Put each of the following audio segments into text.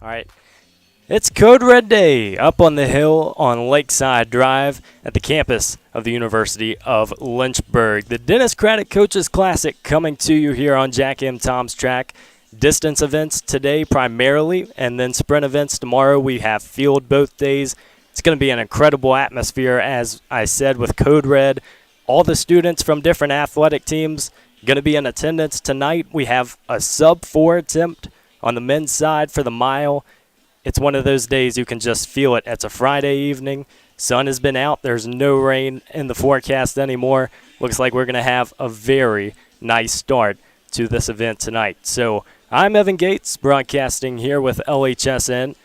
All right. It's Code Red Day up on the hill on Lakeside Drive at the campus of the University of Lynchburg. The Dennis Craddock Coaches Classic coming to you here on Jack M. Tom's track. Distance events today primarily, and then sprint events tomorrow. We have field both days. It's going to be an incredible atmosphere, as I said, with Code Red. All the students from different athletic teams going to be in attendance tonight. We have a sub-4 attempt on the men's side for the mile. It's one of those days you can just feel it. It's a Friday evening. Sun has been out. There's no rain in the forecast anymore. Looks like we're going to have a very nice start to this event tonight. So I'm Evan Gates, broadcasting here with LHSN.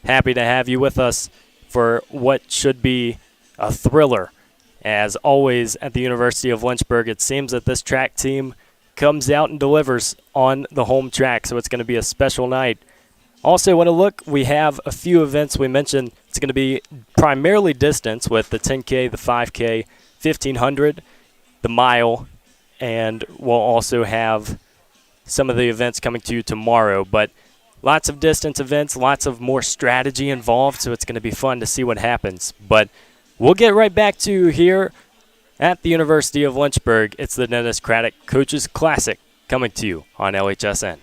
Happy to have you with us for what should be a thriller. As always at the University of Lynchburg, it seems that this track team comes out and delivers on the home track, so it's going to be a special night. Also, want to look, we have a few events we mentioned. It's going to be primarily distance with the 10K, the 5K, 1500, the mile, and we'll also have some of the events coming to you tomorrow. But lots of distance events, lots of more strategy involved, so it's going to be fun to see what happens. But we'll get right back to here at the University of Lynchburg. It's the Dennis Craddock Coaches Classic coming to you on LHSN.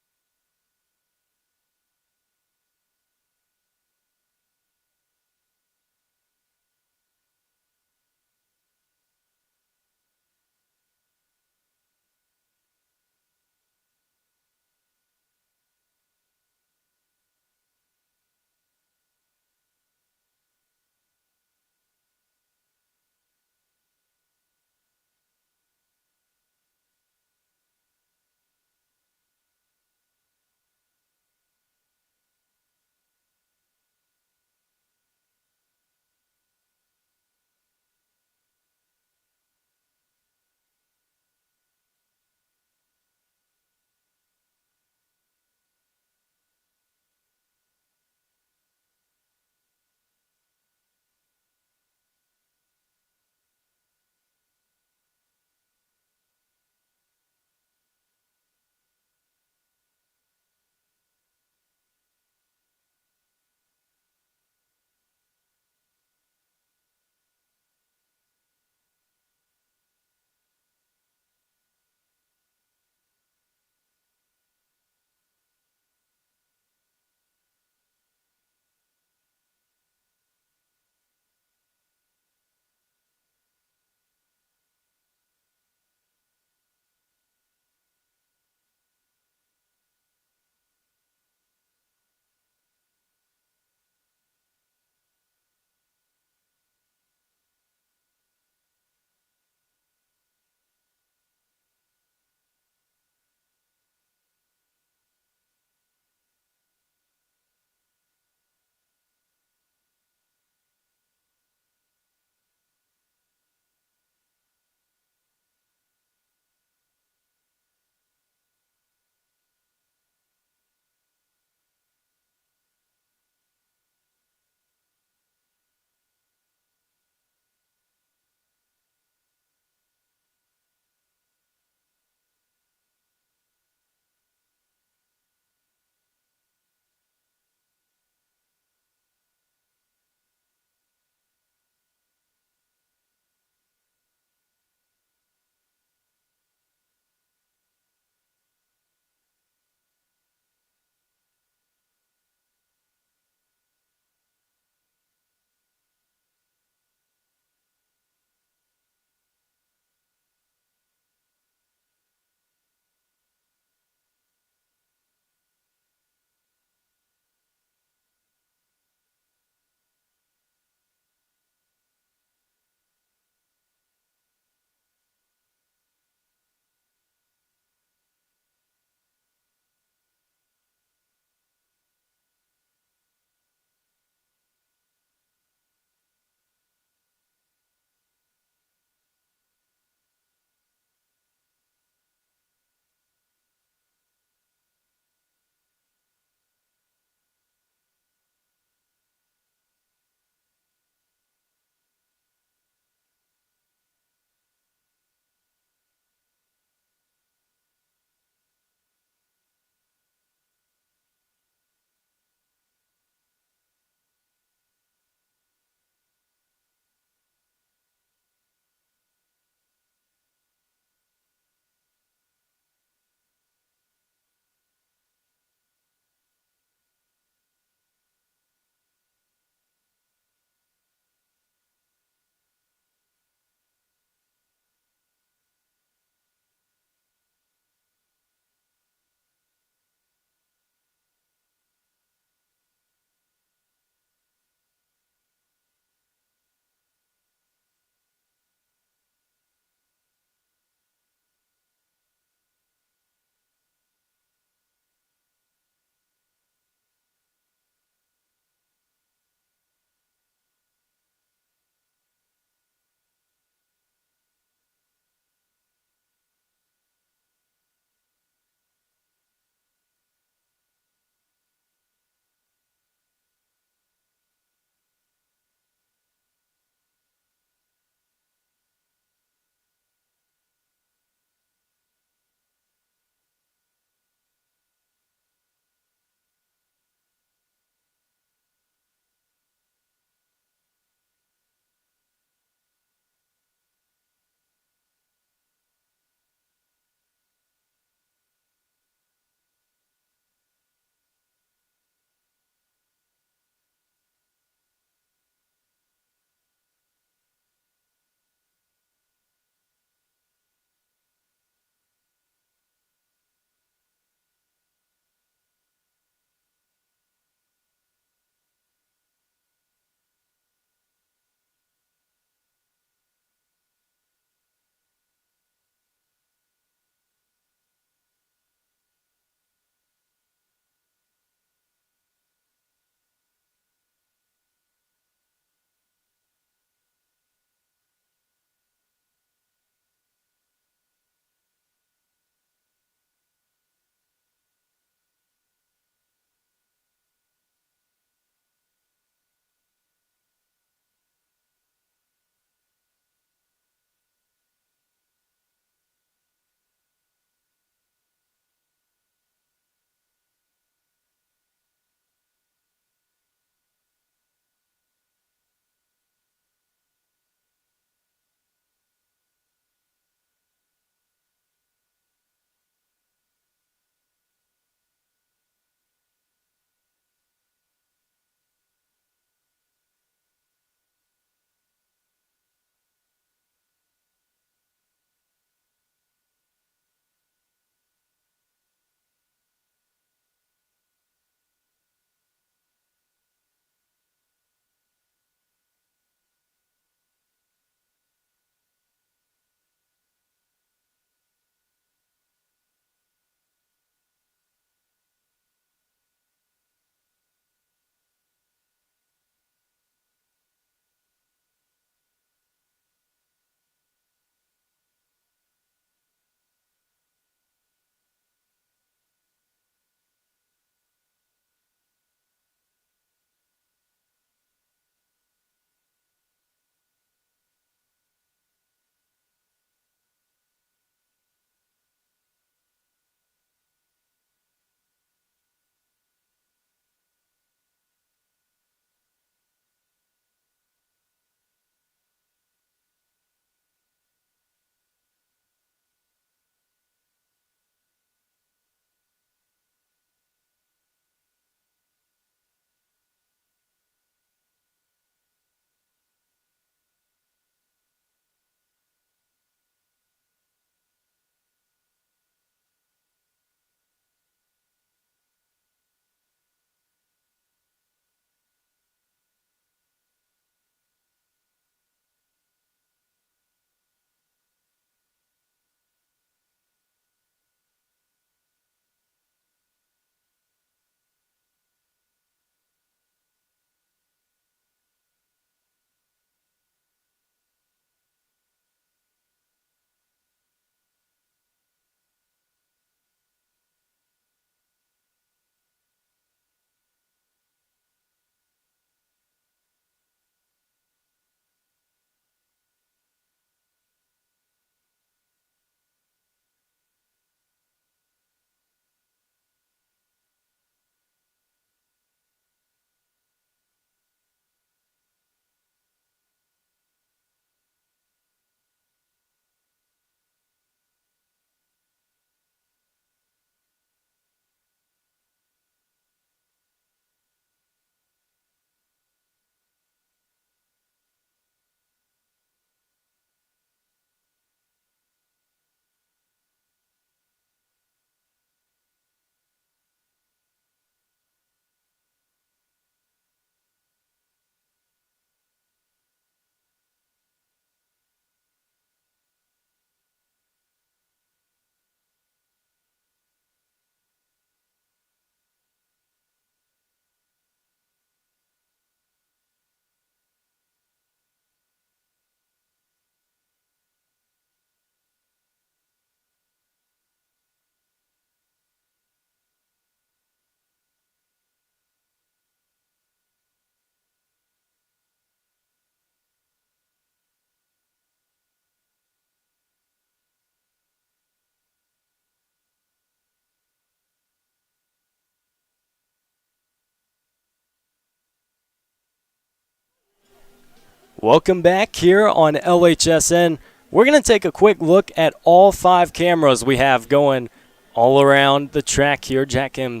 Welcome back here on LHSN. We're going to take a quick look at all 5 cameras we have going all around the track here, Jack M.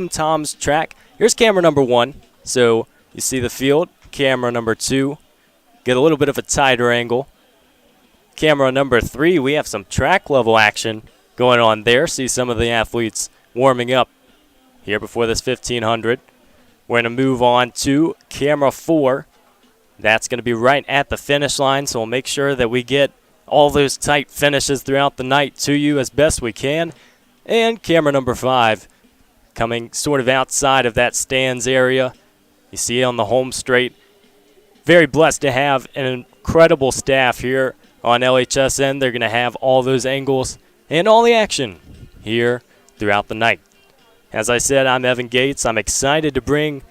Tom's track. Here's camera number 1. So you see the field. Camera number 2, get a little bit of a tighter angle. Camera number 3, we have some track level action going on there. See some of the athletes warming up here before this 1500. We're going to move on to camera 4. That's going to be right at the finish line, so we'll make sure that we get all those tight finishes throughout the night to you as best we can. And camera number 5 coming sort of outside of that stands area. You see it on the home straight. Very blessed to have an incredible staff here on LHSN. They're going to have all those angles and all the action here throughout the night. As I said, I'm Evan Gates. I'm excited to bring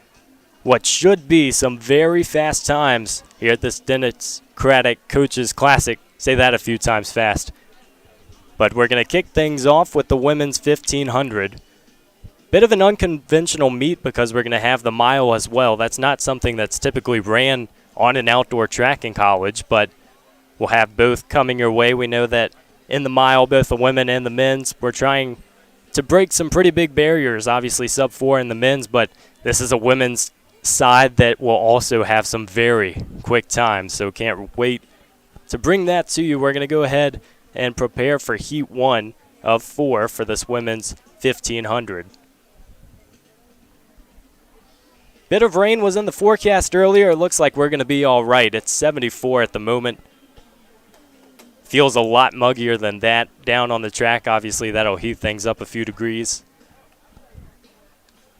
what should be some very fast times here at this Dennis Craddock Coaches Classic. Say that a few times fast. But we're going to kick things off with the women's 1500. Bit of an unconventional meet because we're going to have the mile as well. That's not something that's typically ran on an outdoor track in college, but we'll have both coming your way. We know that in the mile, both the women and the men's, we're trying to break some pretty big barriers, obviously sub-4 in the men's, but this is a women's side that will also have some very quick times, so can't wait to bring that to you. We're going to go ahead and prepare for Heat 1 of 4 for this women's 1500. Bit of rain was in the forecast earlier. It looks like we're going to be all right. It's 74 at the moment. Feels a lot muggier than that down on the track. Obviously, that'll heat things up a few degrees.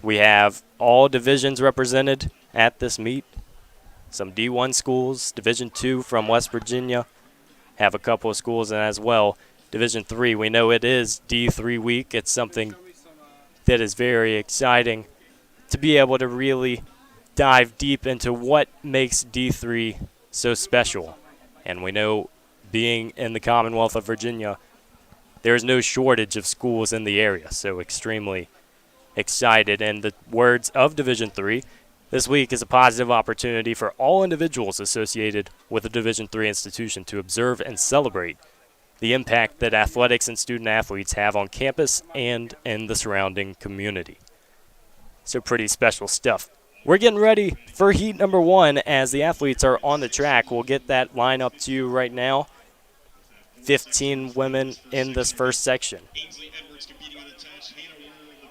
We have all divisions represented at this meet. Some D1 schools, Division II from West Virginia, have a couple of schools, and as well, Division III. We know it is D3 week. It's something that is very exciting to be able to really dive deep into what makes D3 so special. And we know, being in the Commonwealth of Virginia, there is no shortage of schools in the area, so extremely excited. And the words of Division III, this week is a positive opportunity for all individuals associated with a Division III institution to observe and celebrate the impact that athletics and student athletes have on campus and in the surrounding community. So pretty special stuff. We're getting ready for Heat number 1 as the athletes are on the track. We'll get that lineup to you right now. 15 women in this first section.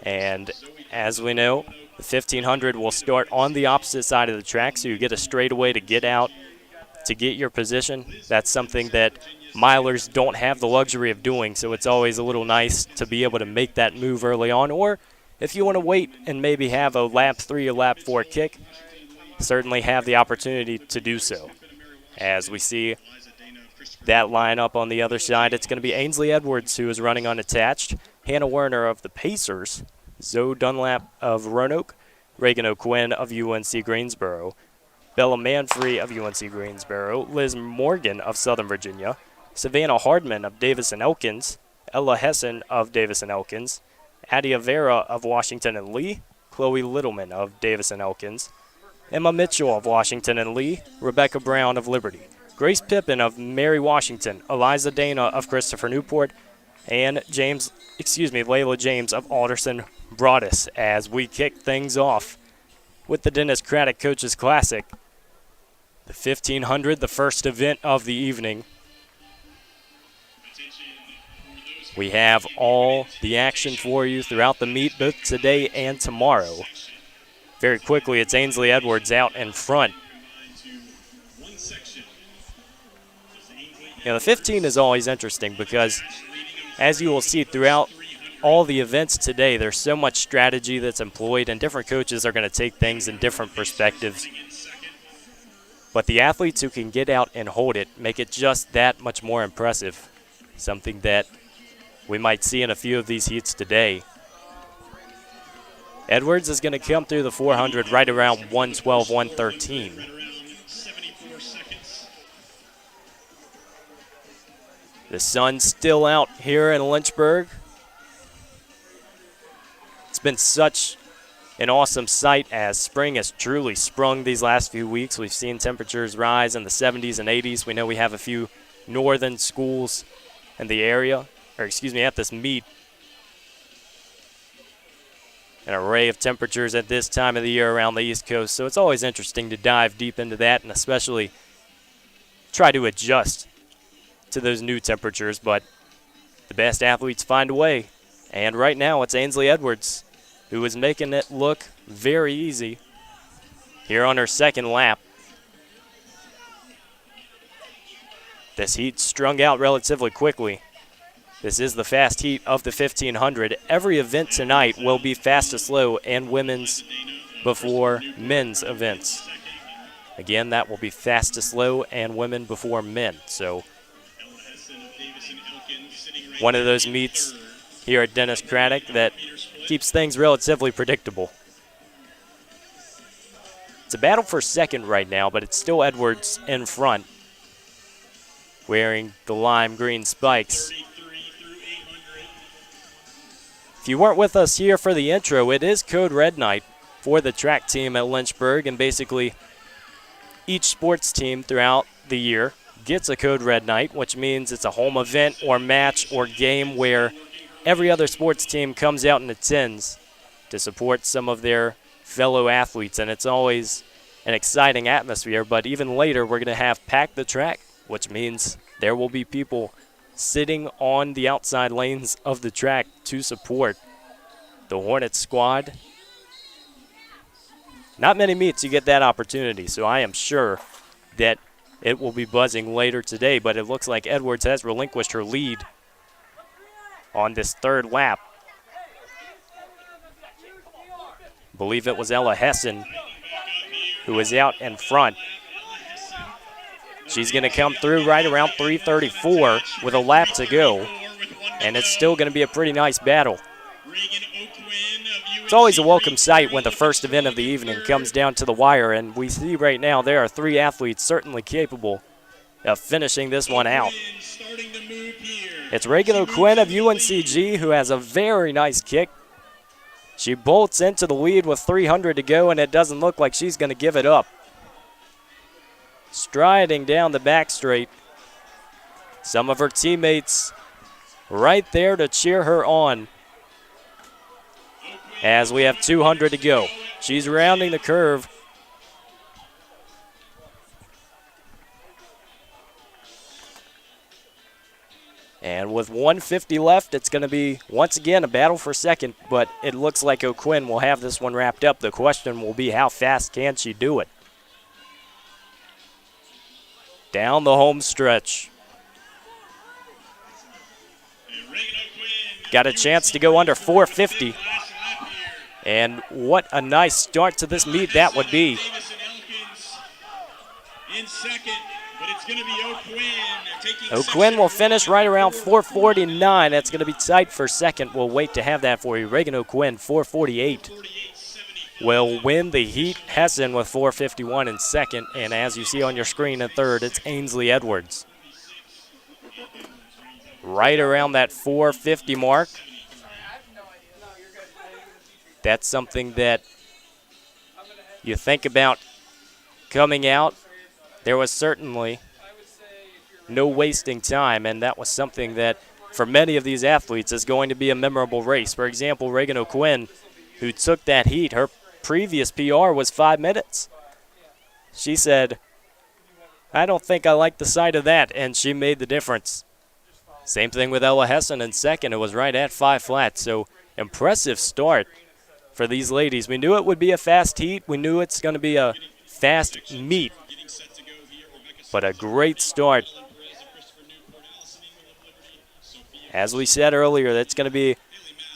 And as we know, the 1500 will start on the opposite side of the track, so you get a straightaway to get out, to get your position. That's something that milers don't have the luxury of doing, so it's always a little nice to be able to make that move early on. Or if you want to wait and maybe have a lap 3 or lap 4 kick, certainly have the opportunity to do so. As we see that lineup on the other side, it's going to be Ainsley Edwards, who is running unattached, Hannah Werner of the Pacers, Zoe Dunlap of Roanoke, Reagan O'Quinn of UNC Greensboro, Bella Manfrey of UNC Greensboro, Liz Morgan of Southern Virginia, Savannah Hardman of Davis and Elkins, Ella Hessen of Davis and Elkins, Adia Vera of Washington and Lee, Chloe Littleman of Davis and Elkins, Emma Mitchell of Washington and Lee, Rebecca Brown of Liberty, Grace Pippin of Mary Washington, Eliza Dana of Christopher Newport, and Layla James of Alderson Broadus, as we kick things off with the Dennis Craddock Coaches Classic. The 1500, the first event of the evening. We have all the action for you throughout the meet, both today and tomorrow. Very quickly, it's Ainsley Edwards out in front. The 15 is always interesting because, as you will see throughout all the events today, there's so much strategy that's employed, and different coaches are going to take things in different perspectives. But the athletes who can get out and hold it make it just that much more impressive, something that we might see in a few of these heats today. Edwards is going to come through the 400 right around 112, 113. The sun's still out here in Lynchburg. It's been such an awesome sight as spring has truly sprung these last few weeks. We've seen temperatures rise in the 70s and 80s. We know we have a few northern schools in the area, at this meet. An array of temperatures at this time of the year around the East Coast, so it's always interesting to dive deep into that and especially try to adjust to those new temperatures, but the best athletes find a way, and right now it's Ainsley Edwards who is making it look very easy here on her second lap. This heat strung out relatively quickly. This is the fast heat of the 1500. Every event tonight will be fast to slow and women's before men's events. Again, that will be fast to slow and women before men. So one of those meets here at Dennis Craddock that keeps things relatively predictable. It's a battle for second right now, but it's still Edwards in front, wearing the lime green spikes. If you weren't with us here for the intro, it is Code Red Night for the track team at Lynchburg, and basically each sports team throughout the year gets a Code Red Night, which means it's a home event or match or game where every other sports team comes out and attends to support some of their fellow athletes, and it's always an exciting atmosphere. But even later, we're going to have Pack the Track, which means there will be people sitting on the outside lanes of the track to support the Hornets squad. Not many meets you get that opportunity, so I am sure that it will be buzzing later today, but it looks like Edwards has relinquished her lead on this third lap. I believe it was LHSN who was out in front. She's going to come through right around 3:34 with a lap to go, and it's still going to be a pretty nice battle. It's always a welcome sight when the first event of the evening comes down to the wire, and we see right now there are three athletes certainly capable of finishing this one out. It's Reagan O'Quinn of UNCG who has a very nice kick. She bolts into the lead with 300 to go, and it doesn't look like she's going to give it up. Striding down the back straight. Some of her teammates right there to cheer her on as we have 200 to go. She's rounding the curve. And with 150 left, it's going to be, once again, a battle for second, but it looks like O'Quinn will have this one wrapped up. The question will be, how fast can she do it? Down the home stretch. Got a chance to go under 450. And what a nice start to this meet that would be. O'Quinn will finish right around 449. That's going to be tight for second. We'll wait to have that for you. Reagan O'Quinn, 448. Will win the heat. Hessen with 451 in second. And as you see on your screen in third, it's Ainsley Edwards. Right around that 450 mark. That's something that you think about coming out. There was certainly no wasting time, and that was something that for many of these athletes is going to be a memorable race. For example, Reagan O'Quinn, who took that heat, her previous PR was 5 minutes. She said, I don't think I like the sight of that, and she made the difference. Same thing with Ella Hessen in second. It was right at 5 flat, so impressive start for these ladies. We knew it would be a fast heat. We knew it's going to be a fast meet, but a great start. As we said earlier, it's going to be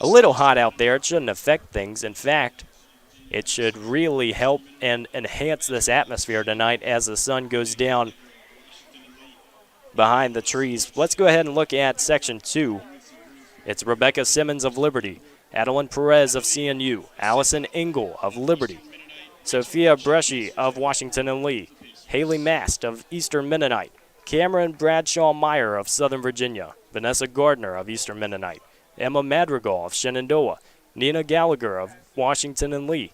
a little hot out there. It shouldn't affect things. In fact, it should really help and enhance this atmosphere tonight as the sun goes down behind the trees. Let's go ahead and look at Section 2. It's Rebecca Simmons of Liberty, Adeline Perez of CNU, Allison Engel of Liberty, Sophia Bresci of Washington and Lee, Haley Mast of Eastern Mennonite, Cameron Bradshaw Meyer of Southern Virginia, Vanessa Gardner of Eastern Mennonite, Emma Madrigal of Shenandoah, Nina Gallagher of Washington and Lee,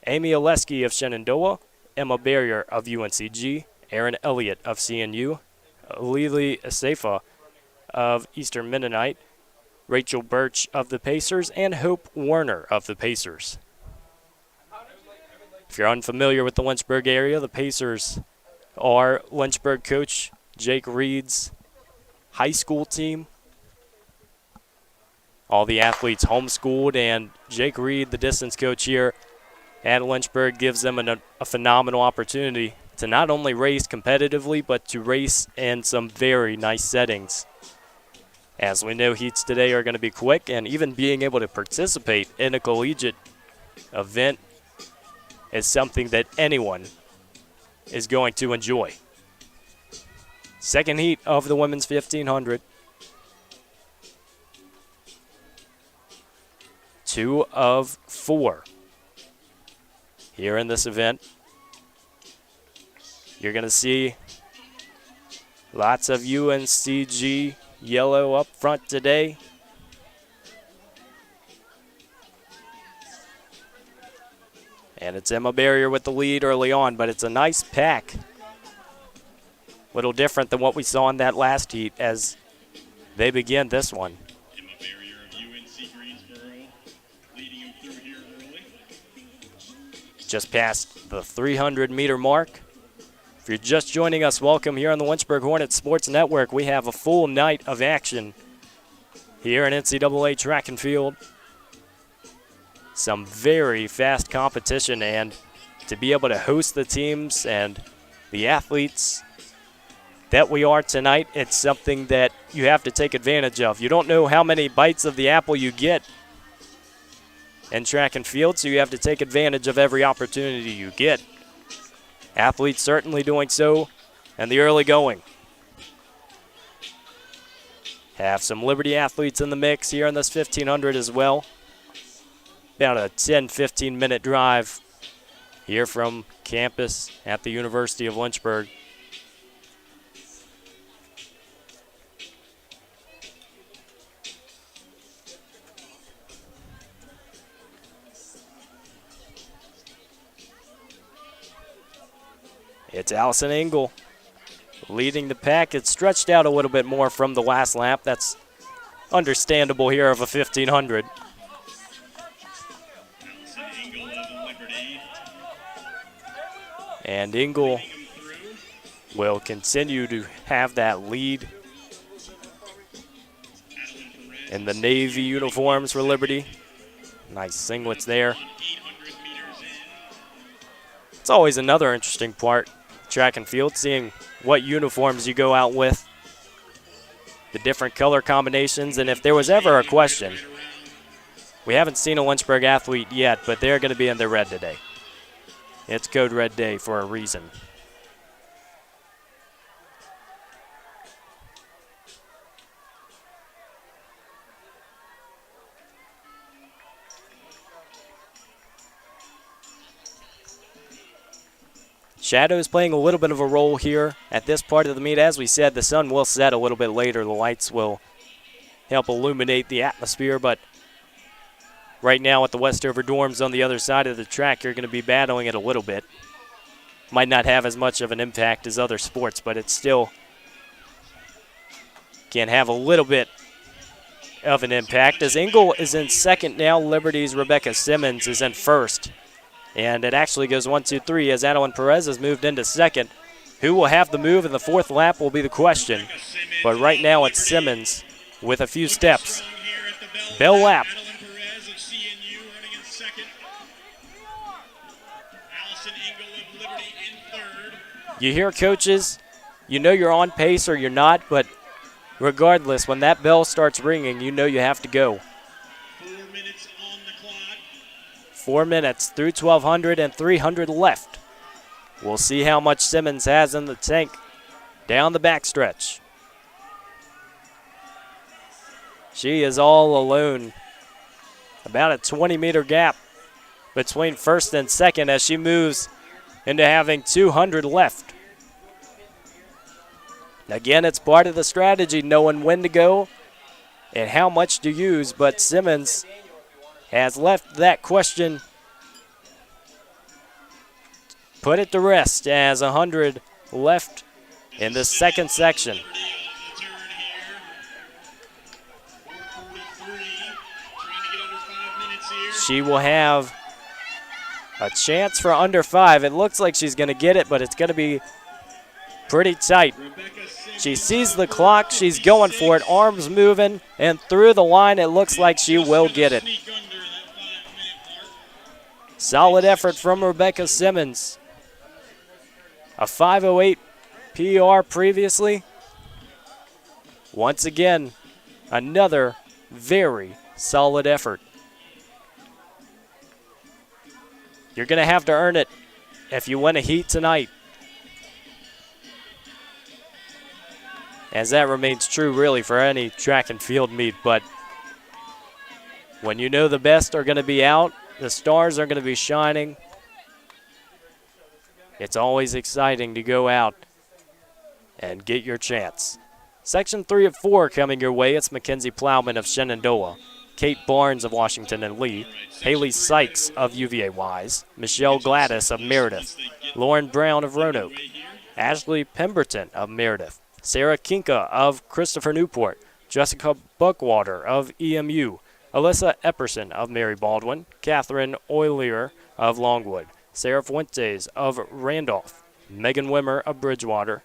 Amy Oleski of Shenandoah, Emma Barrier of UNCG, Aaron Elliott of CNU, Lily Asafa of Eastern Mennonite, Rachel Birch of the Pacers, and Hope Werner of the Pacers. If you're unfamiliar with the Lynchburg area, the Pacers are Lynchburg coach Jake Reed's high school team. All the athletes homeschooled, and Jake Reed, the distance coach here at Lynchburg, gives them a phenomenal opportunity to not only race competitively, but to race in some very nice settings. As we know, heats today are going to be quick, and even being able to participate in a collegiate event is something that anyone is going to enjoy. Second heat of the women's 1500. 2 of 4 here in this event. You're going to see lots of UNCG yellow up front today. And it's Emma Barrier with the lead early on, but it's a nice pack. Little different than what we saw in that last heat as they begin this one. Emma Barrier of UNC Greensboro leading him through here early. Just past the 300-meter mark. If you're just joining us, welcome here on the Lynchburg Hornets Sports Network. We have a full night of action here in NCAA track and field. Some very fast competition, and to be able to host the teams and the athletes that we are tonight, it's something that you have to take advantage of. You don't know how many bites of the apple you get in track and field, so you have to take advantage of every opportunity you get. Athletes certainly doing so in the early going. Have some Liberty athletes in the mix here in this 1500 as well. About a 10-15 minute drive here from campus at the University of Lynchburg. It's Allison Engel leading the pack. It's stretched out a little bit more from the last lap. That's understandable here of a 1500. And Engel will continue to have that lead in the Navy uniforms for Liberty. Nice singlets there. It's always another interesting part, track and field, seeing what uniforms you go out with, the different color combinations, and if there was ever a question, we haven't seen a Lynchburg athlete yet, but they're going to be in their red today. It's Code Red Day for a reason. Shadows playing a little bit of a role here at this part of the meet. As we said, the sun will set a little bit later. The lights will help illuminate the atmosphere, but right now at the Westover dorms on the other side of the track, you're going to be battling it a little bit. Might not have as much of an impact as other sports, but it still can have a little bit of an impact. As Engel is in second now, Liberty's Rebecca Simmons is in first. And it actually goes 1, 2, 3 as Adeline Perez has moved into second. Who will have the move in the fourth lap will be the question. But right now it's Simmons with a few steps. Bell lap. You hear coaches, you know you're on pace or you're not, but regardless, when that bell starts ringing, you know you have to go. 4 minutes through 1,200 and 300 left. We'll see how much Simmons has in the tank down the backstretch. She is all alone. About a 20-meter gap between first and second as she moves into having 200 left. Again, it's part of the strategy, knowing when to go and how much to use, but Simmons has left that question, put it to rest, as 100 left in the second section. She will have a chance for under 5. It looks like she's going to get it, but it's going to be pretty tight. She sees the clock. She's going for it. Arms moving, and through the line, it looks like she will get it. Solid effort from Rebecca Simmons. A 5:08 PR previously. Once again, another very solid effort. You're going to have to earn it if you win a heat tonight. As that remains true really for any track and field meet, but when you know the best are going to be out, the stars are going to be shining, it's always exciting to go out and get your chance. Section 3 of 4 coming your way. It's Mackenzie Plowman of Shenandoah, Kate Barnes of Washington and Lee, Haley Sykes of UVA Wise, Michelle Gladys of Meredith, Lauren Brown of Roanoke, Ashley Pemberton of Meredith, Sarah Kinka of Christopher Newport, Jessica Buckwater of EMU, Alyssa Epperson of Mary Baldwin, Catherine Oilier of Longwood, Sarah Fuentes of Randolph, Megan Wimmer of Bridgewater,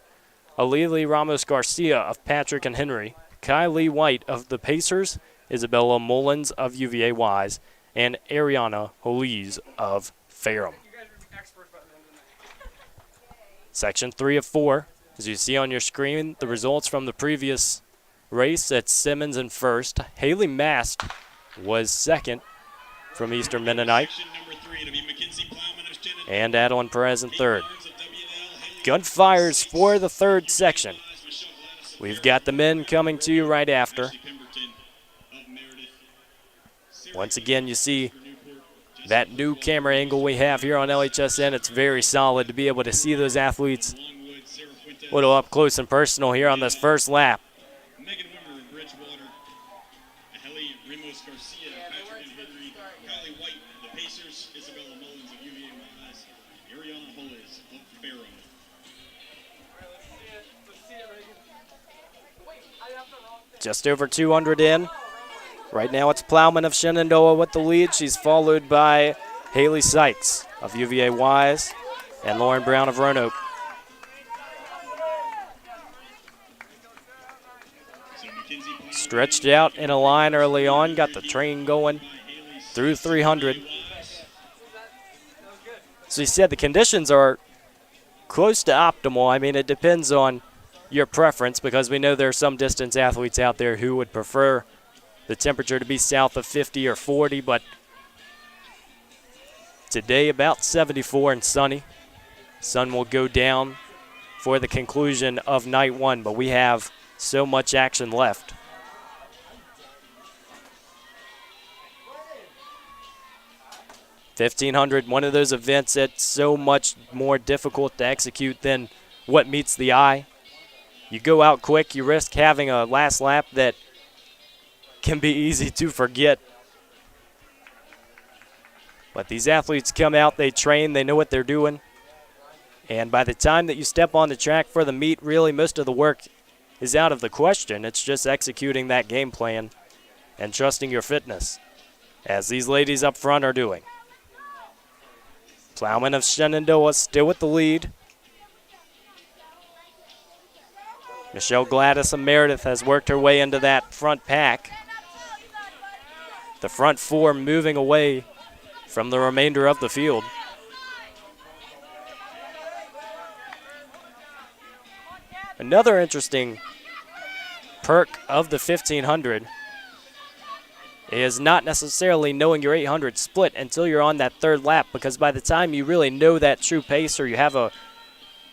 Alili Ramos Garcia of Patrick and Henry, Kylie White of the Pacers, Isabella Mullins of UVA Wise, and Ariana Holise of Ferrum. Section 3 of 4. As you see on your screen, the results from the previous race at Simmons in first. Haley Mast was second from Eastern Mennonite. And Adeline Perez in third. Gunfires for the third section. We've got the men coming to you right after. Once again, you see that new camera angle we have here on LHSN. It's very solid to be able to see those athletes a little up close and personal here on this first lap. Megan Wimmer of Bridgewater, Haley Ramos Garcia, Patrick and Henry, Kylie White of the Pacers, Isabella Mullins of UVA Wise, Ariana Hollis of Ferrum. Just over 200 in. Right now it's Plowman of Shenandoah with the lead. She's followed by Haley Sykes of UVA Wise and Lauren Brown of Roanoke. Stretched out in a line early on, got the train going through 300. So you said the conditions are close to optimal. I mean, it depends on your preference because we know there are some distance athletes out there who would prefer the temperature to be south of 50 or 40, but today about 74 and sunny. Sun will go down for the conclusion of night one, but we have so much action left. $1,500, one of those events that's so much more difficult to execute than what meets the eye. You go out quick, you risk having a last lap that can be easy to forget. But these athletes come out, they train, they know what they're doing. And by the time that you step on the track for the meet, really most of the work is out of the question. It's just executing that game plan and trusting your fitness, as these ladies up front are doing. Plowman of Shenandoah still with the lead. Michelle Gladys of Meredith has worked her way into that front pack. The front four moving away from the remainder of the field. Another interesting perk of the 1,500 is not necessarily knowing your 800 split until you're on that third lap, because by the time you really know that true pace or you have a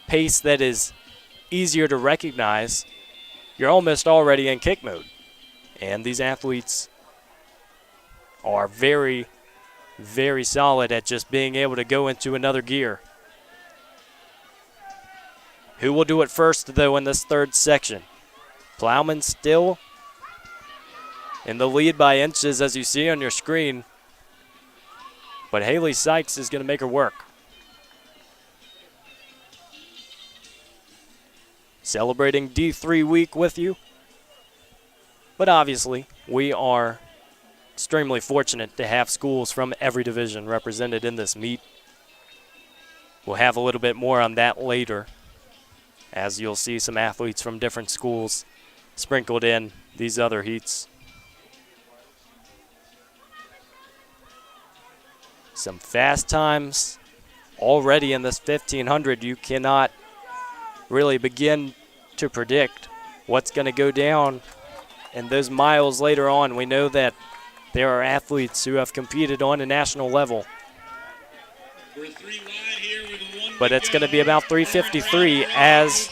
pace that is easier to recognize, you're almost already in kick mode. And these athletes are very, very solid at just being able to go into another gear. Who will do it first, though, in this third section? Plowman still in the lead by inches, as you see on your screen. But Haley Sykes is going to make her work. Celebrating D3 week with you. But obviously, we are extremely fortunate to have schools from every division represented in this meet. We'll have a little bit more on that later, as you'll see some athletes from different schools sprinkled in these other heats. Some fast times already in this 1500. You cannot really begin to predict what's going to go down in those miles later on. We know that there are athletes who have competed on a national level. But it's going to be about 3:53 as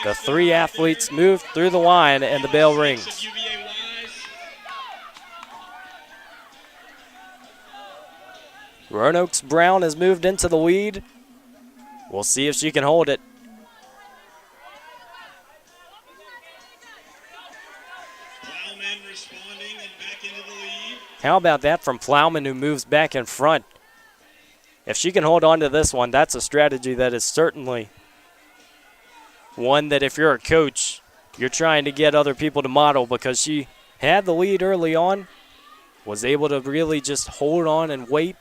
the three athletes move through the line and the bell rings. Roanoke's Brown has moved into the lead. We'll see if she can hold it. How about that from Plowman, who moves back in front? If she can hold on to this one, that's a strategy that is certainly one that if you're a coach, you're trying to get other people to model, because she had the lead early on, was able to really just hold on and wait.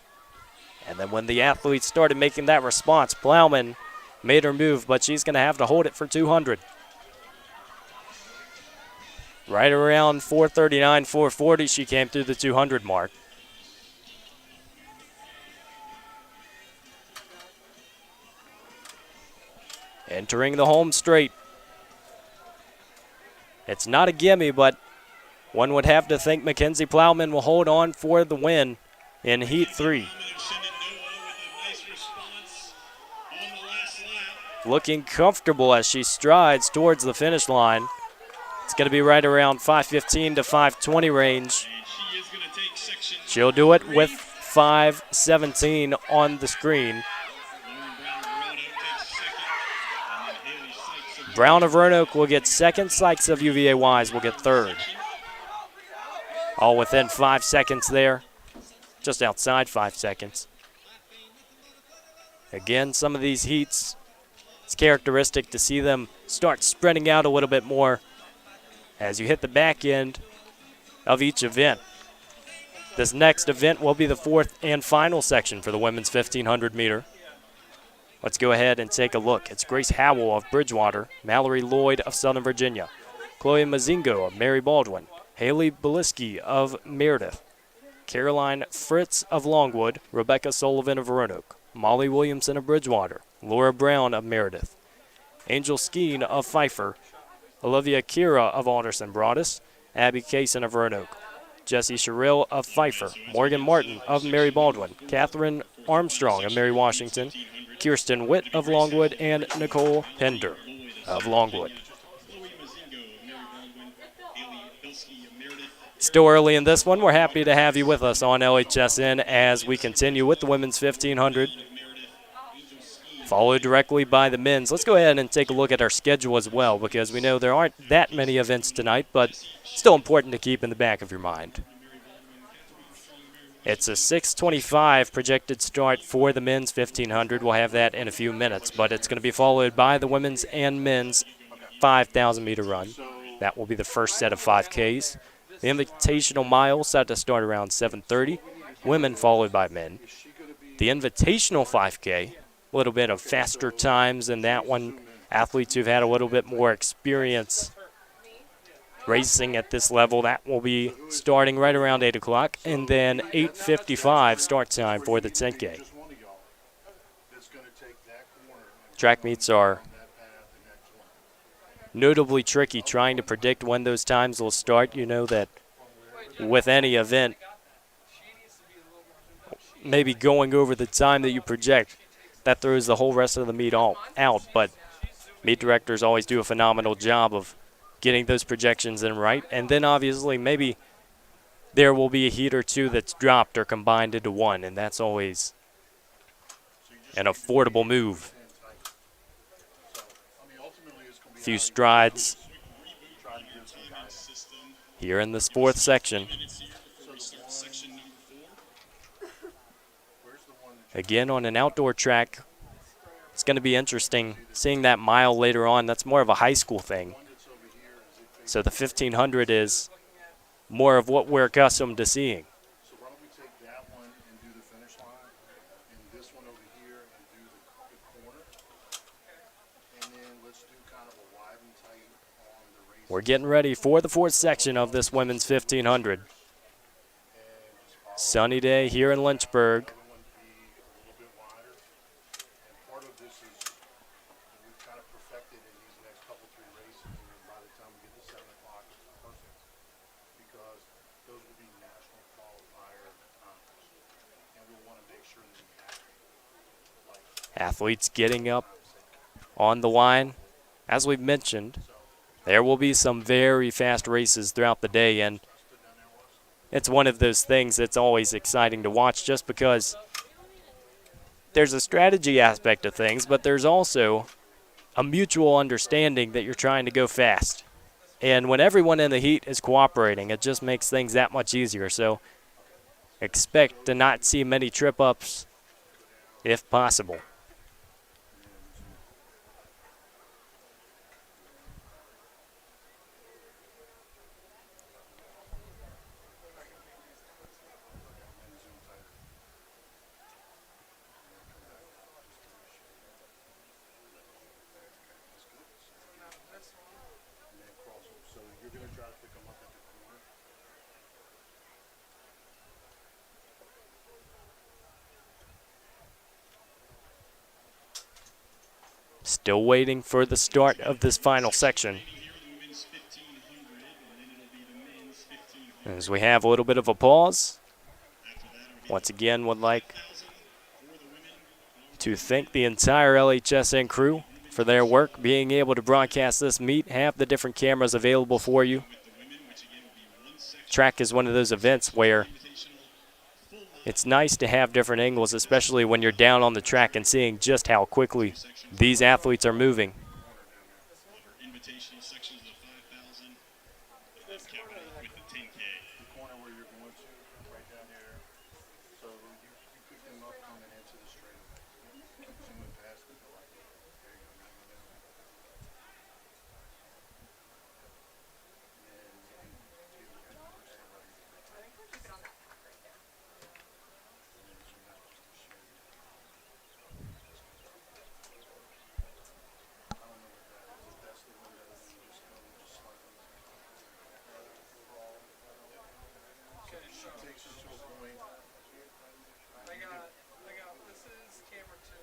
And then when the athletes started making that response, Plowman made her move, but she's going to have to hold it for 200. Right around 4:39, 4:40, she came through the 200 mark. Entering the home straight. It's not a gimme, but one would have to think Mackenzie Plowman will hold on for the win in Heat 3. Looking comfortable as she strides towards the finish line. It's going to be right around 5:15 to 5:20 range. She'll do it with 5:17 on the screen. Brown of Roanoke will get second. Sykes of UVA Wise will get third. All within 5 seconds there. Just outside 5 seconds. Again, some of these heats, it's characteristic to see them start spreading out a little bit more as you hit the back end of each event. This next event will be the fourth and final section for the women's 1500 meter. Let's go ahead and take a look. It's Grace Howell of Bridgewater, Mallory Lloyd of Southern Virginia, Chloe Mazingo of Mary Baldwin, Haley Beliski of Meredith, Caroline Fritz of Longwood, Rebecca Sullivan of Roanoke, Molly Williamson of Bridgewater, Laura Brown of Meredith, Angel Skeen of Pfeiffer, Olivia Kira of Alderson Broadus, Abby Kaysen of Roanoke, Jessie Sherrill of Pfeiffer, Morgan Martin of Mary Baldwin, Catherine Armstrong of Mary Washington, Kirsten Witt of Longwood, and Nicole Pender of Longwood. Still early in this one. We're happy to have you with us on LHSN as we continue with the women's 1500. Followed directly by the men's. Let's go ahead and take a look at our schedule as well, because we know there aren't that many events tonight, but still important to keep in the back of your mind. It's a 6:25 projected start for the men's 1500. We'll have that in a few minutes, but it's going to be followed by the women's and men's 5,000 meter run. That will be the first set of 5Ks. The Invitational mile set to start around 7:30. Women followed by men. The Invitational 5K, a little bit of faster times in that one. Athletes who've had a little bit more experience racing at this level, that will be starting right around 8 o'clock. And then 8:55 start time for the 10K. Track meets are notably tricky trying to predict when those times will start. You know that with any event, maybe going over the time that you project, that throws the whole rest of the meet all out. But meet directors always do a phenomenal job of getting those projections in right. And then obviously maybe there will be a heat or two that's dropped or combined into one, and that's always an affordable move. A few strides here in this fourth section. Again, on an outdoor track, it's going to be interesting seeing that mile later on. That's more of a high school thing. So the 1500 is more of what we're accustomed to seeing. So why don't we take that one and do the finish line, and this one over here and do the corner, and then let's do kind of a wide and tight on the race. We're getting ready for the fourth section of this women's 1500. Sunny day here in Lynchburg. The other one be a little bit wider, and part of this is we've kind of perfected in these next couple, 3 races, and by the time we get to 7 o'clock, it's perfect, because those will be national qualifier times, and we want to make sure that we have Athletes getting up on the line. As we've mentioned, there will be some very fast races throughout the day, and it's one of those things that's always exciting to watch just because there's a strategy aspect of things, but there's also a mutual understanding that you're trying to go fast. And when everyone in the heat is cooperating, it just makes things that much easier. So expect to not see many trip-ups if possible. So you're going to try to pick them up at the corner. Still waiting for the start of this final section. As we have a little bit of a pause. Once again, would like to thank the entire LHSN crew for their work, being able to broadcast this meet, have the different cameras available for you. Track is one of those events where it's nice to have different angles, especially when you're down on the track and seeing just how quickly these athletes are moving. Invitational sections of 5,000. Capital with the 10K. The corner where you're going to, right down there. So you pick them up coming into the straight. Keep zooming past the door. There you go. Now you're down. And then you can take the numbers to right. Keep it on that pack right there. And then zoom out just to show you. I don't know what that is. If that's the window, then you just go just slightly. So she takes it to a point. I got, this is camera 2.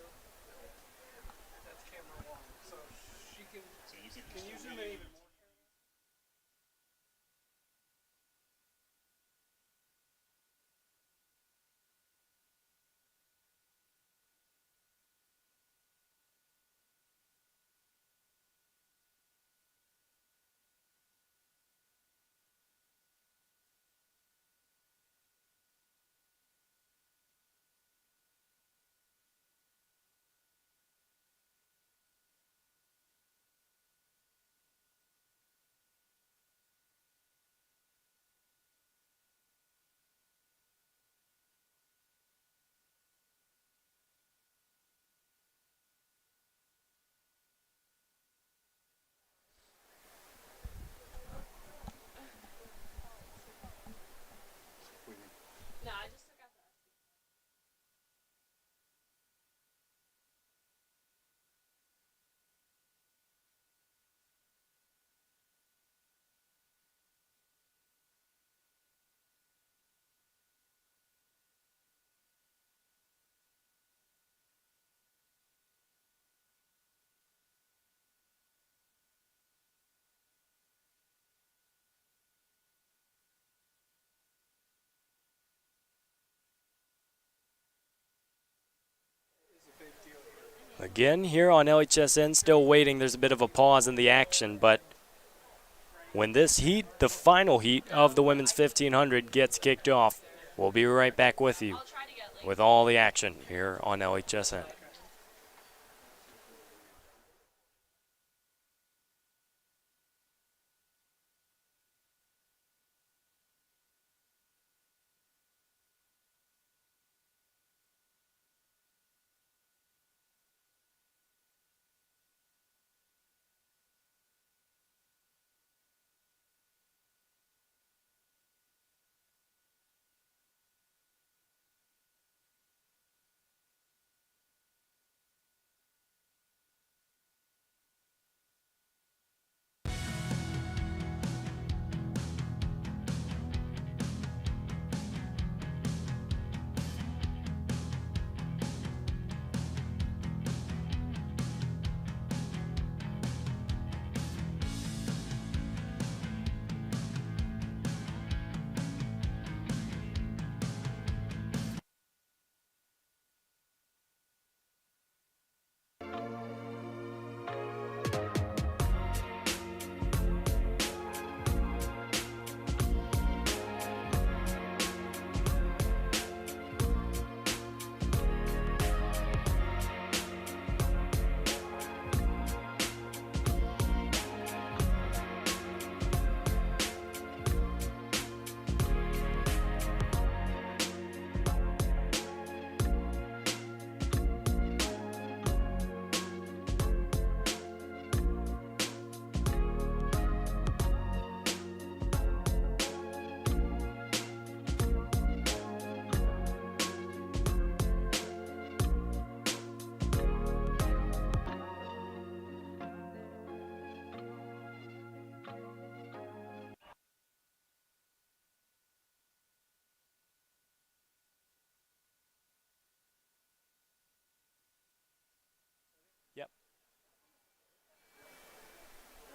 That's camera 1. So she can you zoom in even more? No, I just took out the. Again, here on LHSN, still waiting. There's a bit of a pause in the action, but when this heat, the final heat of the women's 1500, gets kicked off, we'll be right back with you with all the action here on LHSN.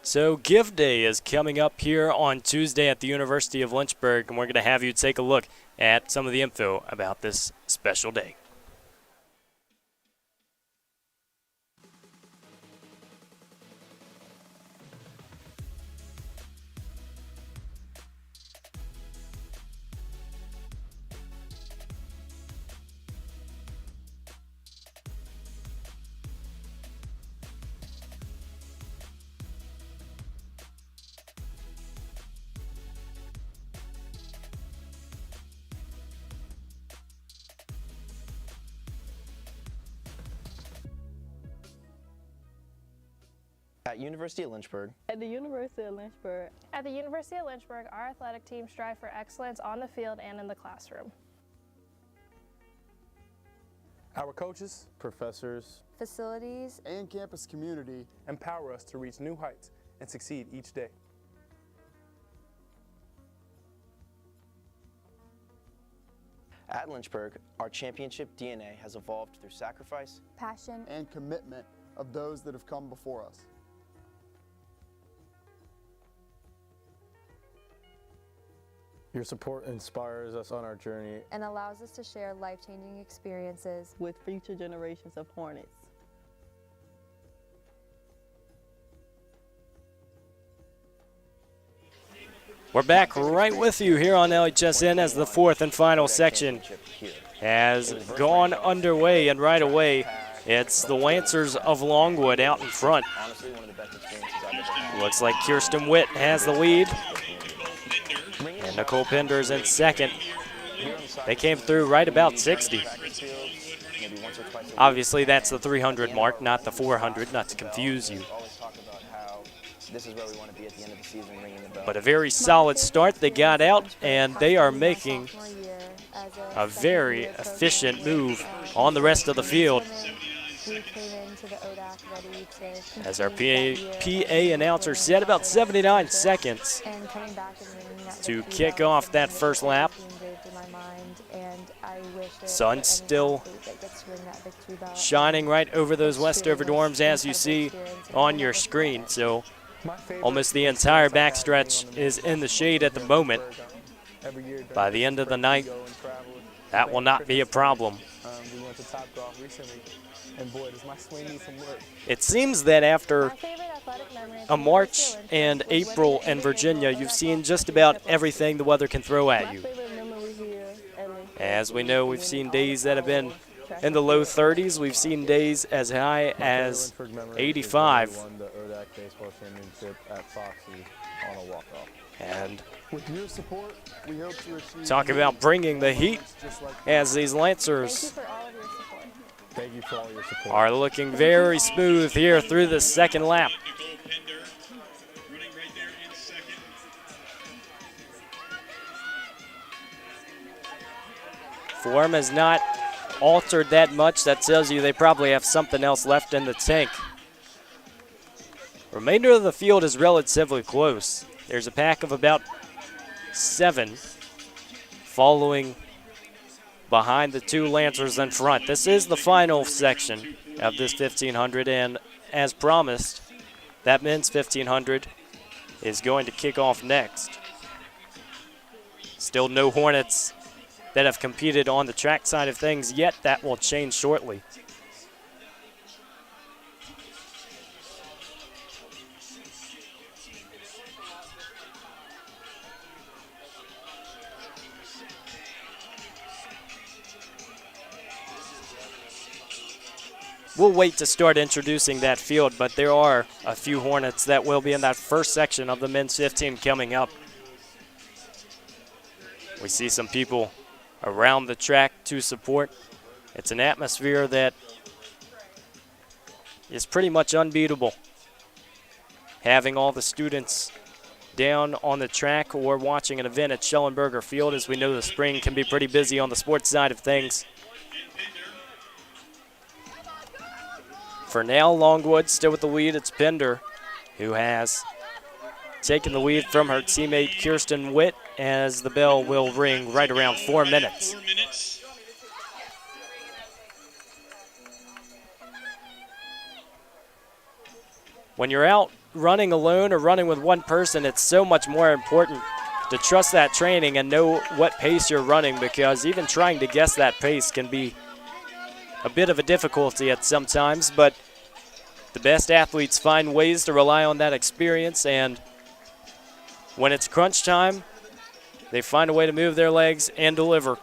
So Give Day is coming up here on Tuesday at the University of Lynchburg, and we're going to have you take a look at some of the info about this special day. At University of Lynchburg. At the University of Lynchburg. At the University of Lynchburg, our athletic teams strive for excellence on the field and in the classroom. Our coaches, professors, facilities, and campus community empower us to reach new heights and succeed each day. At Lynchburg, our championship DNA has evolved through sacrifice, passion, and commitment of those that have come before us. Your support inspires us on our journey and allows us to share life-changing experiences with future generations of Hornets. We're back right with you here on LHSN as the fourth and final section has gone underway, and right away it's the Lancers of Longwood out in front. Looks like Kirsten Witt has the lead, and Nicole Pender's in second. They came through right about 60. Obviously that's the 300 mark, not the 400, not to confuse you. But a very solid start. They got out, and they are making a very efficient move on the rest of the field. As our PA announcer said, about 79 seconds to kick off that first lap. Sun still shining right over those Westover dorms as you see on your screen. So almost the entire backstretch is in the shade at the moment. By the end of the night, that will not be a problem. It seems that after a March and April in Virginia, you've seen just about everything the weather can throw at you. As we know, we've seen days that have been in the low 30s. We've seen days as high as 85. And with your support, we hope to achieve. Talk about bringing the heat as these Lancers are looking very smooth here through the second lap. Form has not altered that much. That tells you they probably have something else left in the tank. Remainder of the field is relatively close. There's a pack of about 7 following behind the 2 Lancers in front. This is the final section of this 1500, and as promised, that men's 1500 is going to kick off next. Still no Hornets that have competed on the track side of things yet. That will change shortly. We'll wait to start introducing that field, but there are a few Hornets that will be in that first section of the men's 15 coming up. We see some people around the track to support. It's an atmosphere that is pretty much unbeatable. Having all the students down on the track or watching an event at Schellenberger Field, as we know the spring can be pretty busy on the sports side of things. For now, Longwood still with the lead. It's Pender who has taken the lead from her teammate Kirsten Witt, as the bell will ring right around 4 minutes. When you're out running alone or running with one person, it's so much more important to trust that training and know what pace you're running, because even trying to guess that pace can be a bit of a difficulty at some times, but the best athletes find ways to rely on that experience, and when it's crunch time, they find a way to move their legs and deliver.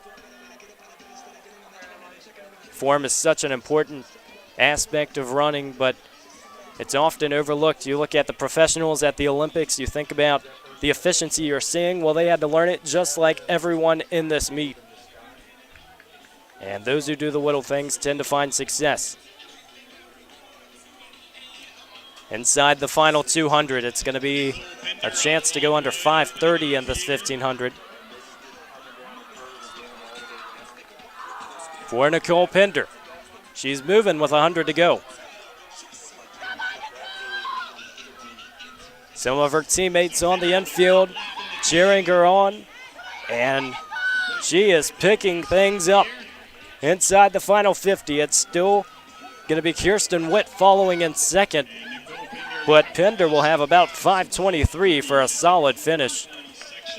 Form is such an important aspect of running, but it's often overlooked. You look at the professionals at the Olympics, you think about the efficiency you're seeing. Well, they had to learn it just like everyone in this meet. And those who do the little things tend to find success. Inside the final 200, it's going to be a chance to go under 5:30 in this 1500. For Nicole Pender. She's moving with 100 to go. Some of her teammates on the infield cheering her on, and she is picking things up. Inside the final 50, it's still going to be Kirsten Witt following in second, but Pender will have about 5:23 for a solid finish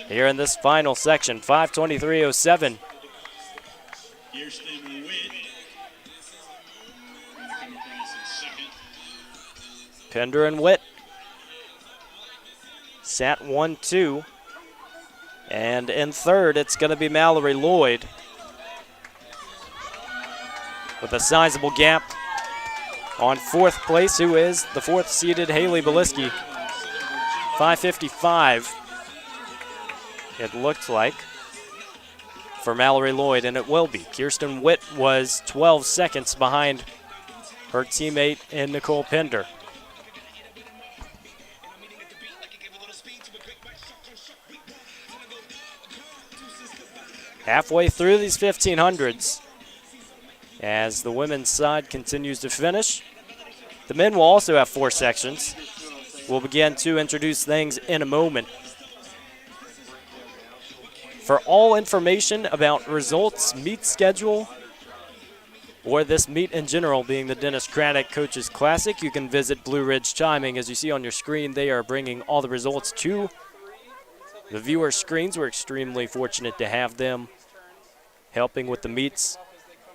here in this final section. 5:23.07. Pender and Witt sat 1-2. And in third, it's going to be Mallory Lloyd with a sizable gap on fourth place, who is the fourth seeded Haley Beliski. 5:55, it looked like, for Mallory Lloyd, and it will be. Kirsten Witt was 12 seconds behind her teammate in Nicole Pender. Halfway through these 1500s, as the women's side continues to finish. The men will also have 4 sections. We'll begin to introduce things in a moment. For all information about results, meet schedule, or this meet in general, being the Dennis Craddock Coaches Classic, you can visit Blue Ridge Timing. As you see on your screen, they are bringing all the results to the viewer screens. We're extremely fortunate to have them helping with the meets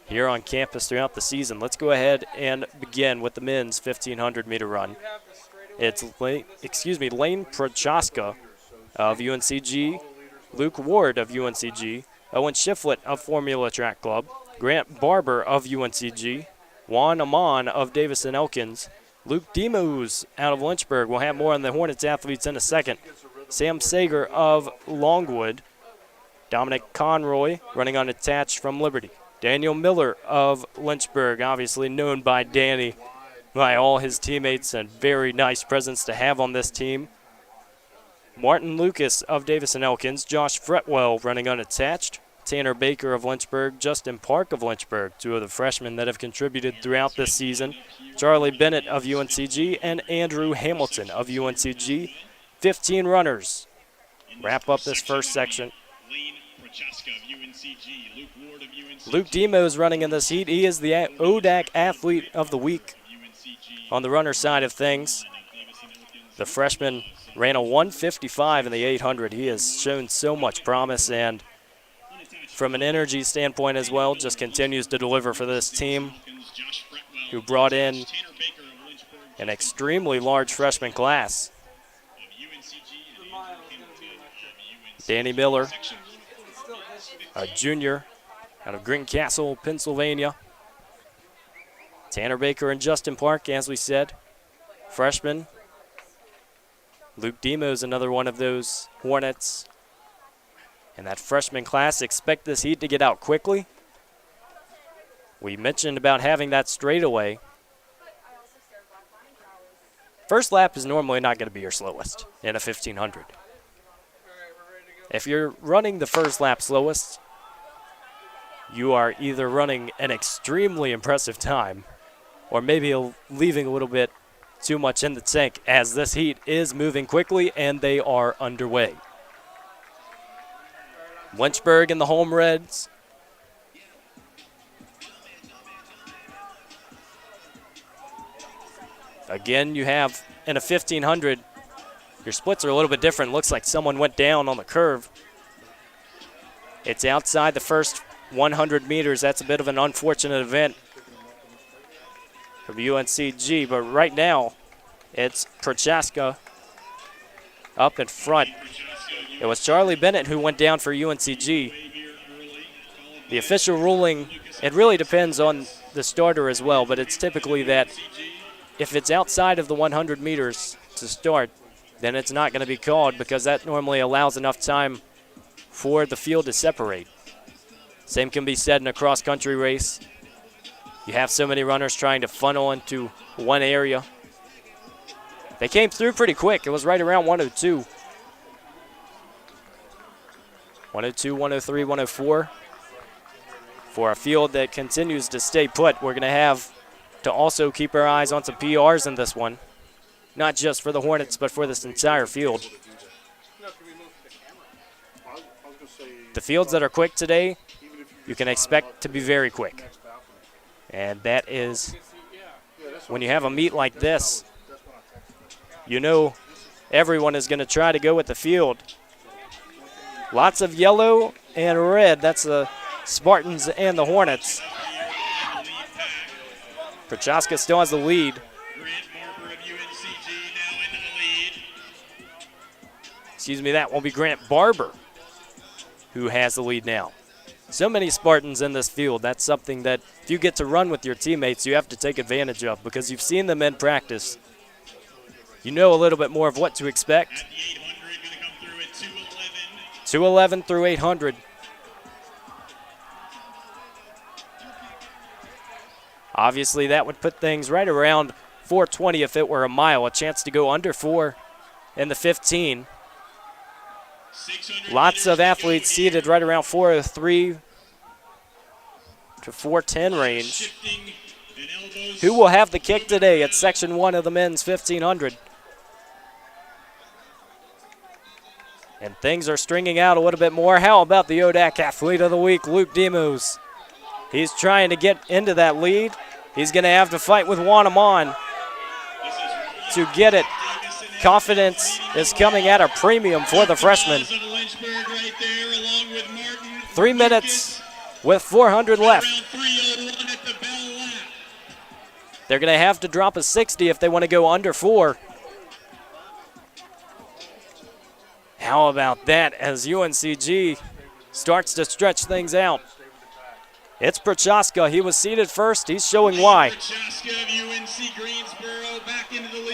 here on campus throughout the season. Let's go ahead and begin with the men's 1500 meter run. It's Lane Prochaska of UNCG, Luke Ward of UNCG, Owen Shiflett of Formula Track Club, Grant Barber of UNCG, Juan Amon of Davison Elkins, Luke Demos out of Lynchburg. We'll have more on the Hornets athletes in a second. Sam Sager of Longwood, Dominic Conroy running unattached from Liberty, Daniel Miller of Lynchburg, obviously known by Danny, by all his teammates, and very nice presence to have on this team. Martin Lucas of Davison Elkins, Josh Fretwell running unattached, Tanner Baker of Lynchburg, Justin Park of Lynchburg, 2 of the freshmen that have contributed throughout this season, Charlie Bennett of UNCG, and Andrew Hamilton of UNCG. 15 runners wrap up this first section. Luke Demos running in this heat. He is the ODAC Athlete of the Week on the runner side of things. The freshman ran a 1:55 in the 800. He has shown so much promise, and from an energy standpoint as well, just continues to deliver for this team, who brought in an extremely large freshman class. Danny Miller, a junior out of Greencastle, Pennsylvania. Tanner Baker and Justin Park, as we said, freshmen. Luke Demos, another one of those Hornets. And that freshman class, expect this heat to get out quickly. We mentioned about having that straightaway. First lap is normally not going to be your slowest in a 1500. If you're running the first lap slowest, you are either running an extremely impressive time or maybe leaving a little bit too much in the tank, as this heat is moving quickly and they are underway. Lynchburg and the Home Reds. Again, you have in a 1500, your splits are a little bit different. Looks like someone went down on the curve. It's outside the first 100 meters. That's a bit of an unfortunate event from UNCG, but right now it's Prochaska up in front. It was Charlie Bennett who went down for UNCG. The official ruling, it really depends on the starter as well, but it's typically that if it's outside of the 100 meters to start, then it's not going to be called because that normally allows enough time for the field to separate. Same can be said in a cross-country race. You have so many runners trying to funnel into one area. They came through pretty quick. It was right around 102. 102, 103, 104. For a field that continues to stay put, we're going to have to also keep our eyes on some PRs in this one. Not just for the Hornets, but for this entire field. The fields that are quick today, you can expect to be very quick. And that is, when you have a meet like this, you know everyone is going to try to go with the field. Lots of yellow and red. That's the Spartans and the Hornets. Prochaska still has the lead. Excuse me, that will be Grant Barber who has the lead now. So many Spartans in this field. That's something that if you get to run with your teammates, you have to take advantage of because you've seen them in practice. You know a little bit more of what to expect. 211 through 800. Obviously, that would put things right around 420 if it were a mile. A chance to go under 4 in the 15. Lots of athletes seated right around 403 to 410 range. Who will have the kick today at Section 1 of the men's 1500? And things are stringing out a little bit more. How about the ODAC Athlete of the Week, Luke Demos? He's trying to get into that lead. He's going to have to fight with Wanamon to get it. Confidence is coming at a premium for the freshman. 3 minutes with 400 left. They're going to have to drop a 60 if they want to go under 4. How about that as UNCG starts to stretch things out? It's Prochaska. He was seated first. He's showing why.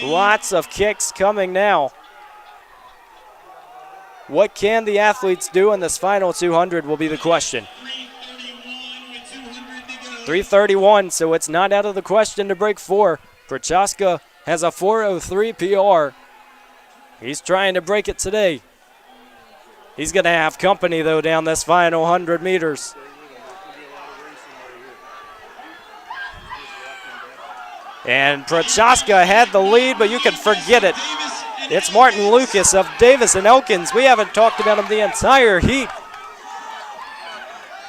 Lots of kicks coming now. What can the athletes do in this final 200 will be the question. 3:31, so it's not out of the question to break 4. Prochaska has a 4:03 PR. He's trying to break it today. He's going to have company, though, down this final 100 meters. And Prochaska had the lead, but you can forget it. It's Martin Lucas of Davis and Elkins. We haven't talked about him the entire heat.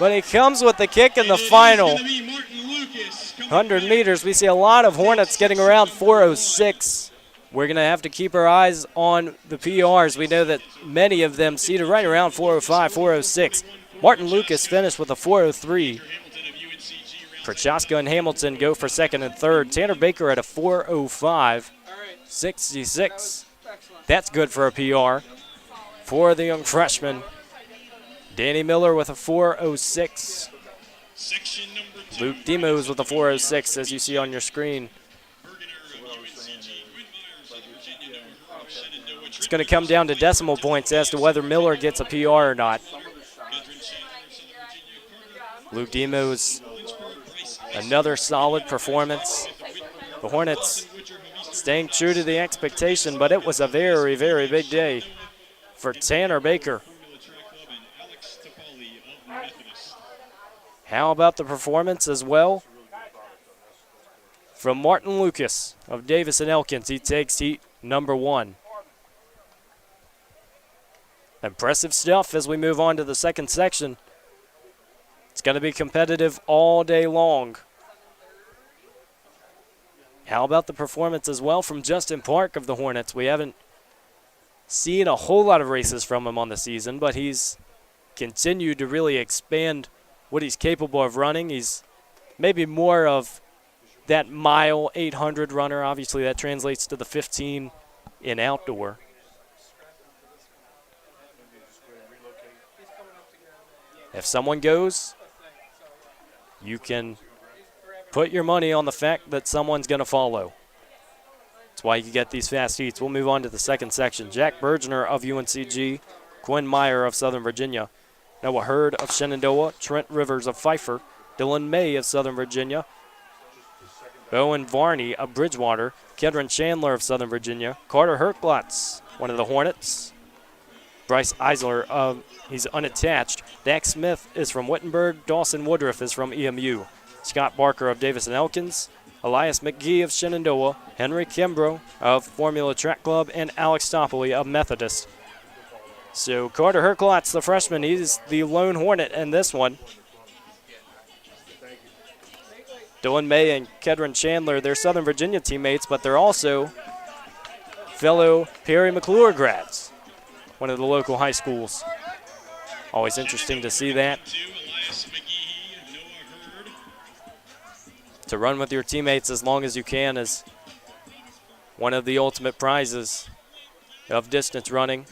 But he comes with the kick in the final 100 meters. We see a lot of Hornets getting around 4:06. We're going to have to keep our eyes on the PRs. We know that many of them seated right around 4:05, 4:06. Martin Lucas finished with a 4:03. Prochaska and Hamilton go for second and third. Tanner Baker at a 4:05, 66. That's good for a PR for the young freshman. Danny Miller with a 4:06. Luke Demos with a 4:06, as you see on your screen. It's going to come down to decimal points as to whether Miller gets a PR or not. Luke Demos, another solid performance. The Hornets staying true to the expectation, but it was a very, very big day for Tanner Baker. How about the performance as well from Martin Lucas of Davis and Elkins? He takes heat number 1. Impressive stuff as we move on to the second section. It's going to be competitive all day long. How about the performance as well from Justin Park of the Hornets? We haven't seen a whole lot of races from him on the season, but he's continued to really expand what he's capable of running. He's maybe more of that mile 800 runner. Obviously, that translates to the 15 in outdoor. If someone goes, you can put your money on the fact that someone's going to follow. That's why you get these fast heats. We'll move on to the second section. Jack Bergener of UNCG, Quinn Meyer of Southern Virginia, Noah Hurd of Shenandoah, Trent Rivers of Pfeiffer, Dylan May of Southern Virginia, Bowen Varney of Bridgewater, Kedron Chandler of Southern Virginia, Carter Herklotz, one of the Hornets, Bryce Eisler, he's unattached. Dax Smith is from Wittenberg. Dawson Woodruff is from EMU. Scott Barker of Davis and Elkins, Elias McGee of Shenandoah, Henry Kimbrough of Formula Track Club, and Alex Topley of Methodist. So Carter Herklotz, the freshman, he's the lone Hornet in this one. Dylan May and Kedron Chandler, they're Southern Virginia teammates, but they're also fellow Perry McClure grads, one of the local high schools. Always interesting to see that. To run with your teammates as long as you can is one of the ultimate prizes of distance running.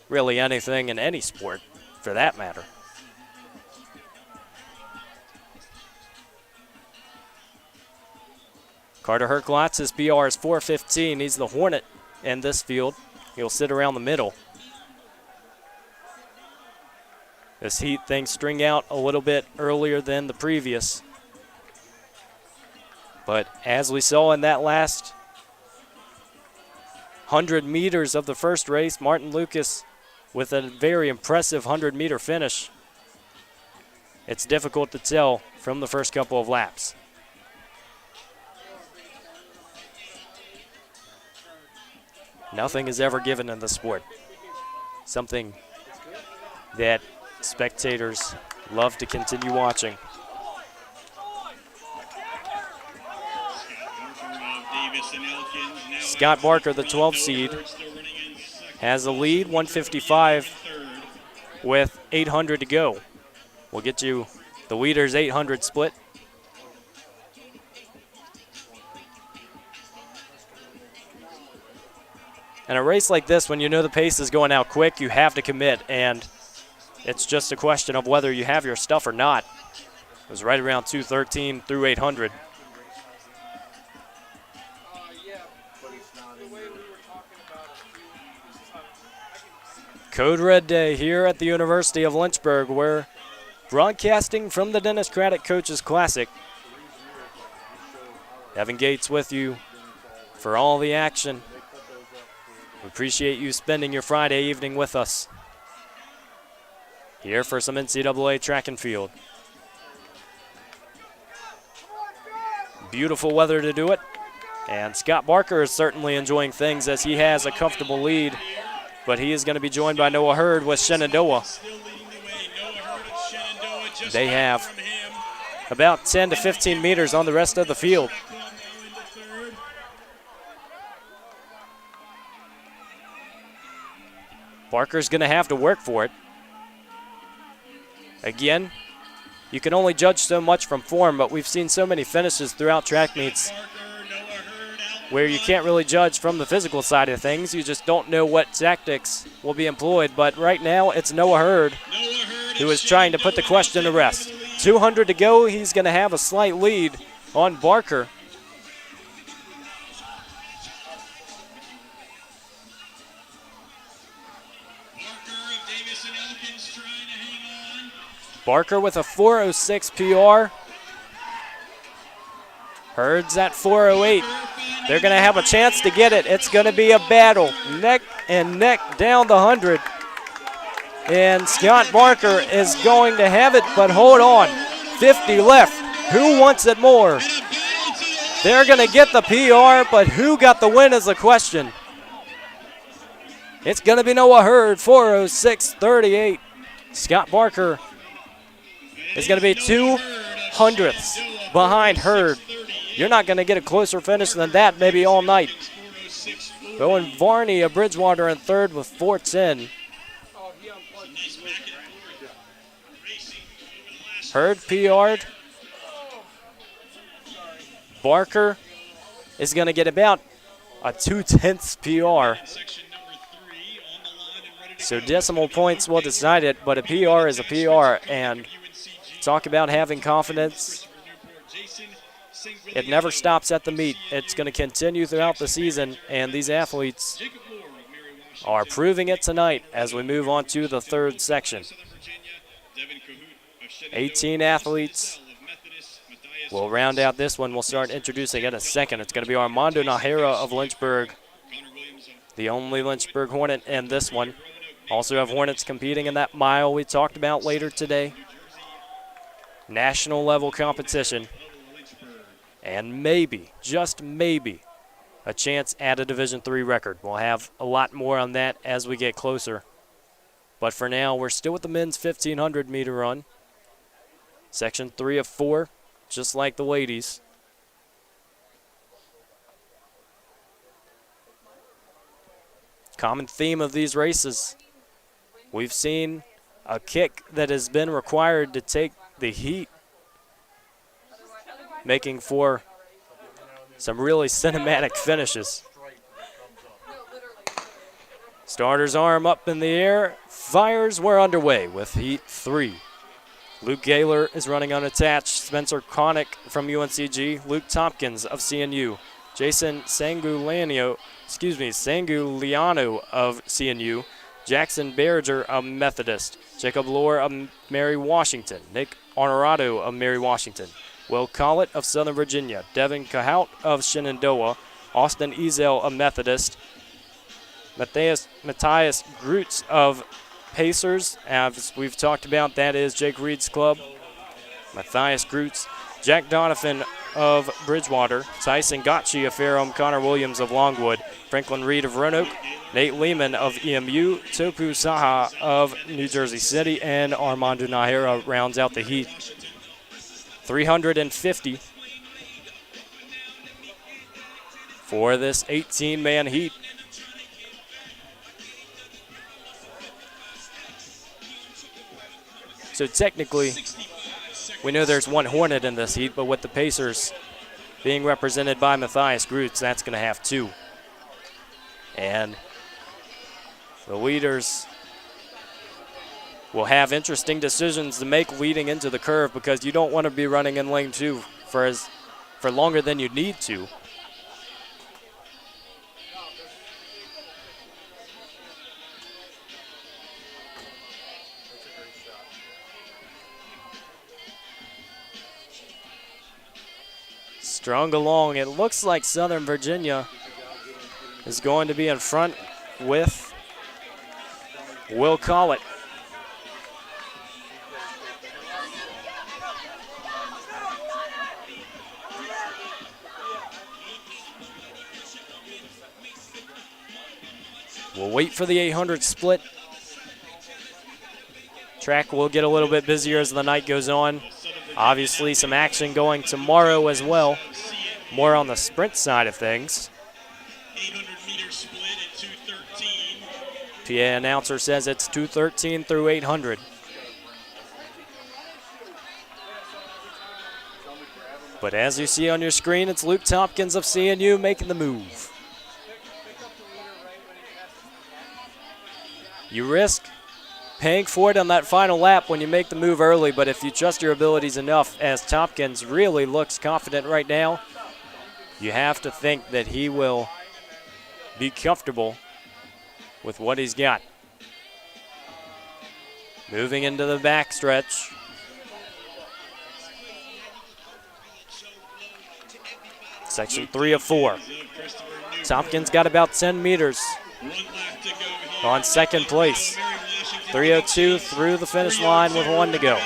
Really anything in any sport, for that matter. Carter Herklotz, his PR is 4:15. He's the Hornet in this field. He'll sit around the middle. This heat thing string out a little bit earlier than the previous. But as we saw in that last 100 meters of the first race, Martin Lucas with a very impressive 100-meter finish. It's difficult to tell from the first couple of laps. Nothing is ever given in the sport. Something that spectators love to continue watching. Scott Barker, the 12 seed, has a lead, 155 with 800 to go. We'll get you the leaders 800 split. In a race like this, when you know the pace is going out quick, you have to commit, and it's just a question of whether you have your stuff or not. It was right around 213 through 800. Code Red Day here at the University of Lynchburg. We're broadcasting from the Dennis Craddock Coaches Classic. Evan Gates with you for all the action. We appreciate you spending your Friday evening with us. Here for some NCAA track and field. Beautiful weather to do it. And Scott Barker is certainly enjoying things as he has a comfortable lead. But he is going to be joined by Noah Hurd with Shenandoah. They have about 10 to 15 meters on the rest of the field. Barker's going to have to work for it. Again, you can only judge so much from form, but we've seen so many finishes throughout track meets where you can't really judge from the physical side of things. You just don't know what tactics will be employed. But right now, it's Noah Hurd who is trying to put the question to rest. 200 to go. He's going to have a slight lead on Barker. Barker with a 4:06 PR. Hurd's at 4:08. They're going to have a chance to get it. It's going to be a battle, neck and neck down the 100. And Scott Barker is going to have it, but hold on. 50 left. Who wants it more? They're going to get the PR, but who got the win is the question. It's going to be Noah Hurd, 4:06.38. Scott Barker is going to be 2 hundredths behind Hurd. You're not going to get a closer finish than that maybe all night. Bowen Varney of Bridgewater in third with 4:10. Hurd PR'd. Barker is going to get about a 2/10 PR. So decimal points will decide it, but a PR is a PR. And talk about having confidence. It never stops at the meet. It's going to continue throughout the season, and these athletes are proving it tonight as we move on to the third section. 18 athletes will round out this one. We'll start introducing in a second. It's going to be Armando Nahara of Lynchburg, the only Lynchburg Hornet in this one. Also have Hornets competing in that mile we talked about later today. National level competition. And maybe, just maybe, a chance at a Division III record. We'll have a lot more on that as we get closer. But for now, we're still with the men's 1,500 meter run. Section 3 of 4, just like the ladies. Common theme of these races. We've seen a kick that has been required to take the heat, making for some really cinematic finishes. Starter's arm up in the air. Fires were underway with Heat 3. Luke Gaylor is running unattached. Spencer Connick from UNCG. Luke Tompkins of CNU. Jason Sanguliano of CNU. Jackson Berger of Methodist. Jacob Lohr of Mary Washington. Nick Honorado of Mary Washington. Will Collett of Southern Virginia. Devin Cahout of Shenandoah. Austin Ezel of Methodist. Matthias Grutz of Pacers. As we've talked about, that is Jake Reed's club. Matthias Grutz. Jack Donovan of Bridgewater. Tyson Gotchi of Ferrum. Connor Williams of Longwood. Franklin Reed of Roanoke. Nate Lehman of EMU. Topu Saha of New Jersey City. And Armando Nahara rounds out the heat. 350 for this 18-man heat. So technically, we know there's one Hornet in this heat, but with the Pacers being represented by Matthias Grutz, that's going to have 2. And the leaders will have interesting decisions to make leading into the curve, because you don't want to be running in lane 2 for longer than you need to. Strung along. It looks like Southern Virginia is going to be in front with Will Collett. We'll wait for the 800 split. Track will get a little bit busier as the night goes on. Obviously, some action going tomorrow as well. More on the sprint side of things. 800-meter split at 2:13. PA announcer says it's 2:13 through 800. But as you see on your screen, it's Luke Tompkins of CNU making the move. You risk paying for it on that final lap when you make the move early, but if you trust your abilities enough, as Tompkins really looks confident right now, you have to think that he will be comfortable with what he's got. Moving into the backstretch. Section 3 of 4. Tompkins got about 10 meters on second place. 3:02 through the finish line with 1 to go.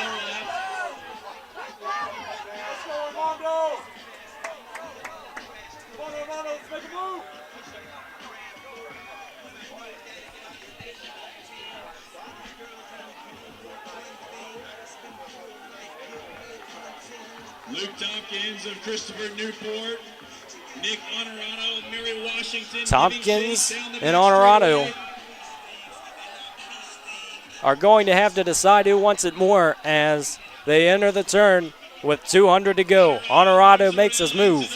Luke Tompkins of Christopher Newport. Nick Honorado of Mary Washington. Tompkins and Honorado are going to have to decide who wants it more as they enter the turn with 200 to go. Honorado makes his move.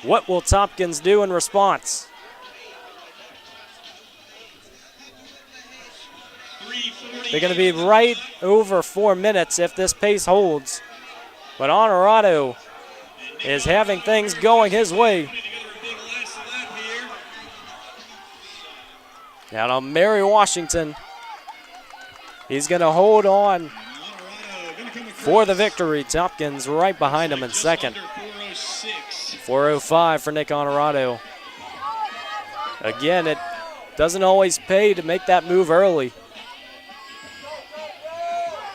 What will Tompkins do in response? They're going to be right over 4 minutes if this pace holds. But Honorado is having things going his way. Now to Mary Washington. He's going to hold on for the victory. Tompkins right behind him in second. 4:05 for Nick Honorado. Again, it doesn't always pay to make that move early.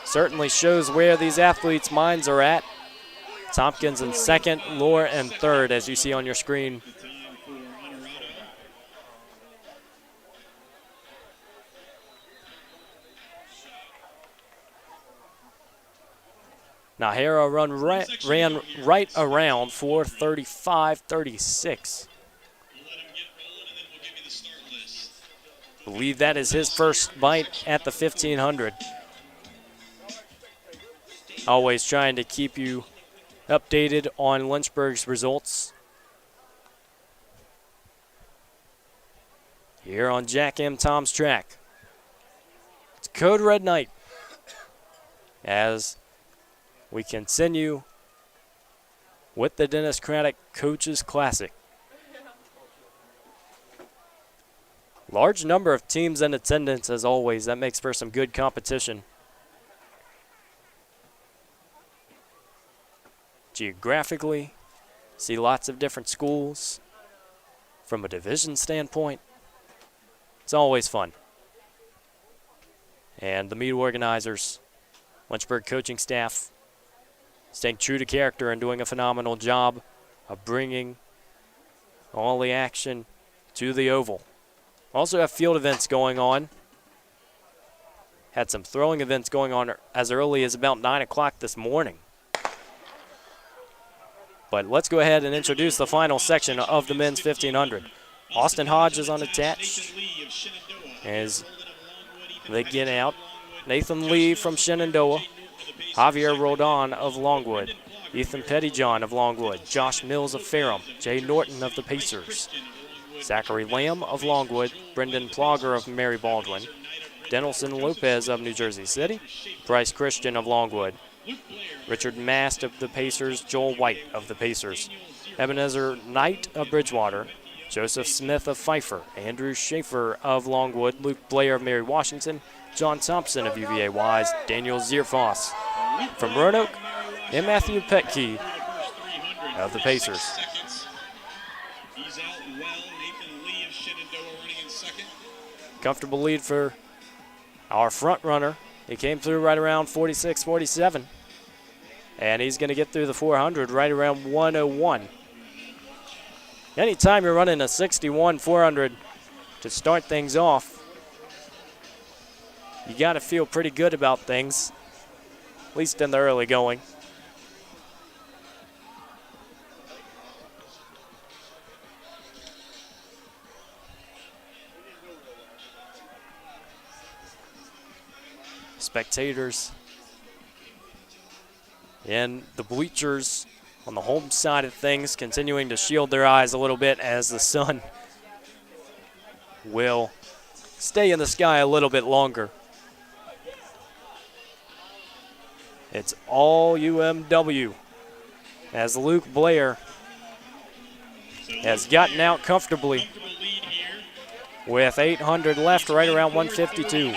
Certainly shows where these athletes' minds are at. Tompkins in second, Lohr in third, as you see on your screen. Nahara ran right around 4:35.36. Believe that is his first bite at the 1500. Always trying to keep you updated on Lynchburg's results here on Jack M. Tom's track. It's Code Red Night as we continue with the Dennis Craddock Coaches Classic. Large number of teams in attendance as always. That makes for some good competition. Geographically, see lots of different schools. From a division standpoint, it's always fun. And the meet organizers, Lynchburg coaching staff, staying true to character and doing a phenomenal job of bringing all the action to the oval. Also have field events going on. Had some throwing events going on as early as about 9 o'clock this morning. But let's go ahead and introduce the final section of the men's 1500. Austin Hodge is unattached as they get out. Nathan Lee from Shenandoah. Javier Rodon of Longwood. Ethan Pettyjohn of Longwood. Josh Mills of Ferrum. Jay Norton of the Pacers. Zachary Lamb of Longwood. Brendan Plogger of Mary Baldwin. Denelson Lopez of New Jersey City. Bryce Christian of Longwood. Richard Mast of the Pacers. Joel White of the Pacers. Ebenezer Knight of Bridgewater. Joseph Smith of Pfeiffer. Andrew Schaefer of Longwood. Luke Blair of Mary Washington. John Thompson of UVA Wise. Daniel Zierfoss from Roanoke. And Matthew Petke of the Pacers. Comfortable lead for our front runner. He came through right around 46-47. And he's going to get through the 400 right around 101. Anytime you're running a 61-400 to start things off, you got to feel pretty good about things, at least in the early going. Spectators in the bleachers on the home side of things continuing to shield their eyes a little bit as the sun will stay in the sky a little bit longer. It's all UMW as Luke Blair has gotten out comfortably with 800 left, right around 152.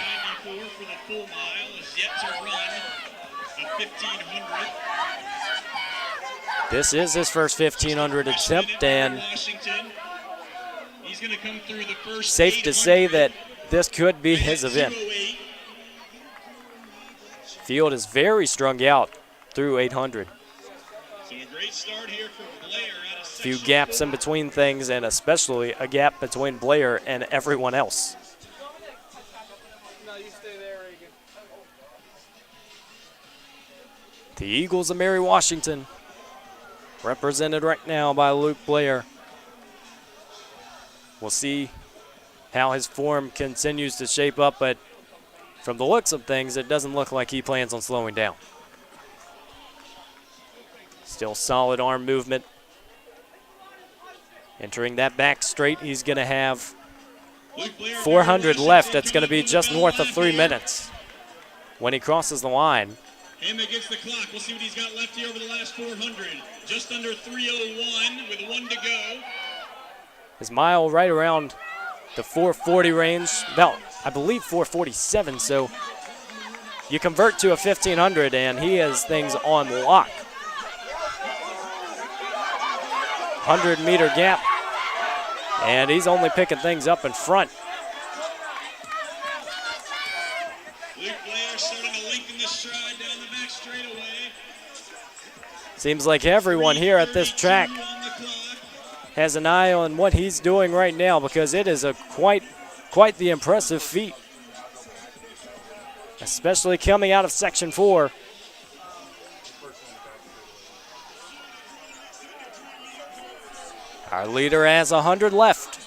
This is his first 1500 attempt, and safe to say that this could be his event. Field is very strung out through 800. Few gaps in between things, and especially a gap between Blair and everyone else. The Eagles of Mary Washington represented right now by Luke Blair. We'll see how his form continues to shape up, but from the looks of things, it doesn't look like he plans on slowing down. Still solid arm movement. Entering that back straight, he's going to have 400 left. That's going to be just north of 3 minutes when he crosses the line. Him against the clock. We'll see what he's got left here over the last 400. Just under 3:01 with 1 to go. His mile right around the 440 range, about, I believe, 447. So you convert to a 1500, and he has things on lock. 100-meter gap, and he's only picking things up in front. Luke Blair starting to lengthen the stride down the back straightaway. Seems like everyone here at this track has an eye on what he's doing right now, because it is a quite the impressive feat, especially coming out of Section 4. Our leader has 100 left.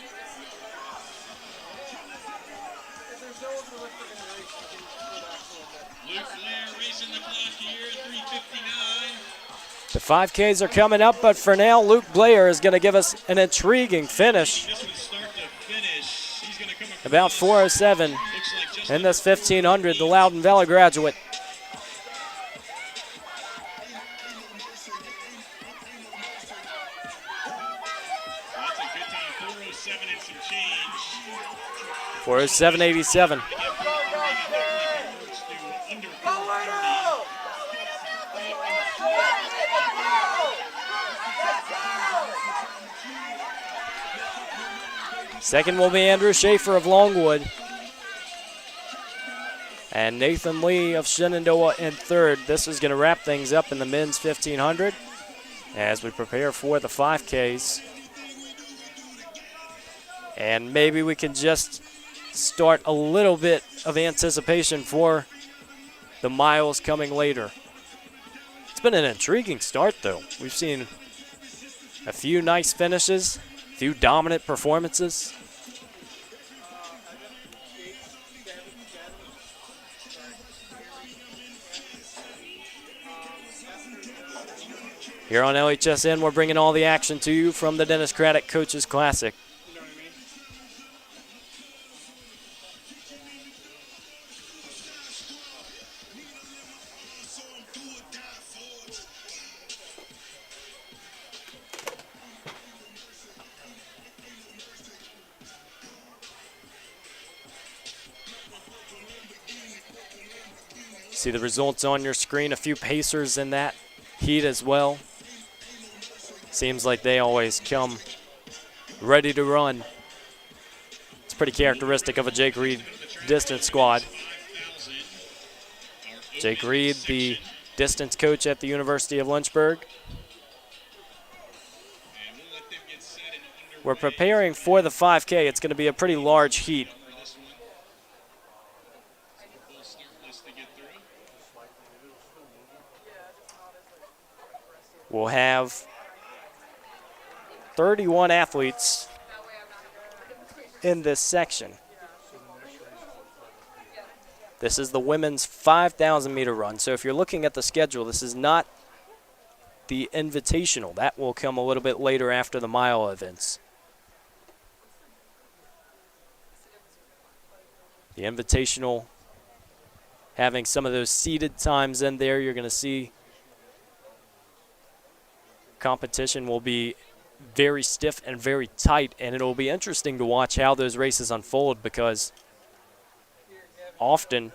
The 5Ks are coming up, but for now, Luke Blair is going to give us an intriguing finish. About 4:07 in this 1500, the Loudoun Valley graduate. That's a good time, 4:07 and some change. 4:07.87. Second will be Andrew Schaefer of Longwood. And Nathan Lee of Shenandoah in third. This is going to wrap things up in the men's 1500 as we prepare for the 5Ks. And maybe we can just start a little bit of anticipation for the miles coming later. It's been an intriguing start, though. We've seen a few nice finishes, a few dominant performances. Here on LHSN, we're bringing all the action to you from the Dennis Craddock Coaches Classic. See the results on your screen. A few pacers in that heat as well. Seems like they always come ready to run. It's pretty characteristic of a Jake Reed distance squad. Jake Reed, the distance coach at the University of Lynchburg. We're preparing for the 5K. It's going to be a pretty large heat. We'll have 31 athletes in this section. This is the women's 5,000 meter run. So if you're looking at the schedule, this is not the Invitational. That will come a little bit later after the mile events. The Invitational having some of those seeded times in there. You're going to see competition will be very stiff and very tight, and it'll be interesting to watch how those races unfold, because often,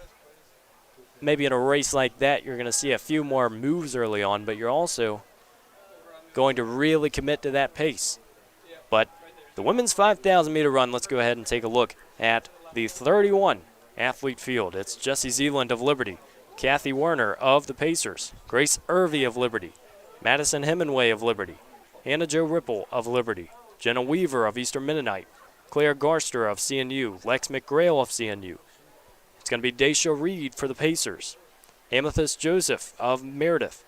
maybe in a race like that, you're going to see a few more moves early on, but you're also going to really commit to that pace. But the women's 5,000 meter run, let's go ahead and take a look at the 31 athlete field. It's Jessie Zeeland of Liberty, Kathy Werner of the Pacers, Grace Irvey of Liberty, Madison Hemingway of Liberty, Hannah Jo Ripple of Liberty, Jenna Weaver of Eastern Mennonite, Claire Garster of CNU, Lex McGrail of CNU. It's going to be Daisha Reed for the Pacers, Amethyst Joseph of Meredith,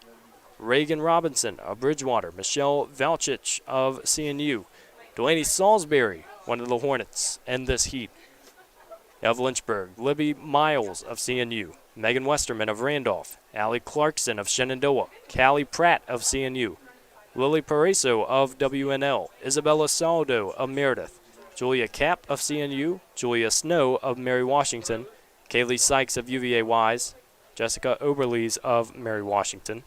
Reagan Robinson of Bridgewater, Michelle Valchich of CNU, Delaney Salisbury, one of the Hornets in this heat of Lynchburg, Libby Miles of CNU, Megan Westerman of Randolph, Allie Clarkson of Shenandoah, Callie Pratt of CNU, Lily Pareso of WNL, Isabella Saldo of Meredith, Julia Kapp of CNU, Julia Snow of Mary Washington, Kaylee Sykes of UVA-Wise, Jessica Oberlees of Mary Washington,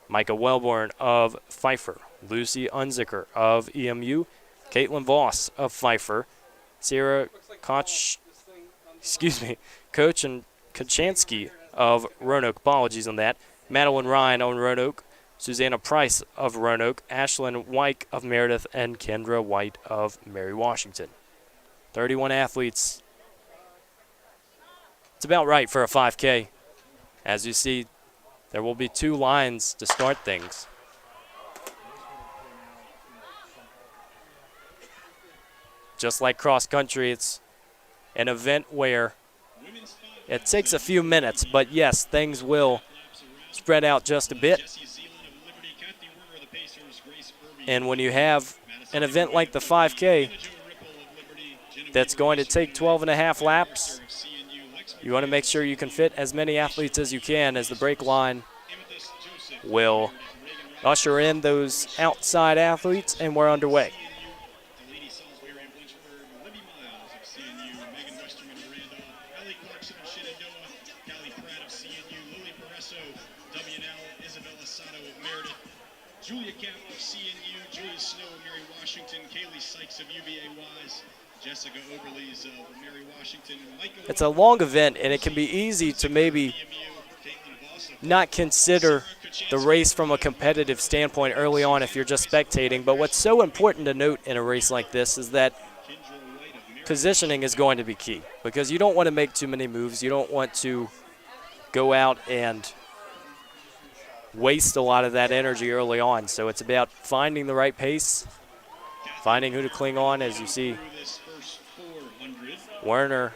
Micah Wellborn of Pfeiffer, Lucy Unzicker of EMU, Caitlin Voss of Pfeiffer, Sarah Coach and Kachansky of Roanoke, apologies on that, Madeline Ryan on Roanoke, Susanna Price of Roanoke, Ashlyn Wyke of Meredith, and Kendra White of Mary Washington. 31 athletes. It's about right for a 5K. As you see, there will be 2 lines to start things. Just like cross country, it's an event where it takes a few minutes, but yes, things will spread out just a bit. And when you have an event like the 5K that's going to take 12 and a half laps, you want to make sure you can fit as many athletes as you can, as the break line will usher in those outside athletes, and we're underway. Julia Kapp of CNU, Julia Snow of Mary Washington, Kaylee Sykes of UVA-Wise, Jessica Oberlees of Mary Washington. It's a long event, and it can be easy to maybe not consider the race from a competitive standpoint early on if you're just spectating. But what's so important to note in a race like this is that positioning is going to be key, because you don't want to make too many moves. You don't want to go out and waste a lot of that energy early on. So it's about finding the right pace, finding who to cling on. As you see, Werner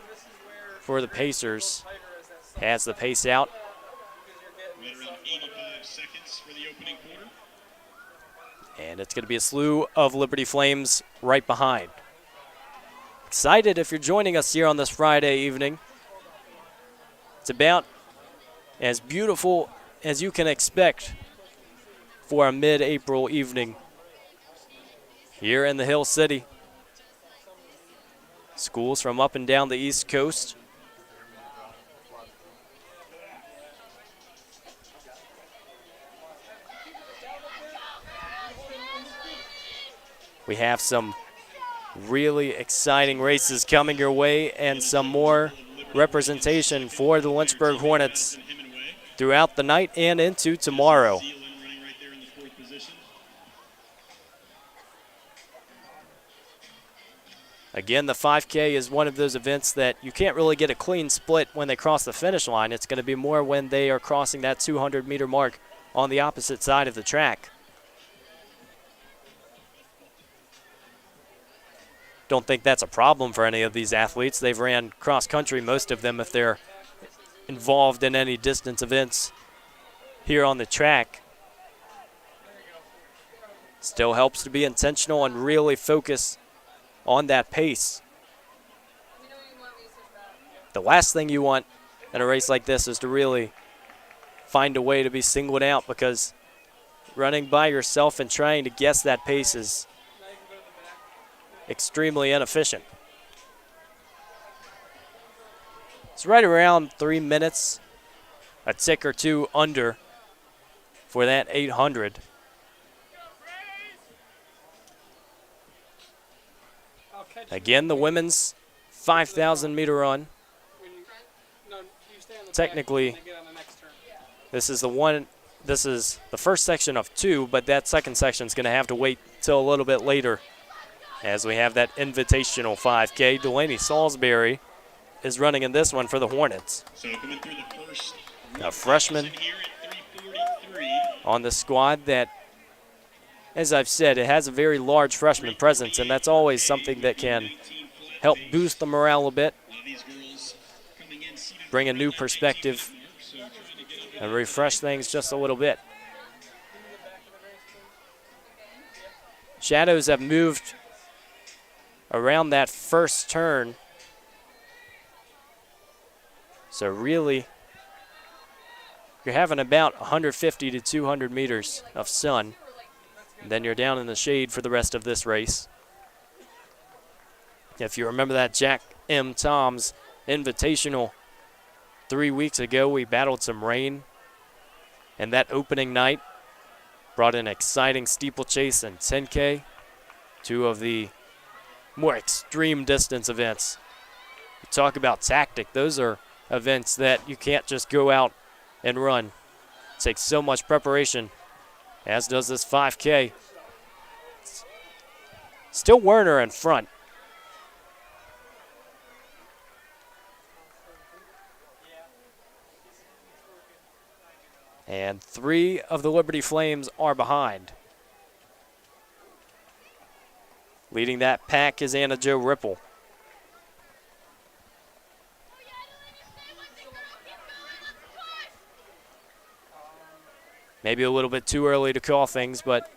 for the Pacers has the pace out. And it's going to be a slew of Liberty Flames right behind. Excited if you're joining us here on this Friday evening. It's about as beautiful as you can expect for a mid-April evening here in the Hill City. Schools from up and down the East Coast. We have some really exciting races coming your way, and some more representation for the Lynchburg Hornets throughout the night and into tomorrow. Again, the 5K is one of those events that you can't really get a clean split when they cross the finish line. It's going to be more when they are crossing that 200-meter mark on the opposite side of the track. Don't think that's a problem for any of these athletes. They've ran cross country, most of them, if they're involved in any distance events here on the track. Still helps to be intentional and really focus on that pace. The last thing you want in a race like this is to really find a way to be singled out, because running by yourself and trying to guess that pace is extremely inefficient. It's right around 3 minutes, a tick or two under for that 800. Again, the women's 5,000-meter run. Technically, this is the first section of 2, but that second section is going to have to wait till a little bit later, as we have that invitational 5K. Delaney Salisbury is running in this one for the Hornets. So coming through the first, a freshman on the squad that, as I've said, it has a very large freshman presence, and that's always something that can help boost the morale a bit, bring a new perspective, and refresh things just a little bit. shadows have moved around that first turn. So really, you're having about 150 to 200 meters of sun. And then you're down in the shade for the rest of this race. If you remember that Jack M. Tom's Invitational 3 weeks ago, we battled some rain. And that opening night brought an exciting steeplechase and 10K, two of the more extreme distance events. You talk about tactic, those are events that you can't just go out and run. It takes so much preparation, as does this 5K. Still Werner in front. And 3 of the Liberty Flames are behind. Leading that pack is Anna Jo Ripple. Maybe a little bit too early to call things, but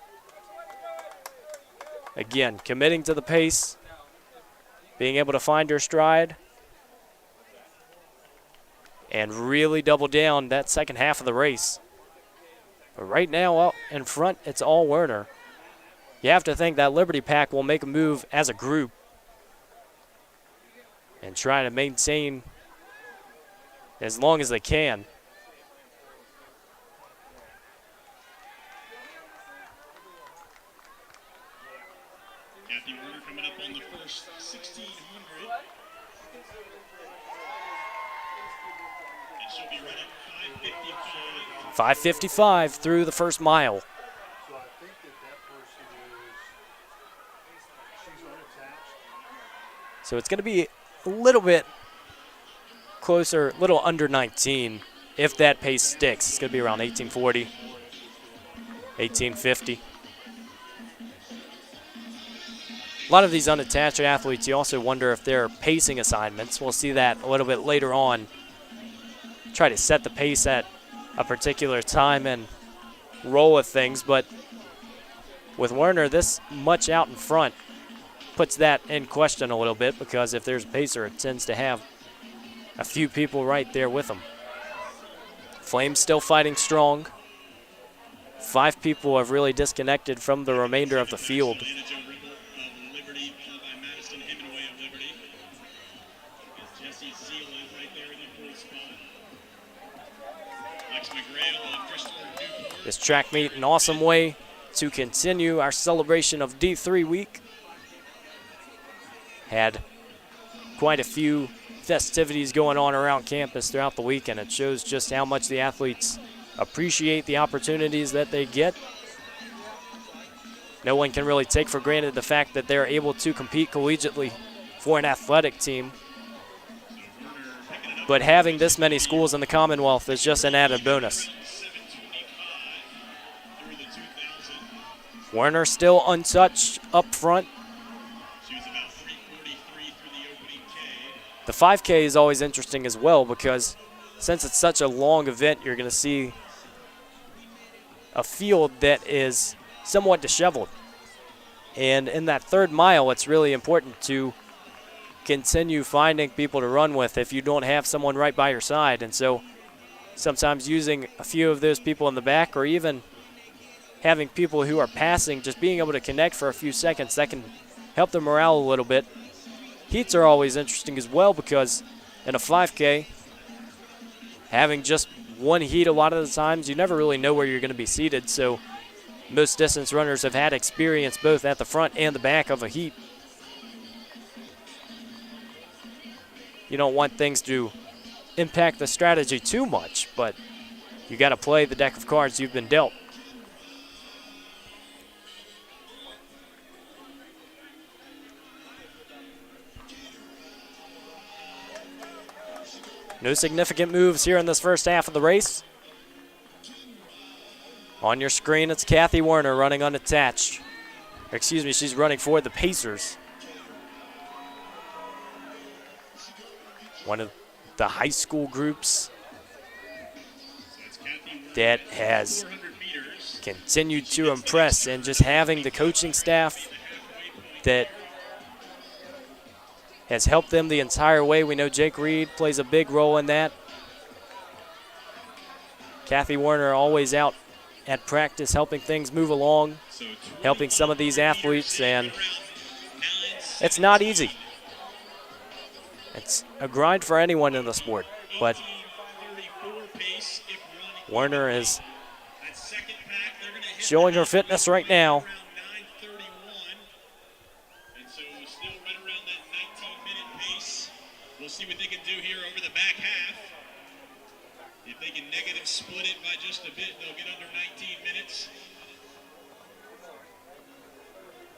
again, committing to the pace, being able to find her stride, and really double down that second half of the race. But right now, out in front, it's all Werner. You have to think that Liberty pack will make a move as a group and try to maintain as long as they can. Kathy Werner coming up on the first 1,600. And she'll be running 5:55. 5:55 through the first mile. So I think that person she's unattached. So it's going to be a little bit closer, a little under 19 if that pace sticks. It's going to be around 1840, 1850. A lot of these unattached athletes, you also wonder if they're pacing assignments. We'll see that a little bit later on. Try to set the pace at a particular time and roll with things, but with Werner this much out in front puts that in question a little bit, because if there's a pacer, it tends to have a few people right there with them. Flames still fighting strong. 5 people have really disconnected from the remainder of the field. This track meet an awesome way to continue our celebration of D3 week. Had quite a few festivities going on around campus throughout the week, and it shows just how much the athletes appreciate the opportunities that they get. No one can really take for granted the fact that they're able to compete collegiately for an athletic team. But having this many schools in the Commonwealth is just an added bonus. Werner still untouched up front. The 5K is always interesting as well, because since it's such a long event, you're going to see a field that is somewhat disheveled. And in that third mile, it's really important to continue finding people to run with if you don't have someone right by your side. And so sometimes using a few of those people in the back, or even having people who are passing, just being able to connect for a few seconds, that can help the morale a little bit. Heats are always interesting as well, because in a 5K, having just one heat a lot of the times, you never really know where you're going to be seated. So most distance runners have had experience both at the front and the back of a heat. You don't want things to impact the strategy too much, but you got to play the deck of cards you've been dealt. No significant moves here in this first half of the race. On your screen, it's Kathy Werner running unattached. Excuse me, she's running for the Pacers. One of the high school groups that has continued to impress, and just having the coaching staff that has helped them the entire way. We know Jake Reed plays a big role in that. Kathy Werner always out at practice helping things move along, helping some of these athletes, and it's not easy. It's a grind for anyone in the sport, but Werner is showing her fitness right now. We'll see what they can do here over the back half. If they can negative split it by just a bit, they'll get under 19 minutes.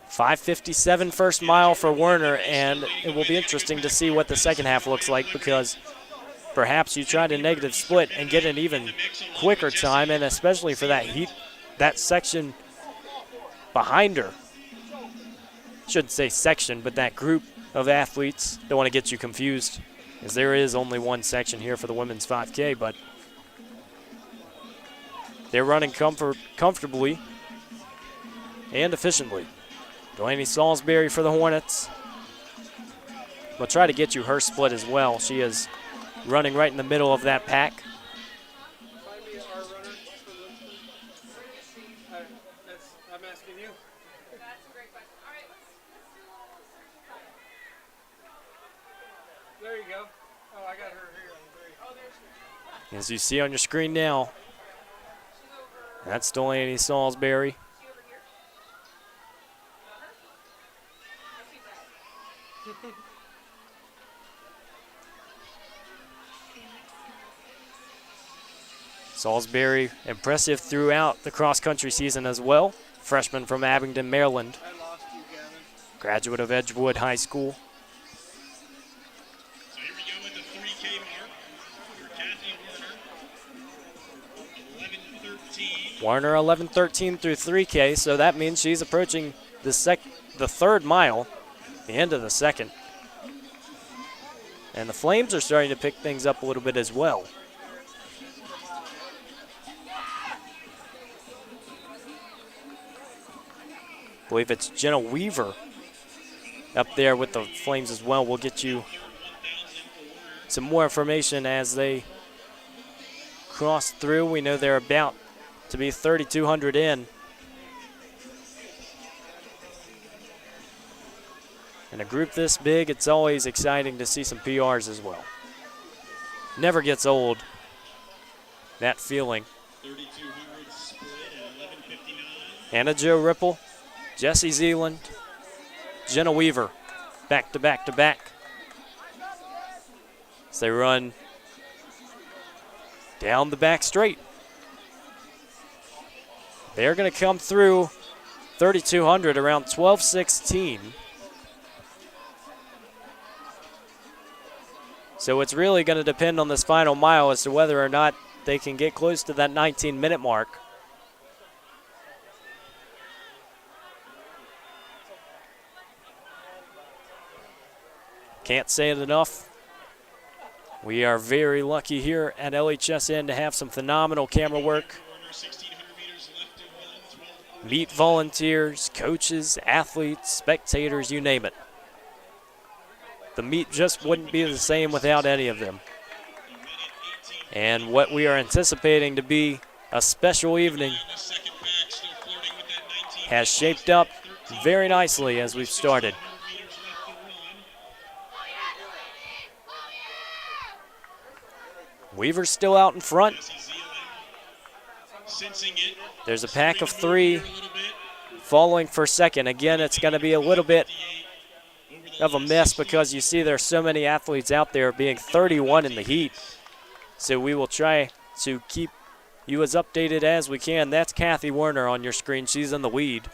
5:57 first mile for Werner, and it will be interesting to see what the second half looks like, because perhaps you try to negative split and get an even quicker time, and especially for that heat, that section behind her. Shouldn't say section, but that group of athletes. Don't want to get you confused, as there is only one section here for the women's 5K, but they're running comfortably and efficiently. Delaney Salisbury for the Hornets. We'll try to get you her split as well. She is running right in the middle of that pack. I'm asking you. There you go. Oh, I got her here on 3. As you see on your screen now, that's Delaney Salisbury. Salisbury impressive throughout the cross-country season as well. Freshman from Abingdon, Maryland. Graduate of Edgewood High School. So here we go with the 3K mark for Kathy Werner. 11:13. Werner 11:13 through 3K, so that means she's approaching the third mile, the end of the second. And the Flames are starting to pick things up a little bit as well. I believe it's Jenna Weaver up there with the Flames as well. We'll get you some more information as they cross through. We know they're about to be 3,200 in. In a group this big, it's always exciting to see some PRs as well. Never gets old, that feeling. 3,200 split at 11:59. Hannah Jo Ripple, Jessie Zeeland, Jenna Weaver, back to back to back. As they run down the back straight. They're going to come through 3,200 around 12:16. So it's really going to depend on this final mile as to whether or not they can get close to that 19-minute mark. Can't say it enough. We are very lucky here at LHSN to have some phenomenal camera work. Meet volunteers, coaches, athletes, spectators, you name it. The meet just wouldn't be the same without any of them. And what we are anticipating to be a special evening has shaped up very nicely as we've started. Weaver's still out in front. There's a pack of 3 following for second. Again, it's going to be a little bit of a mess because you see there's so many athletes out there being 31 in the heat. So we will try to keep you as updated as we can. That's Kathy Werner on your screen. She's in the lead.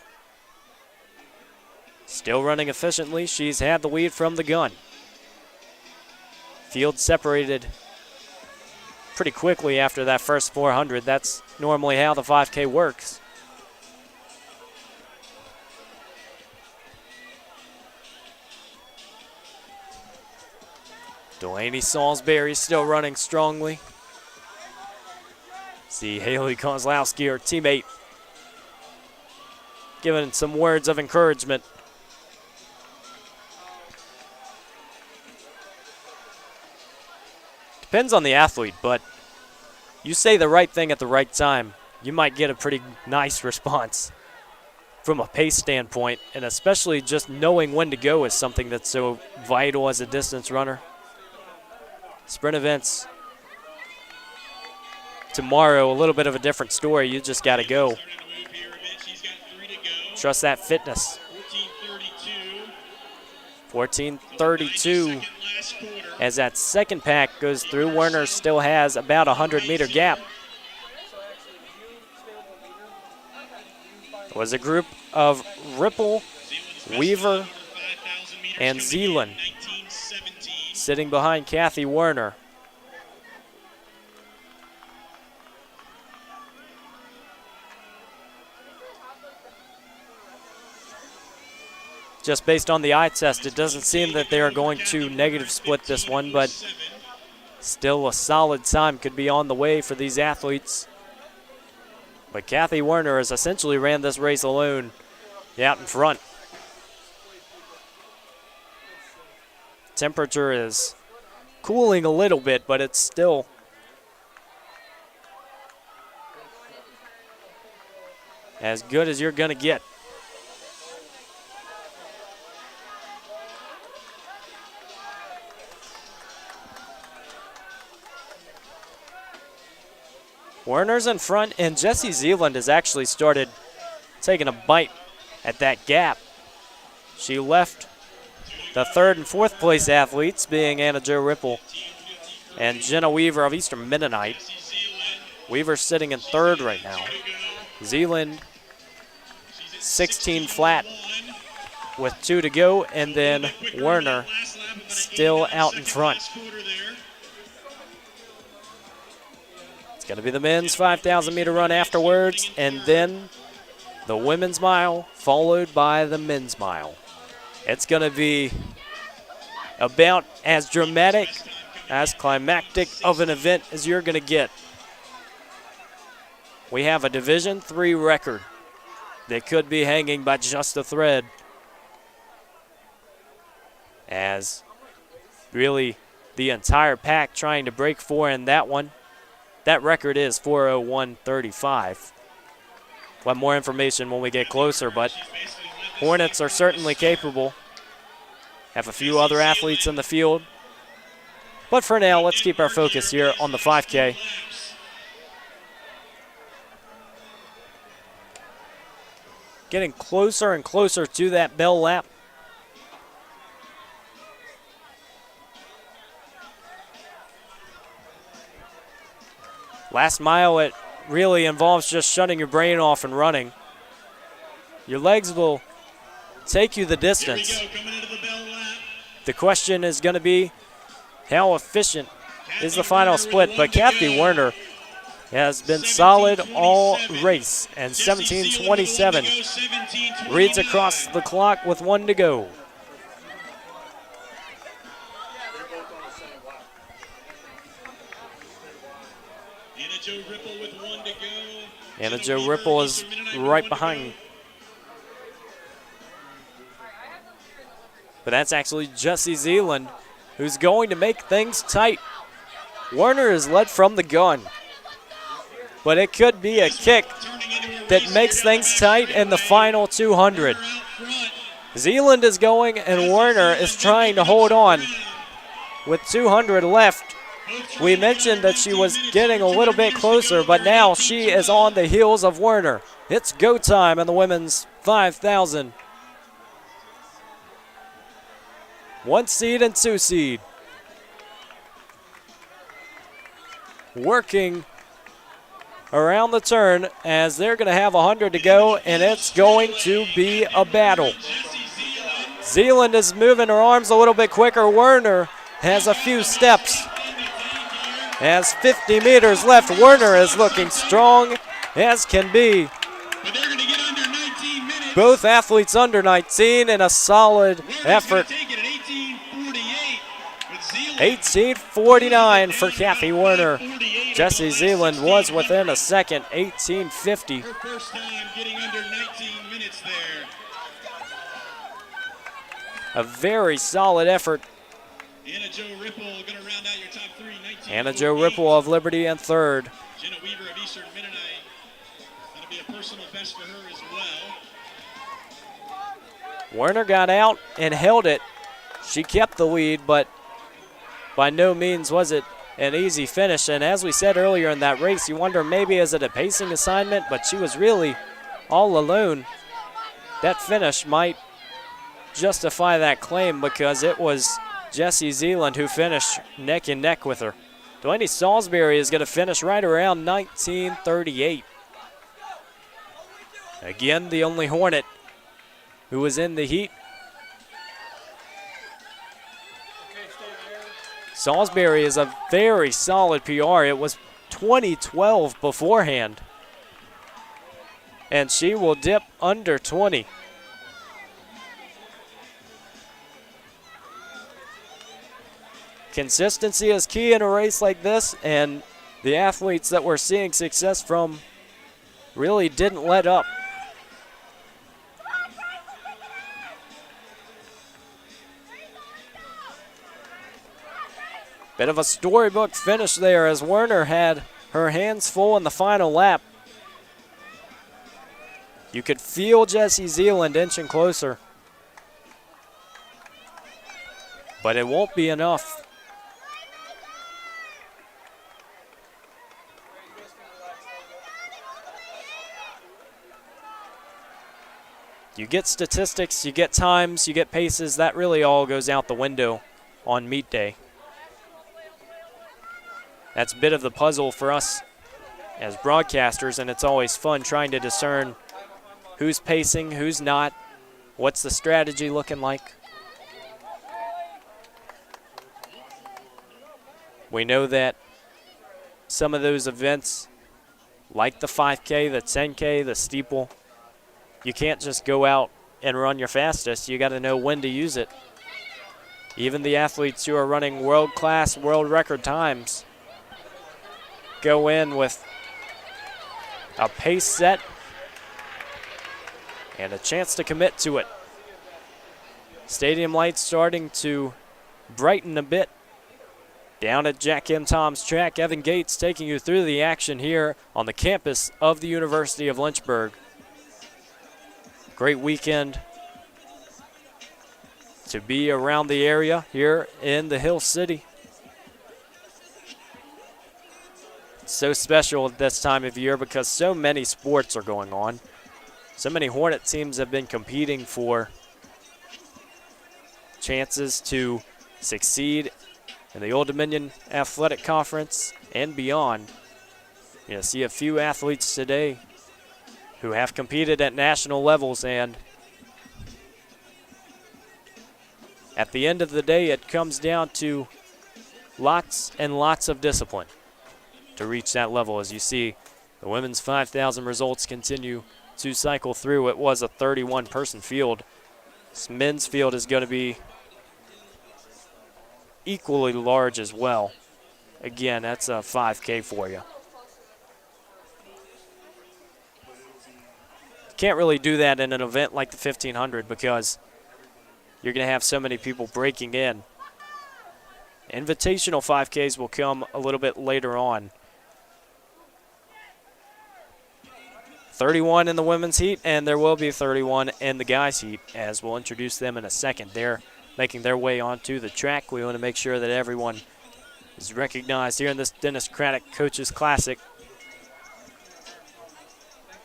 Still running efficiently. She's had the lead from the gun. Field separated pretty quickly after that first 400. That's normally how the 5K works. Delaney Salisbury still running strongly. See Haley Kozlowski, her teammate, giving some words of encouragement. Depends on the athlete, but you say the right thing at the right time, you might get a pretty nice response from a pace standpoint, and especially just knowing when to go is something that's so vital as a distance runner. Sprint events tomorrow, a little bit of a different story. You just got to go. Trust that fitness. 14:32 as that second pack goes through. Werner still has about a 100-meter gap. It was a group of Ripple, Weaver, and Zeeland sitting behind Kathy Werner. Just based on the eye test, it doesn't seem that they are going to negative split this one, but still a solid time could be on the way for these athletes. But Kathy Werner has essentially ran this race alone out in front. Temperature is cooling a little bit, but it's still as good as you're going to get. Werner's in front, and Jessie Zeeland has actually started taking a bite at that gap. She left the third and fourth place athletes, being Anna Jo Ripple and Jenna Weaver of Eastern Mennonite. Weaver's sitting in third right now. Zeeland 16 flat with 2 to go, and then Werner still out in front. It's going to be the men's 5,000-meter run afterwards, and then the women's mile, followed by the men's mile. It's going to be about as dramatic, as climactic of an event as you're going to get. We have a Division III record that could be hanging by just a thread, as really the entire pack trying to break 4 in that one. That record is 4:01:35. We'll have more information when we get closer, but Hornets are certainly capable. Have a few other athletes in the field. But for now, let's keep our focus here on the 5K. Getting closer and closer to that bell lap. Last mile, it really involves just shutting your brain off and running. Your legs will take you the distance. The question is going to be, how efficient is the final split? But Kathy Werner has been solid all race, and 17:27 reads across the clock with 1 to go. Anna Jo Ripple is right behind. But that's actually Jessie Zeeland, who's going to make things tight. Werner is led from the gun, but it could be a kick that makes things tight in the final 200. Zeeland is going, and Werner is trying to hold on with 200 left. We mentioned that she was getting a little bit closer, but now she is on the heels of Werner. It's go time in the women's 5,000. 1 seed and 2 seed. Working around the turn as they're going to have 100 to go, and it's going to be a battle. Zeeland is moving her arms a little bit quicker. Werner has a few steps. Has 50 meters left. Werner is looking strong as can be. Both athletes under 19 in a solid effort. 18:49 for Kathy Werner. Jesse Zeeland was within a second, 18:50. Her first time getting under 19 minutes there. A very solid effort. Anna Jo Ripple going to round out your top three. Anna Jo Ripple of Liberty in third. Jenna Weaver of Eastern Mennonite. That'll be a personal best for her as well. Werner got out and held it. She kept the lead, but by no means was it an easy finish. And as we said earlier in that race, you wonder maybe is it a pacing assignment, but she was really all alone. That finish might justify that claim because it was Jessie Zeeland who finished neck and neck with her. Delaney Salisbury is going to finish right around 19:38. Again, the only Hornet who was in the heat. Salisbury is a very solid PR. It was 2012 beforehand. And she will dip under 20. Consistency is key in a race like this, and the athletes that we're seeing success from really didn't let up. Bit of a storybook finish there as Werner had her hands full in the final lap. You could feel Jessie Zeeland inching closer, but it won't be enough. You get statistics, you get times, you get paces, that really all goes out the window on meet day. That's a bit of the puzzle for us as broadcasters, and it's always fun trying to discern who's pacing, who's not, what's the strategy looking like. We know that some of those events, like the 5K, the 10K, the steeple, you can't just go out and run your fastest. You got to know when to use it. Even the athletes who are running world-class, world record times go in with a pace set and a chance to commit to it. Stadium lights starting to brighten a bit. Down at Jack M. Tom's track, Evan Gates taking you through the action here on the campus of the University of Lynchburg. Great weekend to be around the area here in the Hill City. So special at this time of year because so many sports are going on. So many Hornet teams have been competing for chances to succeed in the Old Dominion Athletic Conference and beyond. You see a few athletes today who have competed at national levels, and at the end of the day, it comes down to lots and lots of discipline to reach that level. As you see, the women's 5,000 results continue to cycle through. It was a 31-person field. This men's field is going to be equally large as well. Again, that's a 5K for you. Can't really do that in an event like the 1500 because you're going to have so many people breaking in. Invitational 5Ks will come a little bit later on. 31 in the women's heat, and there will be 31 in the guys' heat, as we'll introduce them in a second. They're making their way onto the track. We want to make sure that everyone is recognized here in this Dennis Craddock Coaches Classic.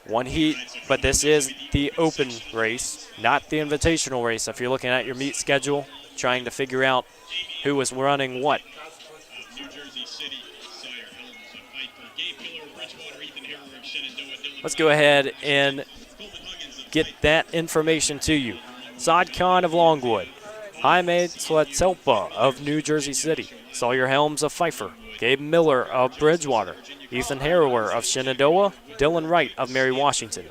One heat, but this is the open race, not the invitational race. If you're looking at your meet schedule, trying to figure out who was running what. Let's go ahead and get that information to you. Saad Khan of Longwood, Jaime Tlatelpa of New Jersey City, Sawyer Helms of Pfeiffer, Gabe Miller of Bridgewater, Ethan Harrower of Shenandoah, Dylan Wright of Mary Washington,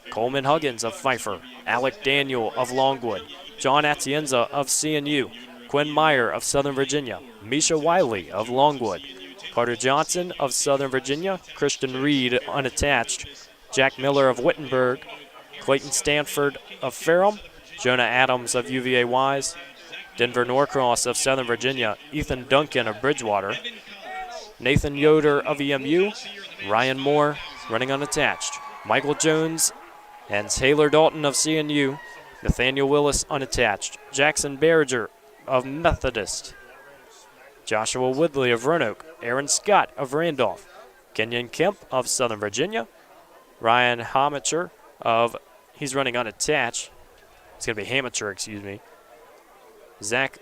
Coleman Huggins of Pfeiffer, Alec Daniel of Longwood, John Atienza of CNU, Quinn Meyer of Southern Virginia, Misha Wiley of Longwood, Carter Johnson of Southern Virginia, Christian Reed unattached, Jack Miller of Wittenberg, Clayton Stanford of Ferrum, Jonah Adams of UVA Wise, Denver Norcross of Southern Virginia, Ethan Duncan of Bridgewater, Nathan Yoder of EMU, Ryan Moore running unattached, Michael Jones and Taylor Dalton of CNU, Nathaniel Willis unattached, Jackson Berger of Methodist, Joshua Woodley of Roanoke, Aaron Scott of Randolph, Kenyon Kemp of Southern Virginia, Ryan Hamacher he's running unattached. It's going to be Hamacher, excuse me. Zach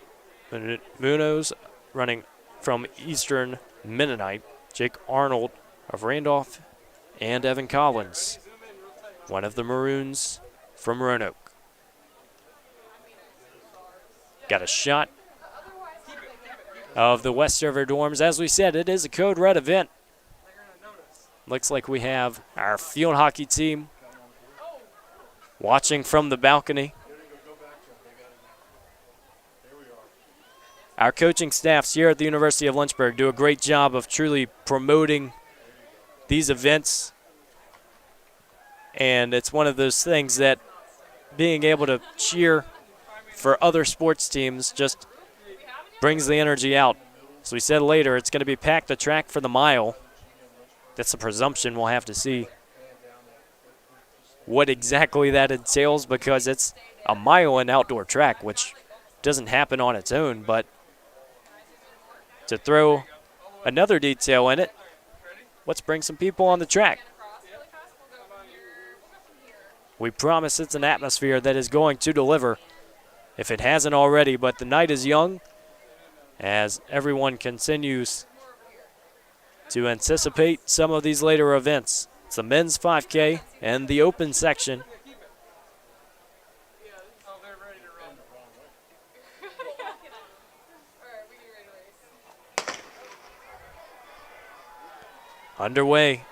Munoz running from Eastern Mennonite, Jake Arnold of Randolph, and Evan Collins, one of the Maroons from Roanoke. Got a shot of the Westover dorms. As we said, it is a Code Red event. Looks like we have our field hockey team watching from the balcony. Our coaching staffs here at the University of Lynchburg do a great job of truly promoting these events. And it's one of those things that being able to cheer for other sports teams just brings the energy out. As we said later, it's going to be packed the track for the mile. That's a presumption. We'll have to see what exactly that entails, because it's a mile in outdoor track, which doesn't happen on its own. But to throw another detail in it, let's bring some people on the track. We promise it's an atmosphere that is going to deliver, if it hasn't already, but the night is young as everyone continues to anticipate some of these later events. It's the men's 5K and the open section. Underway.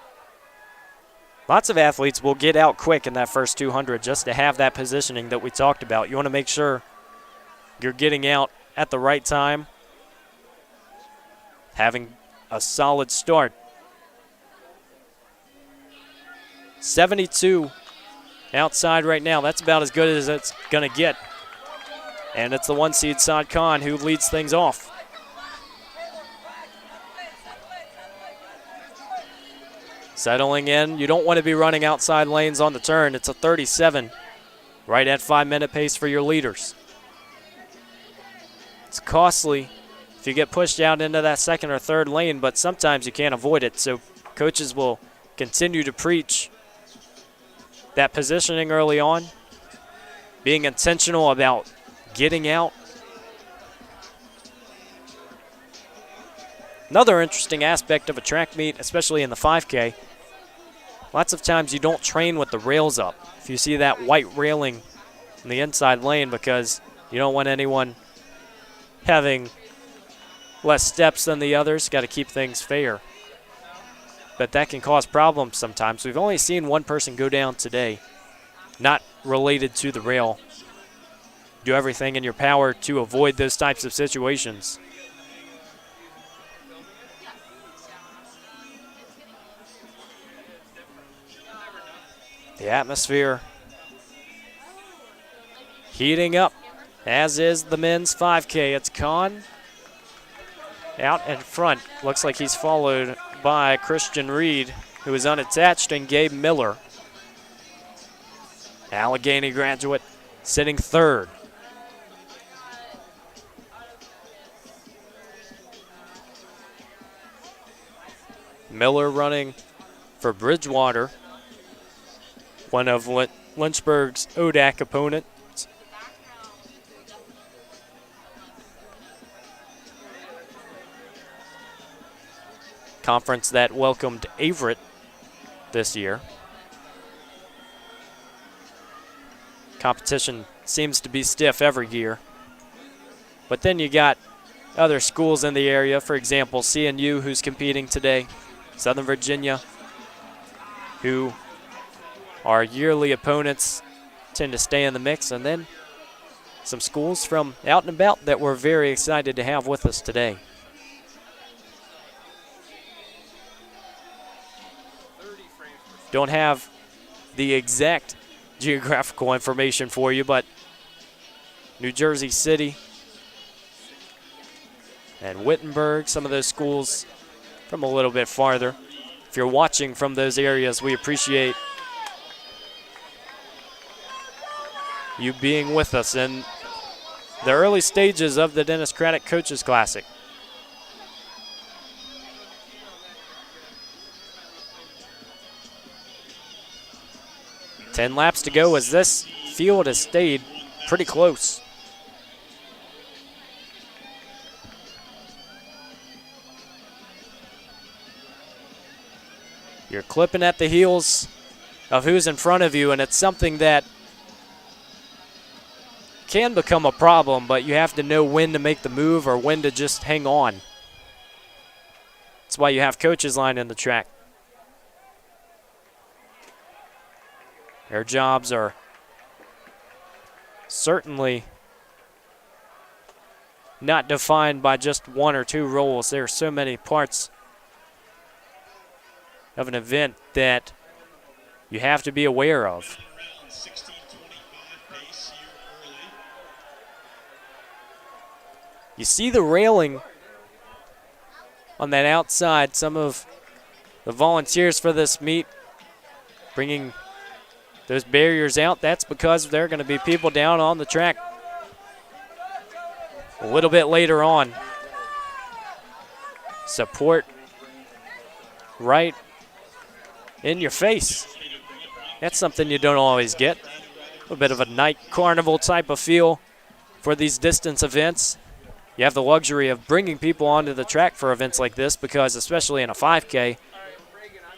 Lots of athletes will get out quick in that first 200 just to have that positioning that we talked about. You want to make sure you're getting out at the right time, having a solid start. 72 outside right now. That's about as good as it's going to get. And it's the 1 seed Saad Khan who leads things off. Settling in. You don't want to be running outside lanes on the turn. It's a 37, right at 5-minute pace for your leaders. It's costly if you get pushed out into that second or third lane, but sometimes you can't avoid it. So coaches will continue to preach that positioning early on, being intentional about getting out. Another interesting aspect of a track meet, especially in the 5K, lots of times you don't train with the rails up. If you see that white railing in the inside lane, because you don't want anyone having less steps than the others, got to keep things fair. But that can cause problems sometimes. We've only seen one person go down today, not related to the rail. Do everything in your power to avoid those types of situations. The atmosphere heating up, as is the men's 5K. It's Khan out in front. Looks like he's followed by Christian Reed, who is unattached, and Gabe Miller. Allegheny graduate sitting third. Miller running for Bridgewater, one of Lynchburg's ODAC opponents. Conference that welcomed Averett this year. Competition seems to be stiff every year. But then you got other schools in the area, for example, CNU, who's competing today, Southern Virginia, who our yearly opponents tend to stay in the mix, and then some schools from out and about that we're very excited to have with us today. Don't have the exact geographical information for you, but New Jersey City and Wittenberg, some of those schools from a little bit farther. If you're watching from those areas, we appreciate you being with us in the early stages of the Dennis Craddock Coaches Classic. Ten laps to go as this field has stayed pretty close. You're clipping at the heels of who's in front of you, and it's something that can become a problem, but you have to know when to make the move or when to just hang on. That's why you have coaches lining the track. Their jobs are certainly not defined by just one or two roles. There are so many parts of an event that you have to be aware of. You see the railing on that outside. Some of the volunteers for this meet bringing those barriers out. That's because there are going to be people down on the track a little bit later on. Support right in your face. That's something you don't always get. A little bit of a night carnival type of feel for these distance events. You have the luxury of bringing people onto the track for events like this because, especially in a 5K,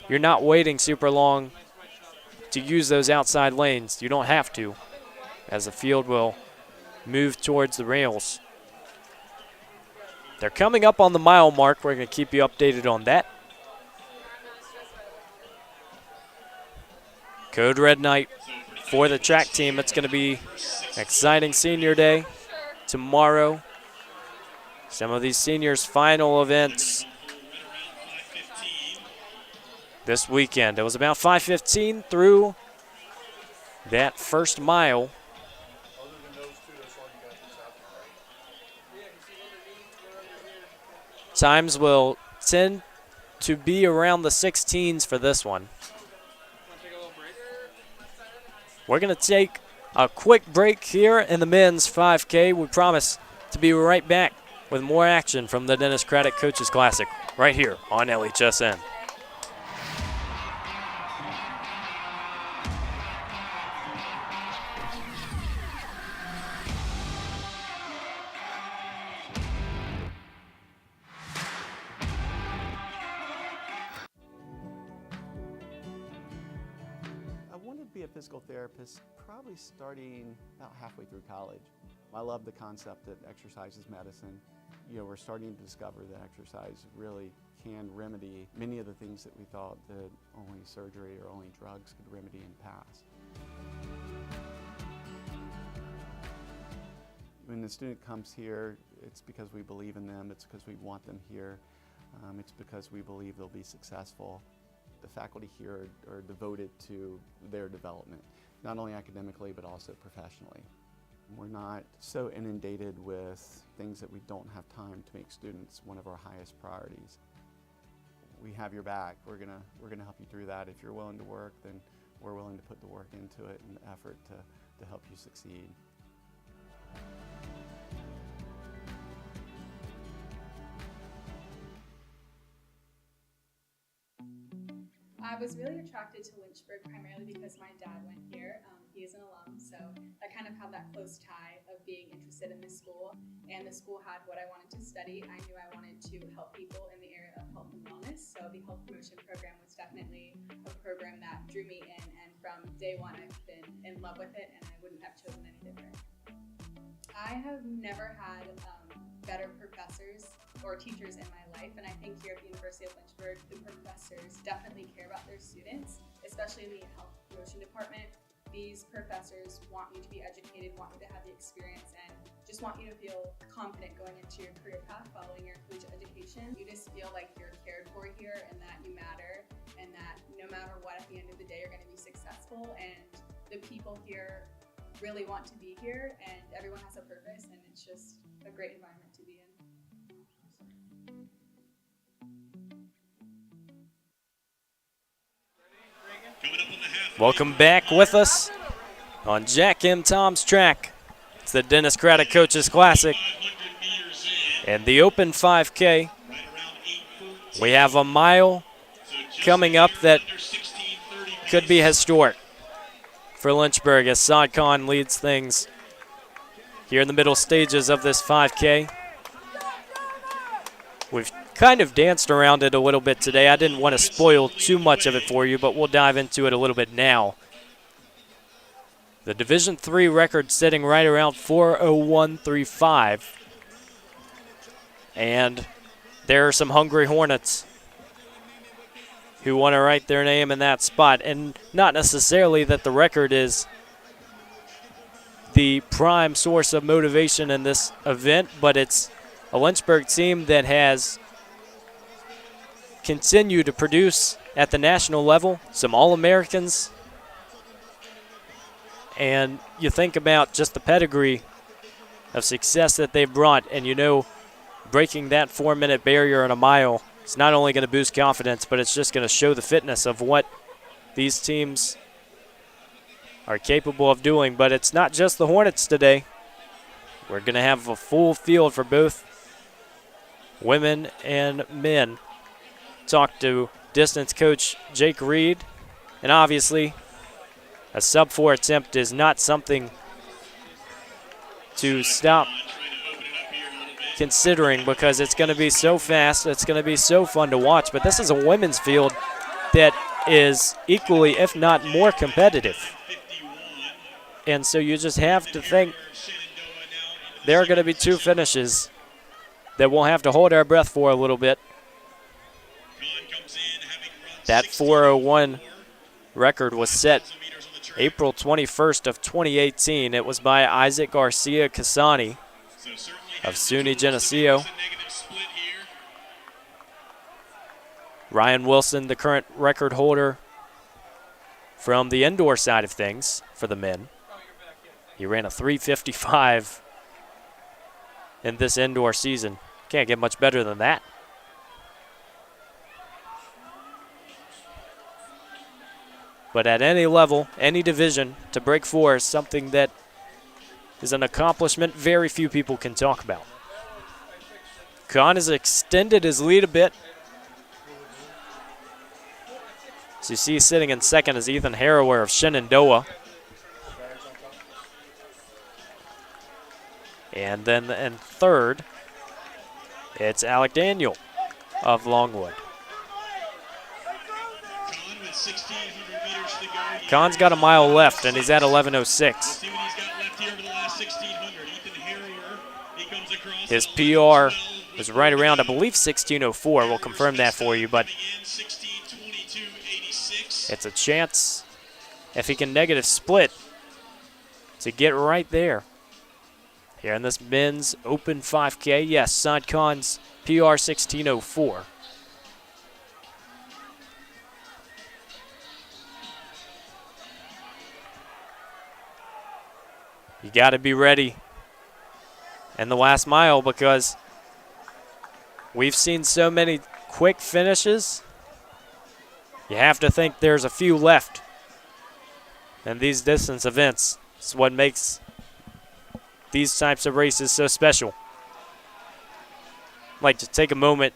you're not waiting super long to use those outside lanes. You don't have to, as the field will move towards the rails. They're coming up on the mile mark. We're going to keep you updated on that. Code Red night for the track team. It's going to be an exciting senior day tomorrow. Some of these seniors' final events this weekend. It was about 5:15 through that first mile. Times will tend to be around the 16s for this one. We're going to take a quick break here in the men's 5K. We promise to be right back with more action from the Dennis Craddock Coaches Classic right here on LHSN. I wanted to be a physical therapist probably starting about halfway through college. I love the concept that exercise is medicine. You know, we're starting to discover that exercise really can remedy many of the things that we thought that only surgery or only drugs could remedy in the past. When the student comes here, it's because we believe in them, it's because we want them here, it's because we believe they'll be successful. The faculty here are devoted to their development, not only academically but also professionally. We're not so inundated with things that we don't have time to make students one of our highest priorities. We have your back. We're gonna help you through that. If you're willing to work, then we're willing to put the work into it and the effort to help you succeed. I was really attracted to Lynchburg primarily because my dad went here. He is an alum, so I kind of had that close tie of being interested in this school, and the school had what I wanted to study. I knew I wanted to help people in the area of health and wellness, so the health promotion program was definitely a program that drew me in, and from day one I've been in love with it, and I wouldn't have chosen any different. I have never had better professors or teachers in my life, and I think here at the University of Lynchburg, the professors definitely care about their students, especially in the health promotion department. these professors want you to be educated, want you to have the experience, and just want you to feel confident going into your career path following your collegiate education. You just feel like you're cared for here and that you matter, and that no matter what, at the end of the day, you're going to be successful, and the people here really want to be here, and everyone has a purpose, and it's just a great environment to be in. Welcome back with us on Jack M. Tom's track. It's the Dennis Craddock Coaches Classic and the Open 5K. We have a mile coming up that could be historic for Lynchburg as Saad Khan leads things here in the middle stages of this 5K. We've kind of danced around it a little bit today. I didn't want to spoil too much of it for you, but we'll dive into it a little bit now. The Division III record sitting right around 4:01.35. And there are some hungry Hornets who want to write their name in that spot. And not necessarily that the record is the prime source of motivation in this event, but it's a Lynchburg team that has continued to produce at the national level, some All-Americans. And you think about just the pedigree of success that they've brought, and you know breaking that 4-minute barrier in a mile is not only going to boost confidence, but it's just going to show the fitness of what these teams are capable of doing. But it's not just the Hornets today. We're going to have a full field for both women and men. Talk to distance coach Jake Reed, and obviously a sub-4 attempt is not something to stop considering because it's going to be so fast, it's going to be so fun to watch. But this is a women's field that is equally, if not more, competitive. And so you just have to think there are going to be two finishes that we'll have to hold our breath for a little bit. That 4:01 record was set April 21st of 2018. It was by Isaac Garcia Casani of SUNY Geneseo. Ryan Wilson, the current record holder from the indoor side of things for the men. He ran a 3:55 in this indoor season. Can't get much better than that. But at any level, any division, to break 4 is something that is an accomplishment very few people can talk about. Khan has extended his lead a bit. As you see, sitting in second is Ethan Harrower of Shenandoah. And then in third, it's Alec Daniel of Longwood. Khan's got a mile left, and he's at 11:06. His PR is right around, I believe, 16:04. We'll confirm that for you, but it's a chance, if he can negative split, to get right there. Here in this men's open 5K, yes, Saad Khan's PR 16:04. You got to be ready in the last mile because we've seen so many quick finishes. You have to think there's a few left in these distance events. It's what makes these types of races so special. I'd like to take a moment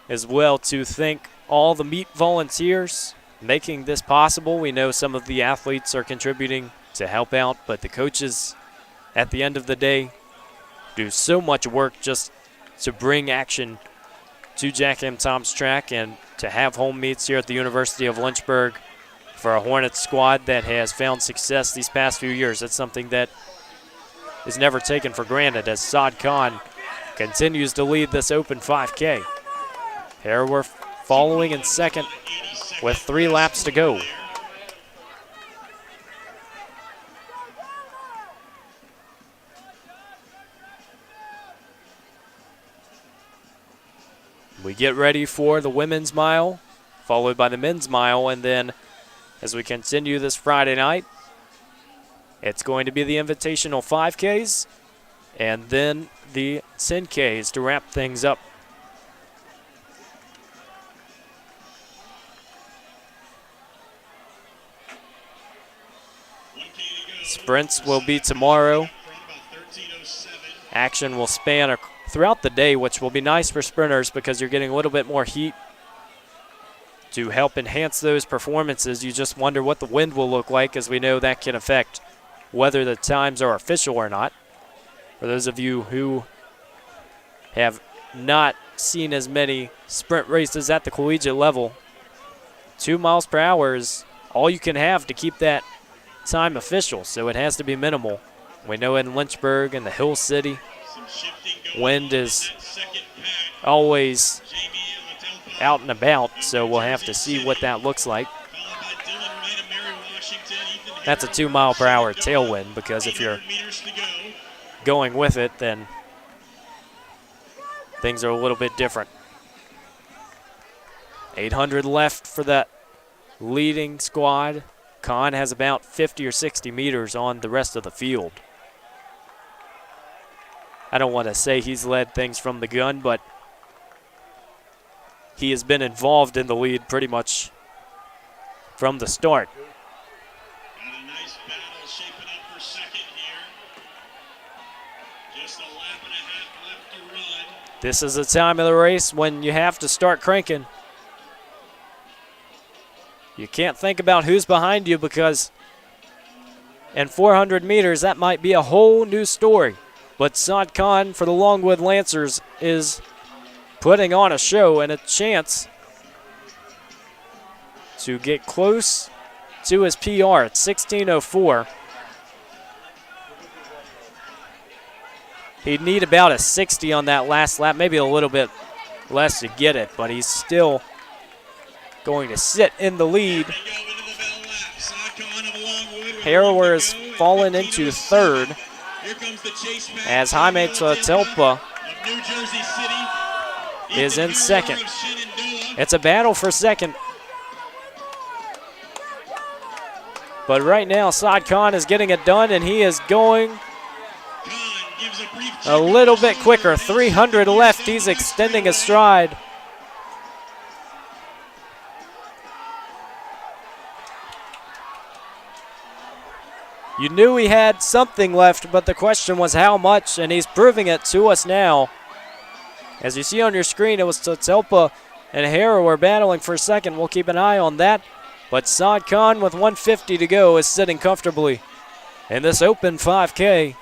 as well to thank all the meet volunteers making this possible. We know some of the athletes are contributing to help out, but the coaches at the end of the day do so much work just to bring action to Jack M. Tom's track and to have home meets here at the University of Lynchburg for a Hornets squad that has found success these past few years. It's something that is never taken for granted as Saad Khan continues to lead this open 5K. Harrower following in second with 3 laps to go. We get ready for the women's mile, followed by the men's mile, and then as we continue this Friday night, it's going to be the Invitational 5Ks and then the 10Ks to wrap things up. Sprints will be tomorrow. Action will span throughout the day, which will be nice for sprinters because you're getting a little bit more heat to help enhance those performances. You just wonder what the wind will look like, as we know that can affect whether the times are official or not. For those of you who have not seen as many sprint races at the collegiate level, 2 miles per hour is all you can have to keep that time official, so it has to be minimal. We know in Lynchburg and the Hill City, wind is always out and about, so we'll have to see what that looks like. That's a 2 mile per hour tailwind, because if you're going with it, then things are a little bit different. 800 left for that leading squad. Kahn has about 50 or 60 meters on the rest of the field. I don't want to say he's led things from the gun, but he has been involved in the lead pretty much from the start. Got a nice battle shaping up for second here. Just a lap and a half left to run. This is a time of the race when you have to start cranking. You can't think about who's behind you, because in 400 meters, that might be a whole new story. But Saad Khan for the Longwood Lancers is putting on a show and a chance to get close to his PR at 16:04. He'd need about a 60 on that last lap, maybe a little bit less to get it, but he's still going to sit in the lead. Harrower has fallen into third as Jaime Telpa is in second. It's a battle for second. But right now, Saad Khan is getting it done, and he is going a little bit quicker. 300 left. He's extending his stride. You knew he had something left, but the question was how much, and he's proving it to us now. As you see on your screen, it was Telpa and Harrower battling for second. We'll keep an eye on that. But Saad Khan, with 150 to go, is sitting comfortably in this open 5K.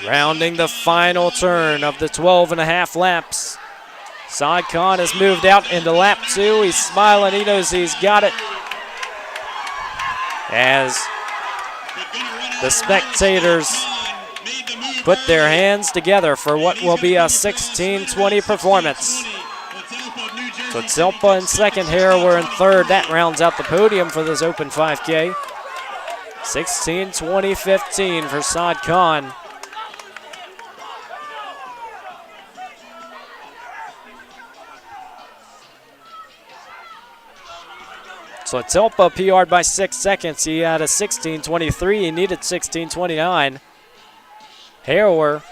Rounding the final turn of the 12.5 laps. Saad Khan has moved out into lap 2. He's smiling. He knows he's got it. As the spectators put their hands together for what will be a 16:20 performance. So Telpa in second, Harrower in third. That rounds out the podium for this open 5K. 16:20.15 for Saad Khan. So Telpa PR'd by 6 seconds. He had a 16:23. He needed 16:29. Harrower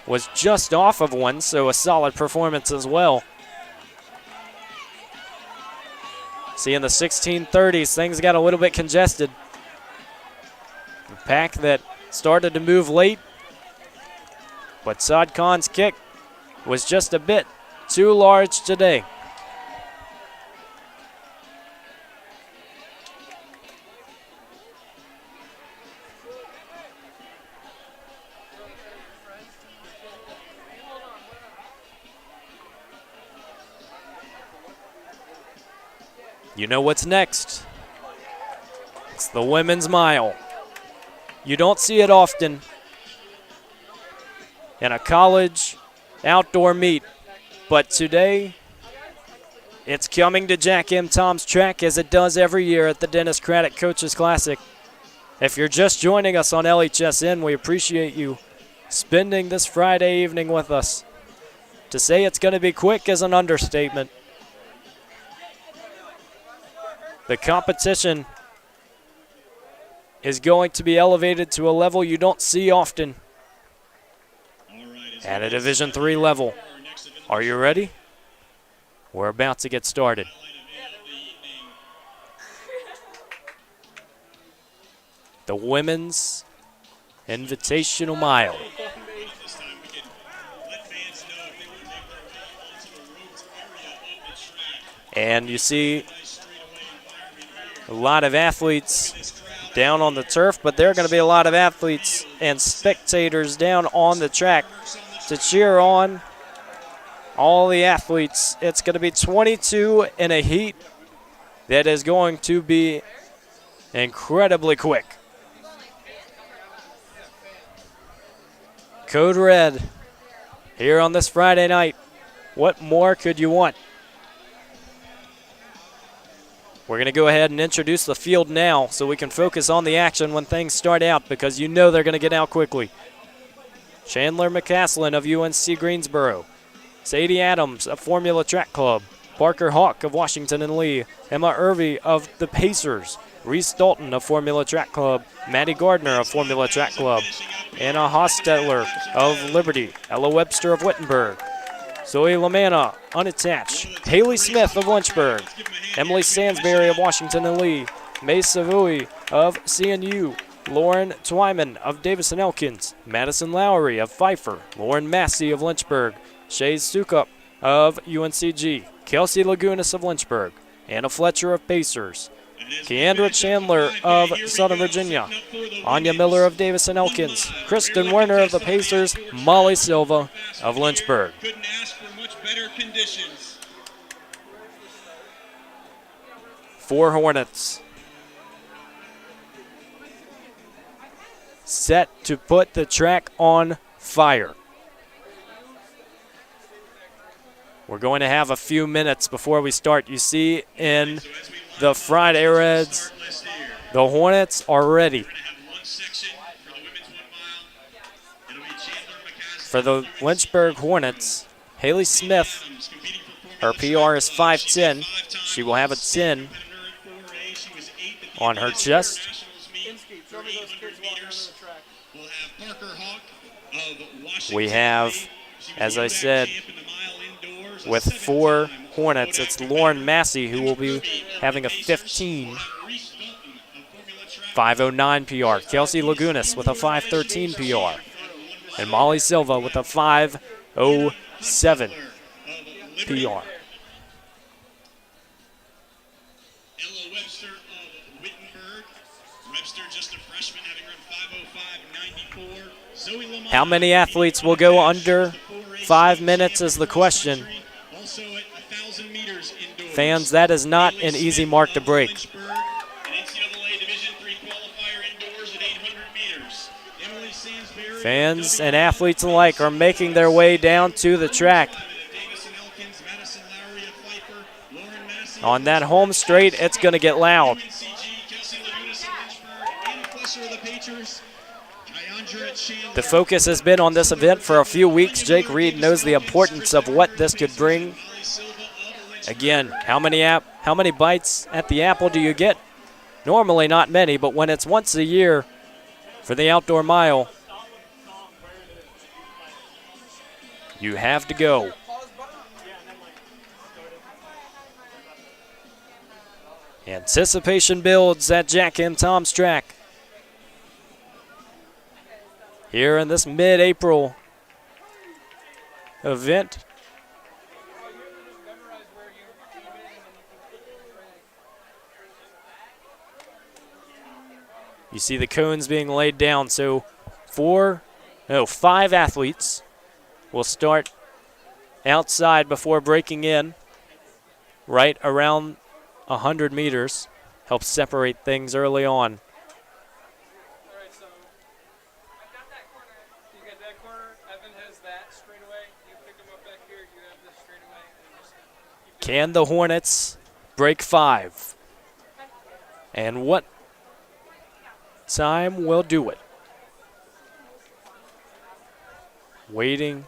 was just off of one, so a solid performance as well. See, in the 16:30s, things got a little bit congested. The pack that started to move late, but Saad Khan's kick was just a bit too large today. You know what's next. It's the women's mile. You don't see it often in a college outdoor meet, but today it's coming to Jack M. Tom's track, as it does every year at the Dennis Craddock Coaches Classic. If you're just joining us on LHSN, we appreciate you spending this Friday evening with us. To say it's going to be quick is an understatement. The competition is going to be elevated to a level you don't see often at a Division III level. Are you ready? We're about to get started. The Women's Invitational Mile. And you see a lot of athletes down on the turf, but there are going to be a lot of athletes and spectators down on the track to cheer on all the athletes. It's going to be 22 in a heat that is going to be incredibly quick. Code Red here on this Friday night. What more could you want? We're going to go ahead and introduce the field now so we can focus on the action when things start out, because you know they're going to get out quickly. Chandler McCaslin of UNC Greensboro. Sadie Adams of Formula Track Club. Parker Hawk of Washington and Lee. Emma Irvey of the Pacers. Reese Dalton of Formula Track Club. Maddie Gardner of Formula Track Club. Anna Hostetler of Liberty. Ella Webster of Wittenberg. Zoe Lamanna, unattached. Haley Smith of Lynchburg. Emily Sansbury of Washington and Lee. May Savui of CNU. Lauren Twyman of Davison Elkins. Madison Lowry of Pfeiffer. Lauren Massey of Lynchburg. Shay Stukup of UNCG. Kelsey Lagunas of Lynchburg. Anna Fletcher of Pacers. Keandra Chandler of Southern Virginia. Anya Miller of Davison Elkins. Kristen Werner of the Pacers. Molly Silva of Lynchburg. Couldn't ask for much better conditions. 4 Hornets set to put the track on fire. We're going to have a few minutes before we start. You see in the Friday Reds, the Hornets are ready. For the Lynchburg Hornets, Haley Smith, her PR is 5'10". She will have a 10 on her chest. We have, as I said, with 4 Hornets, it's Lauren Massey who will be having a 15. 5:09 PR. Kelsey Lagunas with a 5:13 PR. And Molly Silva with a 5:07 PR. Ella Webster of Wittenberg. Webster just a freshman, having run 5:05.94. Zoe Lamont. How many athletes will go under 5 minutes is the question. Also at 1,000 meters indoors. Fans, that is not an easy mark to break. An NCAA Division III qualifier indoors at 800 meters. Emily Sansbury. Fans and athletes alike are making their way down to the track. On that home straight, it's going to get loud. The focus has been on this event for a few weeks. Jake Reed knows the importance of what this could bring. Again, how many bites at the apple do you get? Normally not many, but when it's once a year for the outdoor mile, you have to go. Anticipation builds at Jack and Tom's track. Here in this mid-April event. You see the cones being laid down, so 5 athletes will start outside before breaking in right around 100 meters. Helps separate things early on. Can the Hornets break 5? And what time will do it. Waiting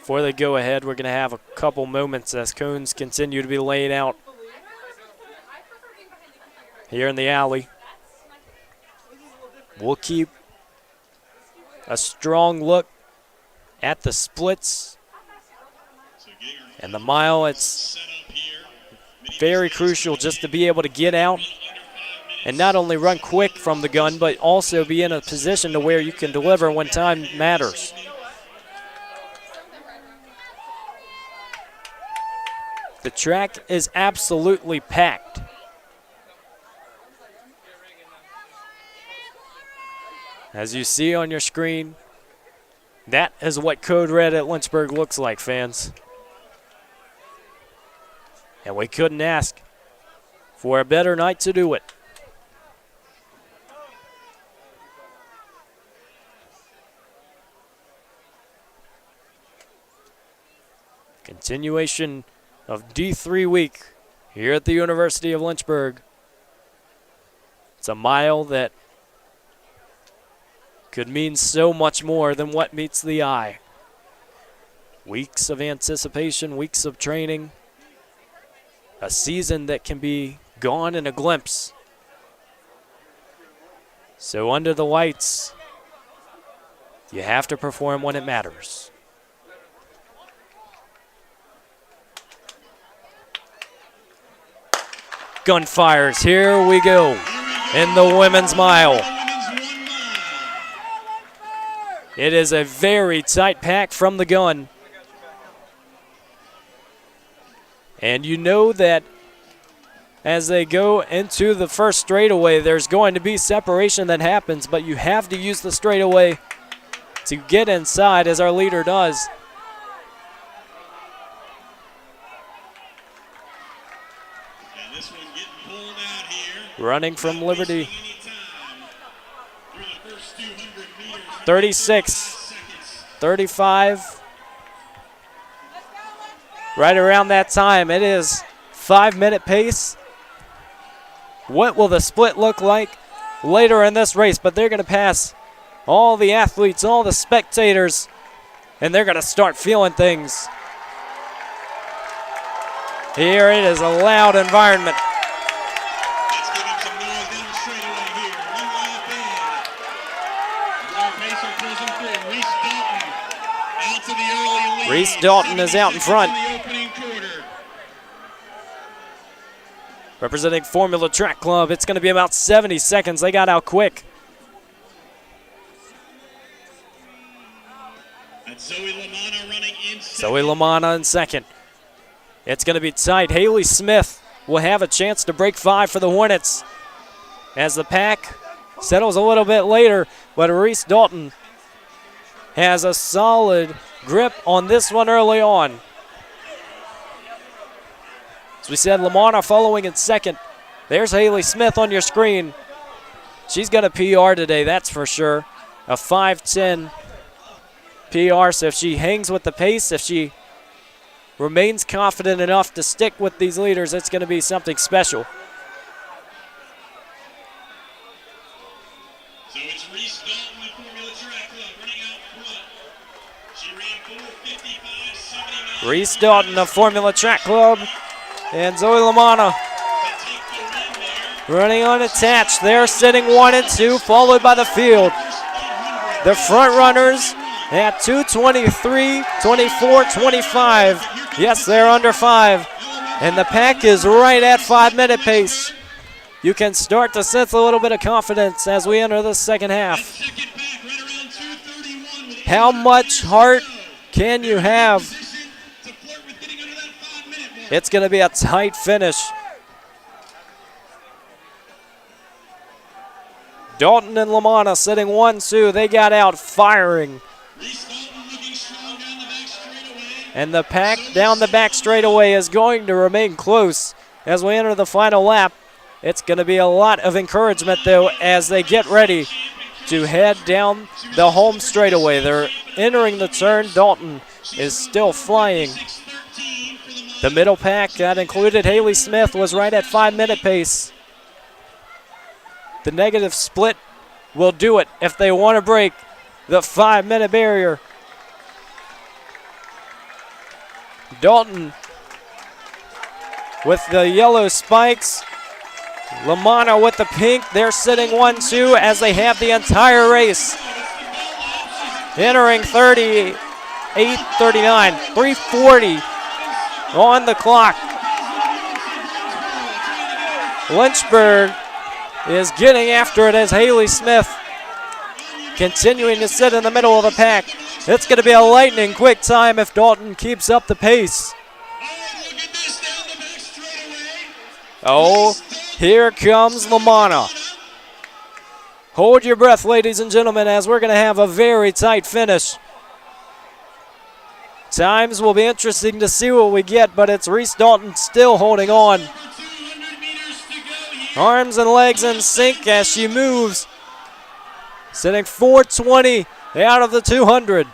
for the go-ahead. We're going to have a couple moments as cones continue to be laid out here in the alley. We'll keep a strong look at the splits and the mile. It's very crucial just to be able to get out and not only run quick from the gun, but also be in a position to where you can deliver when time matters. The track is absolutely packed. As you see on your screen, that is what Code Red at Lynchburg looks like, fans. And we couldn't ask for a better night to do it. Continuation of D3 week here at the University of Lynchburg. It's a mile that could mean so much more than what meets the eye. Weeks of anticipation, weeks of training, a season that can be gone in a glimpse. So under the lights, you have to perform when it matters. Gunfires, here we go in the women's mile. It is a very tight pack from the gun. And you know that as they go into the first straightaway, there's going to be separation that happens, but you have to use the straightaway to get inside, as our leader does. Running from Liberty. 36, 35. Right around that time. It is 5-minute pace. What will the split look like later in this race? But they're going to pass all the athletes, all the spectators, and they're going to start feeling things. Here it is a loud environment. Reese Dalton is out in front. Representing Formula Track Club, it's going to be about 70 seconds. They got out quick. Zoe Lamana in second. It's going to be tight. Haley Smith will have a chance to break 5 for the Hornets as the pack settles a little bit later, but Reese Dalton has a solid grip on this one early on. As we said, Lamana following in second. There's Haley Smith on your screen. She's got a PR today, that's for sure. A 5:10 PR, so if she hangs with the pace, if she remains confident enough to stick with these leaders, it's going to be something special. So it's Reese Dalton with Formula Track Club running out front. She ran 4:55.79. Reese Dalton of Formula Track Club and Zoe Lamana running unattached. They're sitting 1 and 2, followed by the field. The front runners at 2:23, 24, 25. Yes, they're under 5. And the pack is right at 5-minute pace. You can start to sense a little bit of confidence as we enter the second half. How much heart can you have? It's going to be a tight finish. Dalton and Lamana sitting 1-2. They got out firing. And the pack down the back straightaway is going to remain close as we enter the final lap. It's going to be a lot of encouragement, though, as they get ready to head down the home straightaway. They're entering the turn. Dalton is still flying. The middle pack, that included Haley Smith, was right at 5-minute pace. The negative split will do it if they want to break the 5-minute barrier. Dalton with the yellow spikes. Lamanna with the pink. They're sitting 1-2 as they have the entire race. Entering 38-39, 3:40 on the clock. Lynchburg is getting after it as Haley Smith continuing to sit in the middle of the pack. It's going to be a lightning quick time if Dalton keeps up the pace. Oh, here comes Lamanna. Hold your breath, ladies and gentlemen, as we're going to have a very tight finish. Times will be interesting to see what we get, but it's Reese Dalton still holding on. Arms and legs in sync as she moves. Sitting 4:20 out of the 200.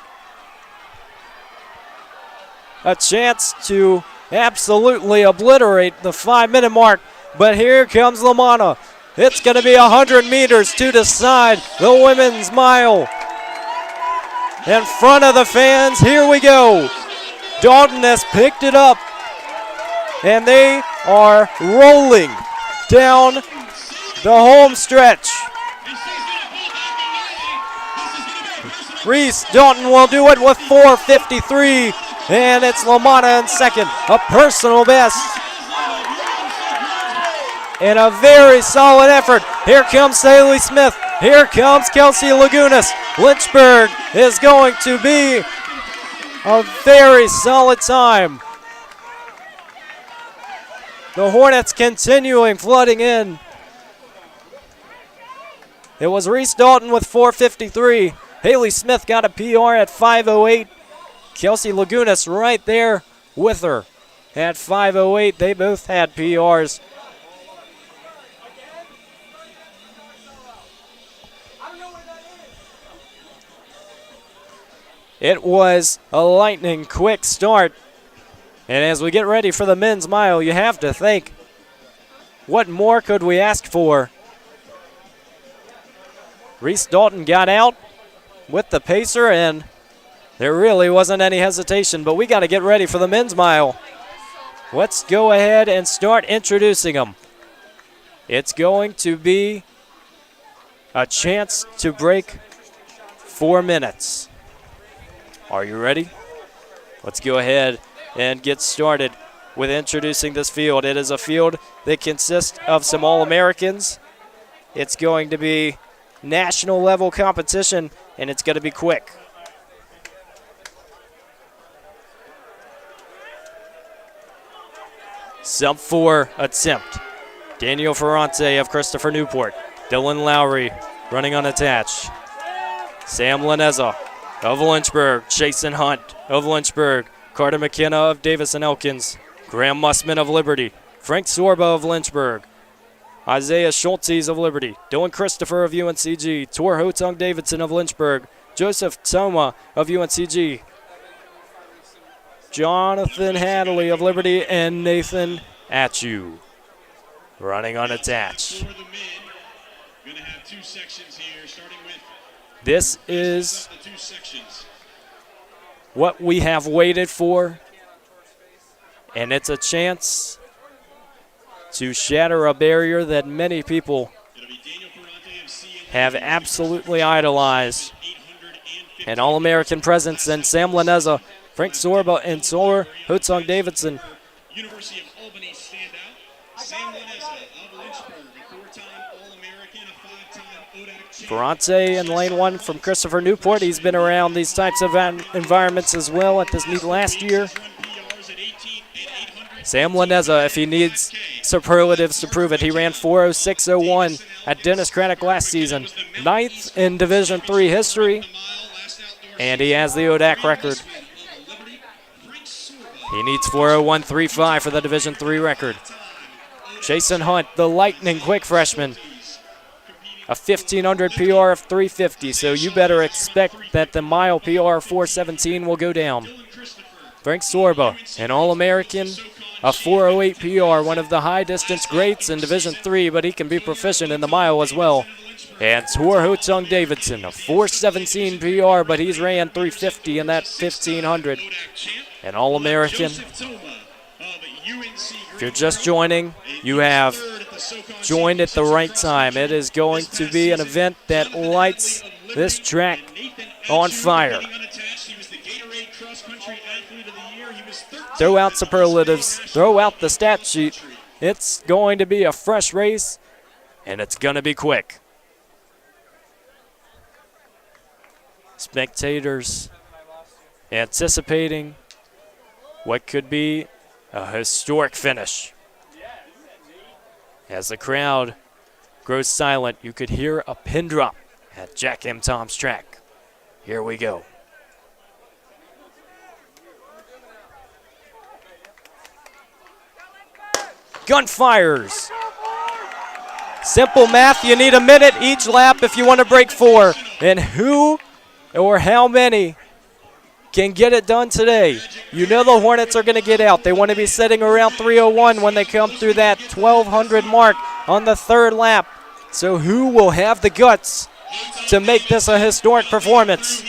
A chance to absolutely obliterate the 5-minute mark, but here comes Lamanna. It's going to be 100 meters to decide the women's mile. In front of the fans, here we go. Dalton has picked it up, and they are rolling down the home stretch. Reese Dalton will do it with 4:53, and it's Lamanna in second, a personal best. And a very solid effort. Here comes Haley Smith. Here comes Kelsey Lagunas. Lynchburg is going to be a very solid time. The Hornets continuing flooding in. It was Reese Dalton with 4:53. Haley Smith got a PR at 5:08. Kelsey Lagunas right there with her at 5:08. They both had PRs. It was a lightning quick start. And as we get ready for the men's mile, you have to think, what more could we ask for? Reese Dalton got out with the pacer, and there really wasn't any hesitation, but we got to get ready for the men's mile. Let's go ahead and start introducing them. It's going to be a chance to break 4 minutes. Are you ready? Let's go ahead and get started with introducing this field. It is a field that consists of some All-Americans. It's going to be national level competition, and it's going to be quick. Sub 4 attempt. Daniel Ferrante of Christopher Newport. Dylan Lowry running unattached. Sam Laneza of Lynchburg. Jason Hunt of Lynchburg. Carter McKenna of Davis and Elkins. Graham Mussman of Liberty. Frank Sorba of Lynchburg. Isaiah Schultz of Liberty. Dylan Christopher of UNCG. Tor Hotong Davidson of Lynchburg. Joseph Toma of UNCG. Jonathan Hadley of Liberty, and Nathan Atchu running unattached. This is what we have waited for, and it's a chance to shatter a barrier that many people have absolutely idolized. An All-American presence in Sam Laneza, Frank Sorba, and Tor Hotong Davidson. University of Albany standout, Sam Laneza of Lynchburg, a 4-time All-American, a 5-time ODAC champion. Ferrante in lane 1 from Christopher Newport. He's been around these types of environments as well at this meet last year. Sam Laneza, if he needs superlatives to prove it, he ran 4:06:01 at Dennis Craddock last season. 9th in Division III history, and he has the ODAC record. He needs 4:01:35 for the Division III record. Jason Hunt, the lightning quick freshman, a 1,500 PR of 350, so you better expect that the mile PR 4:17 will go down. Frank Sorba, an All-American, a 4:08 PR, one of the high distance greats in Division III, but he can be proficient in the mile as well. And Tor Ho-Tung Davidson, a 4:17 PR, but he's ran 3:50 in that 1500. An All-American. If you're just joining, you have joined at the right time. It is going to be an event that lights this track on fire. Throw out superlatives, throw out the stat sheet. It's going to be a fresh race, and it's going to be quick. Spectators anticipating what could be a historic finish. As the crowd grows silent, you could hear a pin drop at Jack M. Tom's track. Here we go. Gun fires. Simple math, you need a minute each lap if you want to break 4. And who or how many can get it done today? You know the Hornets are going to get out. They want to be sitting around 3:01 when they come through that 1200 mark on the 3rd lap. So who will have the guts to make this a historic performance?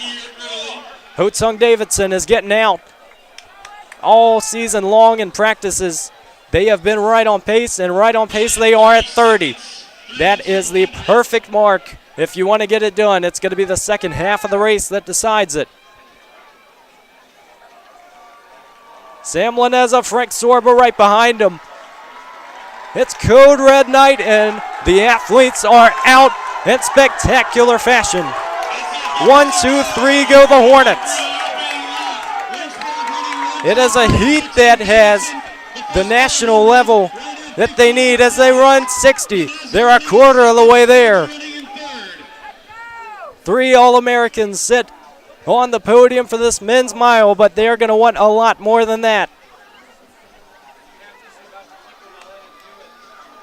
Ho-Tung Davidson is getting out all season long in practices. They have been right on pace, and right on pace they are at 30. That is the perfect mark if you want to get it done. It's going to be the second half of the race that decides it. Sam Laneza, Frank Sorba right behind him. It's Code Red night, and the athletes are out in spectacular fashion. 1, 2, 3, go the Hornets. It is a heat that has the national level that they need as they run 60. They're a quarter of the way there. 3 All-Americans sit on the podium for this men's mile, but they're going to want a lot more than that.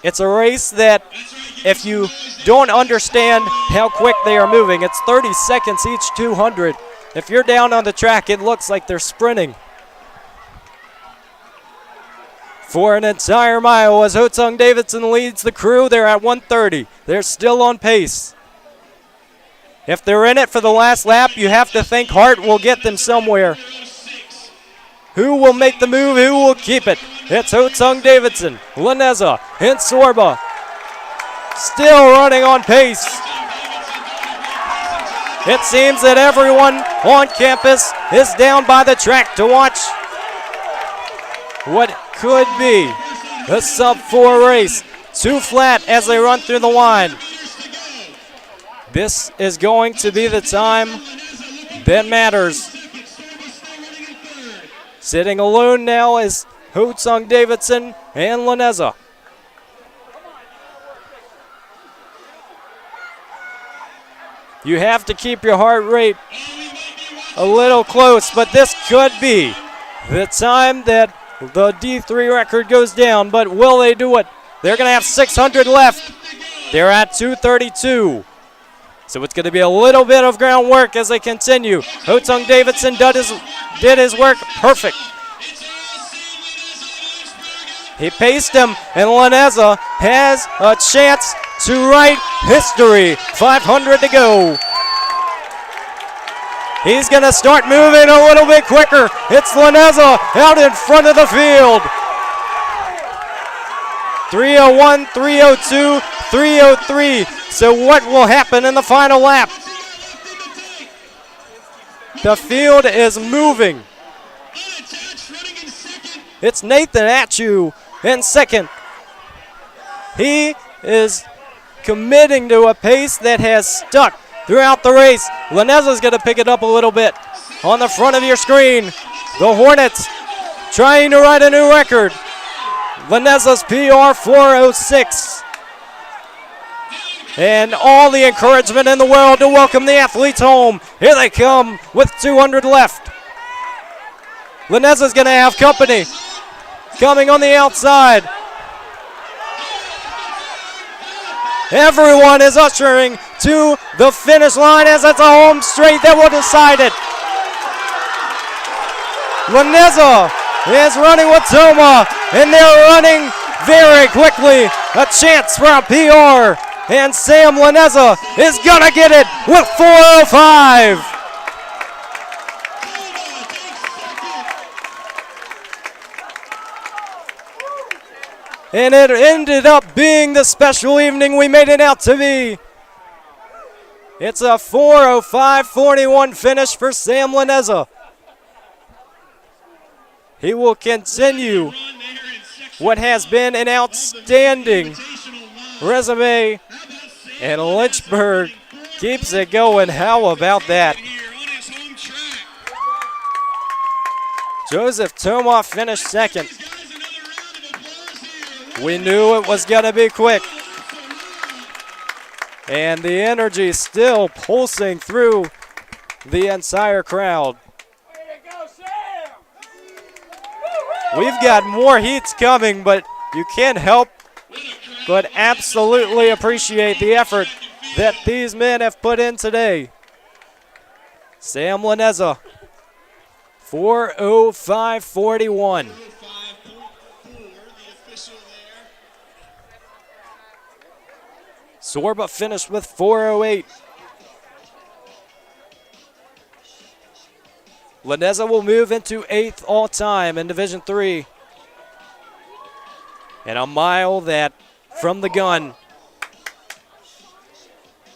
It's a race that, if you don't understand how quick they are moving, it's 30 seconds each 200. If you're down on the track, it looks like they're sprinting. For an entire mile as Ho-Tung Davidson leads the crew, they're at 1:30. They're still on pace. If they're in it for the last lap, you have to think Hart will get them somewhere. Who will make the move? Who will keep it? It's Ho-Tung Davidson, Laneza, and Sorba. Still running on pace. It seems that everyone on campus is down by the track to watch what could be a sub-4 race. 2 flat as they run through the line. This is going to be the time that matters. Sitting alone now is Ho-Tung Davidson and Laneza. You have to keep your heart rate a little close, but this could be the time that the D3 record goes down, but will they do it? They're going to have 600 left. They're at 2:32. So it's going to be a little bit of groundwork as they continue. Ho-Tung Davidson did his work perfect. He paced him, and Laneza has a chance to write history. 500 to go. He's going to start moving a little bit quicker. It's Laneza out in front of the field. 3:01, 3:02, 3:03. So what will happen in the final lap? The field is moving. It's Nathan Atchu in second. He is committing to a pace that has stuck throughout the race. Laneza's going to pick it up a little bit on the front of your screen. The Hornets trying to write a new record. Laneza's PR 4:06. And all the encouragement in the world to welcome the athletes home. Here they come with 200 left. Laneza's going to have company coming on the outside. Everyone is ushering to the finish line as it's a home straight that will decide it. Laneza is running with Toma, and they're running very quickly. A chance for a PR, and Sam Laneza is going to get it with 4:05. And it ended up being the special evening we made it out to be. It's a 4:05.41 finish for Sam Laneza. He will continue what has been an outstanding resume, and Lynchburg keeps it going. How about that? Joseph Toma finished second. We knew it was going to be quick. And the energy still pulsing through the entire crowd. We've got more heats coming, but you can't help but absolutely appreciate the effort that these men have put in today. Sam Laneza, 4:05.41. Sorba finished with 4:08. Laneza will move into 8th all-time in Division III. And a mile that, from the gun,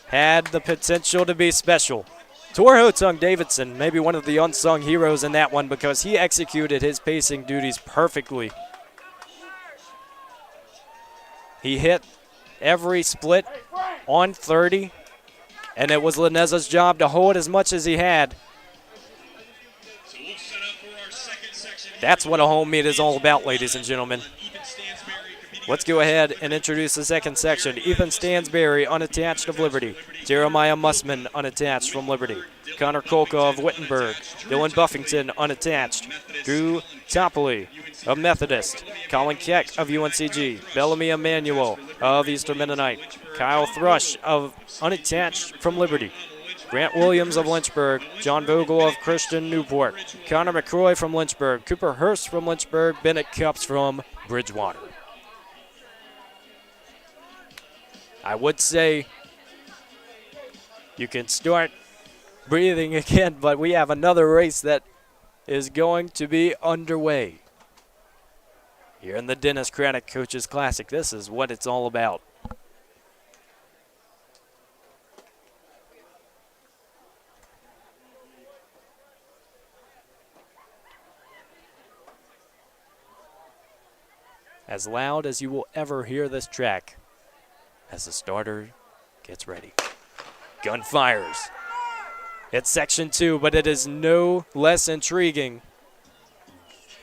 had the potential to be special. Torho Tung Davidson, maybe one of the unsung heroes in that one because he executed his pacing duties perfectly. He hit every split on 30, and it was Laneza's job to hold as much as he had. That's what a home meet is all about, ladies and gentlemen. Let's go ahead and introduce the second section. Ethan Stansberry, unattached of Liberty. Jeremiah Mussman, unattached from Liberty. Connor Kolka of Wittenberg. Dylan Buffington, unattached. Drew Topley of Methodist. Colin Keck of UNCG. Bellamy Emanuel of Eastern Mennonite. Kyle Thrush of unattached from Liberty. Grant Williams of Lynchburg, John Vogel of Christian Newport, Connor McCroy from Lynchburg, Cooper Hurst from Lynchburg, Bennett Cups from Bridgewater. I would say you can start breathing again, but we have another race that is going to be underway. Here in the Dennis Craddock Coaches Classic, this is what it's all about. As loud as you will ever hear this track as the starter gets ready. Gun fires. It's section 2, but it is no less intriguing.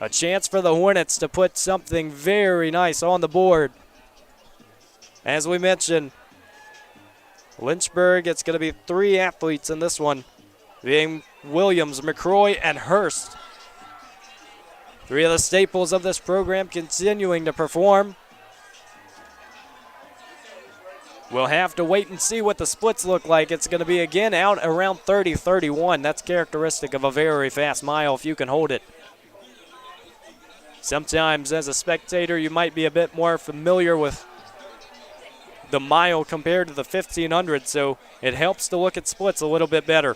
A chance for the Hornets to put something very nice on the board. As we mentioned, Lynchburg, it's going to be 3 athletes in this one, being Williams, McCroy, and Hurst. 3 of the staples of this program continuing to perform. We'll have to wait and see what the splits look like. It's going to be, again, out around 30-31. That's characteristic of a very fast mile if you can hold it. Sometimes as a spectator, you might be a bit more familiar with the mile compared to the 1500, so it helps to look at splits a little bit better.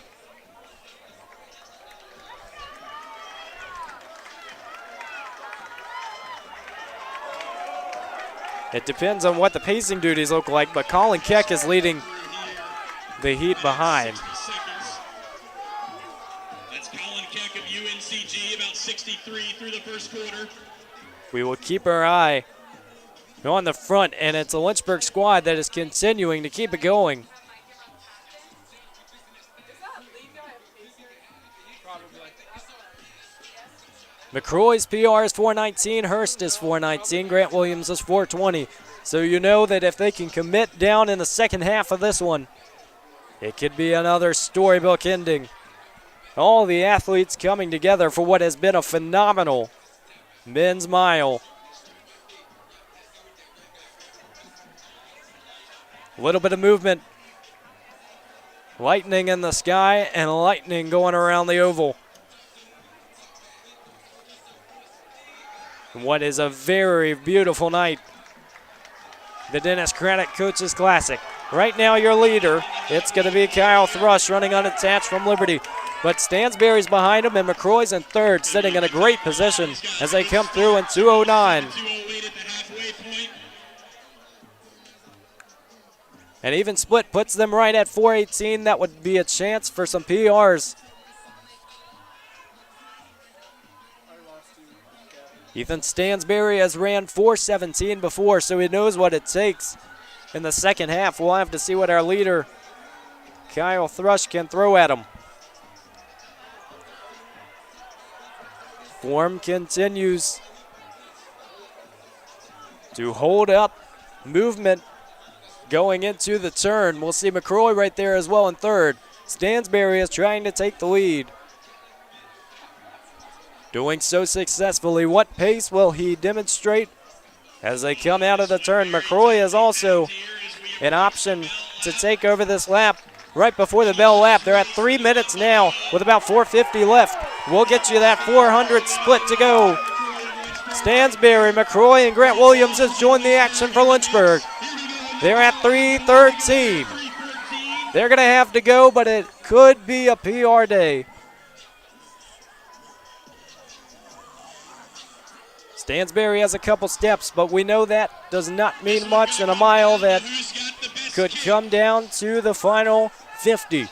It depends on what the pacing duties look like, but Colin Keck is leading the heat behind. That's Colin Keck of UNCG, about 63 through the first quarter. We will keep our eye on the front, and it's a Lynchburg squad that is continuing to keep it going. McCroy's PR is 419, Hurst is 419, Grant Williams is 420. So you know that if they can commit down in the second half of this one, it could be another storybook ending. All the athletes coming together for what has been a phenomenal men's mile. A little bit of movement. Lightning in the sky and lightning going around the oval. what is a very beautiful night. The Dennis Craddock Coaches Classic. Right now your leader, it's going to be Kyle Thrush running unattached from Liberty. But Stansberry's behind him, and McCroy's in third, sitting in a great position as they come through in 2:09. An even split puts them right at 4:18. That would be a chance for some PRs. Ethan Stansberry has ran 4:17 before, so he knows what it takes. In the second half, we'll have to see what our leader, Kyle Thrush, can throw at him. Form continues to hold up movement going into the turn. We'll see McCroy right there as well in third. Stansberry is trying to take the lead. Doing so successfully. What pace will he demonstrate as they come out of the turn? McCroy is also an option to take over this lap right before the bell lap. They're at 3 minutes now with about 4:50 left. We'll get you that 400 split to go. Stansberry, McCroy, and Grant Williams has joined the action for Lynchburg. They're at 3:13. They're going to have to go, but it could be a PR day. Stansberry has a couple steps, but we know that does not mean much in a mile that could come down to the final 50.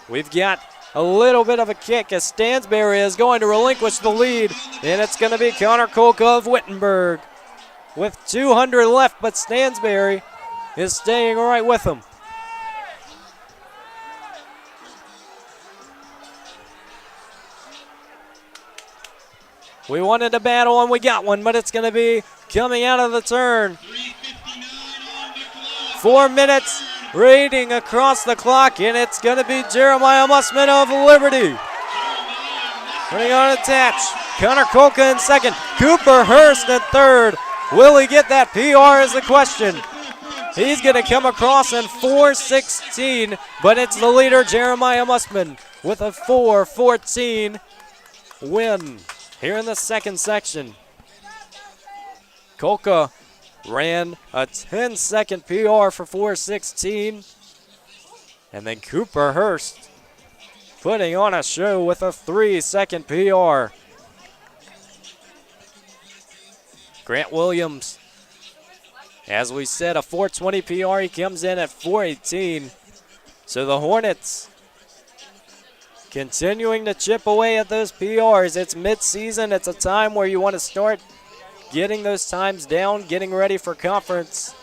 We've got a little bit of a kick as Stansberry is going to relinquish the lead, and it's going to be Connor Kolka of Wittenberg with 200 left, but Stansberry is staying right with him. We wanted a battle and we got one, but it's going to be coming out of the turn. 4 minutes rating across the clock, and it's going to be Jeremiah Mussman of Liberty. Running on attached. Connor Kolka in second. Cooper Hurst in third. Will he get that PR is the question. He's going to come across in 4:16, but it's the leader, Jeremiah Mussman, with a 4:14 win. Here in the second section, Kolka ran a 10-second PR for 4:16. And then Cooper Hurst putting on a show with a 3-second PR. Grant Williams, as we said, a 4:20 PR. He comes in at 4:18. So the Hornets continuing to chip away at those PRs. It's mid-season. It's a time where you want to start getting those times down, getting ready for conference.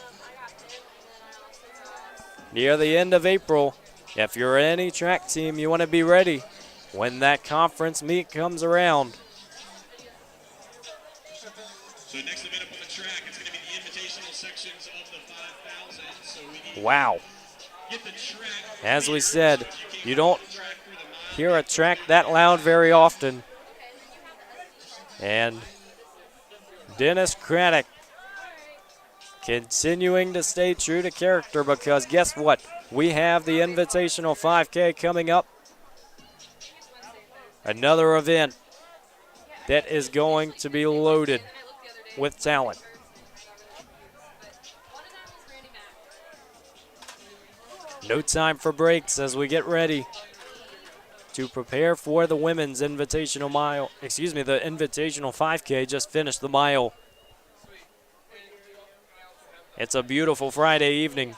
Near the end of April, if you're any track team, you want to be ready when that conference meet comes around. So next event up on the track, it's going to be the invitational sections of the 5,000. So we need Wow. to get the track. As we said, you don't hear a track that loud very often. And Dennis Craddock continuing to stay true to character, because guess what? We have the Invitational 5K coming up. Another event that is going to be loaded with talent. No time for breaks as we get ready to prepare for the women's invitational mile. The invitational 5K just finished the mile. It's a beautiful Friday evening.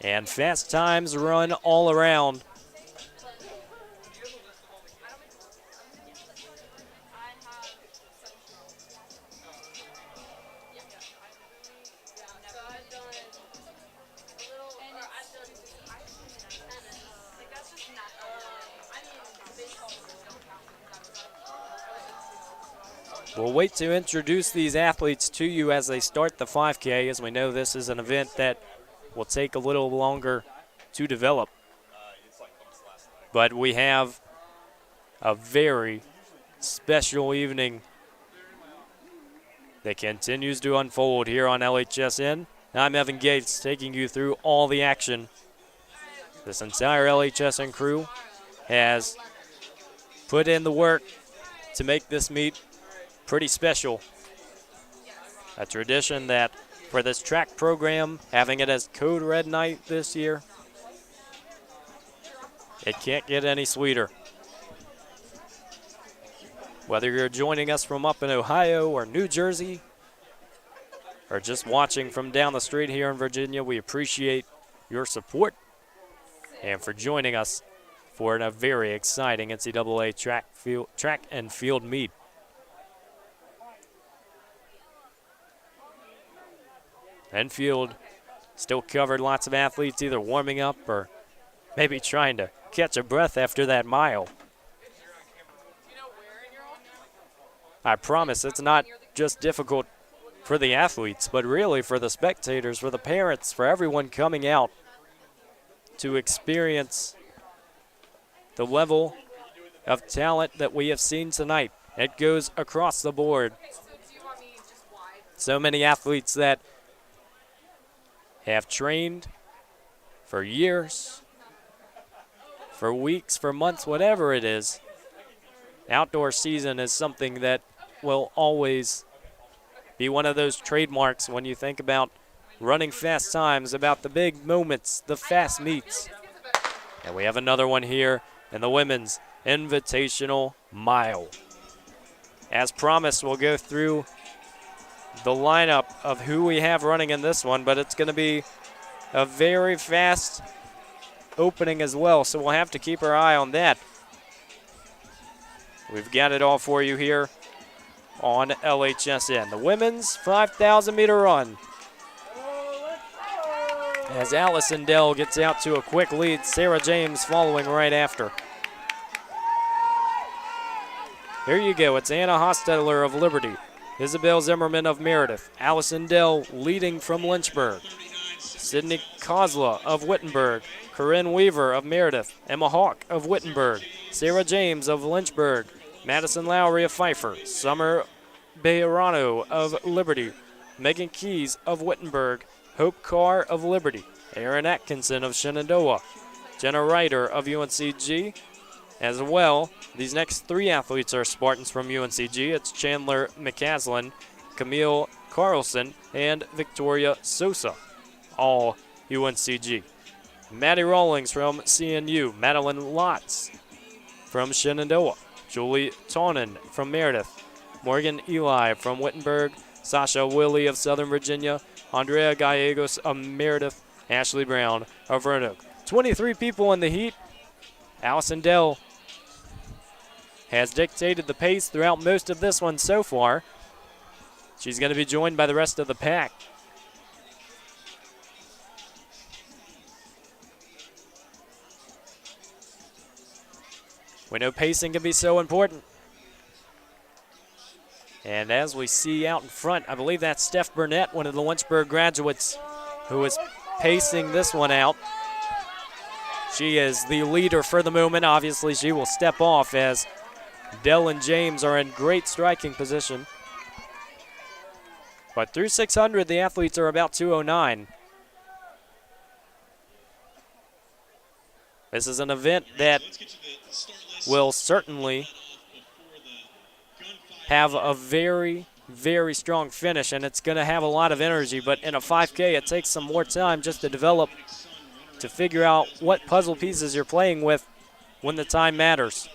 And fast times run all around. We'll wait to introduce these athletes to you as they start the 5K, as we know this is an event that will take a little longer to develop. But we have a very special evening that continues to unfold here on LHSN. I'm Evan Gates, taking you through all the action. This entire LHSN crew has put in the work to make this meet pretty special. A tradition that for this track program, having it as Code Red Night this year, it can't get any sweeter. Whether you're joining us from up in Ohio or New Jersey, or just watching from down the street here in Virginia, we appreciate your support and for joining us for a very exciting NCAA track and field meet. Enfield still covered, lots of athletes either warming up or maybe trying to catch a breath after that mile. I promise it's not just difficult for the athletes, but really for the spectators, for the parents, for everyone coming out to experience the level of talent that we have seen tonight. It goes across the board. So many athletes that have trained for years, for weeks, for months, whatever it is. Outdoor season is something that will always be one of those trademarks when you think about running fast times, about the big moments, the fast meets. And we have another one here in the women's Invitational Mile. As promised, we'll go through the lineup of who we have running in this one, but it's going to be a very fast opening as well, so we'll have to keep our eye on that. We've got it all for you here on LHSN. The women's 5,000 meter run. As Allison Dell gets out to a quick lead, Sarah James following right after. Here you go, it's Anna Hostetler of Liberty, Isabel Zimmerman of Meredith, Allison Dell leading from Lynchburg, Sydney Kozla of Wittenberg, Corinne Weaver of Meredith, Emma Hawk of Wittenberg, Sarah James of Lynchburg, Madison Lowry of Pfeiffer, Summer Bejarano of Liberty, Megan Keys of Wittenberg, Hope Carr of Liberty, Erin Atkinson of Shenandoah, Jenna Ryder of UNCG. As well, these next three athletes are Spartans from UNCG. It's Chandler McCaslin, Camille Carlson, and Victoria Sosa, all UNCG. Maddie Rawlings from CNU, Madeline Lotz from Shenandoah, Julie Tawnon from Meredith, Morgan Eli from Wittenberg, Sasha Willie of Southern Virginia, Andrea Gallegos of Meredith, Ashley Brown of Roanoke. 23 people in the heat. Allison Dell has dictated the pace throughout most of this one so far. She's going to be joined by the rest of the pack. We know pacing can be so important. And as we see out in front, I believe that's Steph Burnett, one of the Lynchburg graduates, who is pacing this one out. She is the leader for the moment. Obviously, she will step off as Dell and James are in great striking position. But through 600, the athletes are about 209. This is an event that will certainly have a very, very strong finish, and it's going to have a lot of energy. But in a 5K, it takes some more time just to develop, to figure out what puzzle pieces you're playing with when the time matters.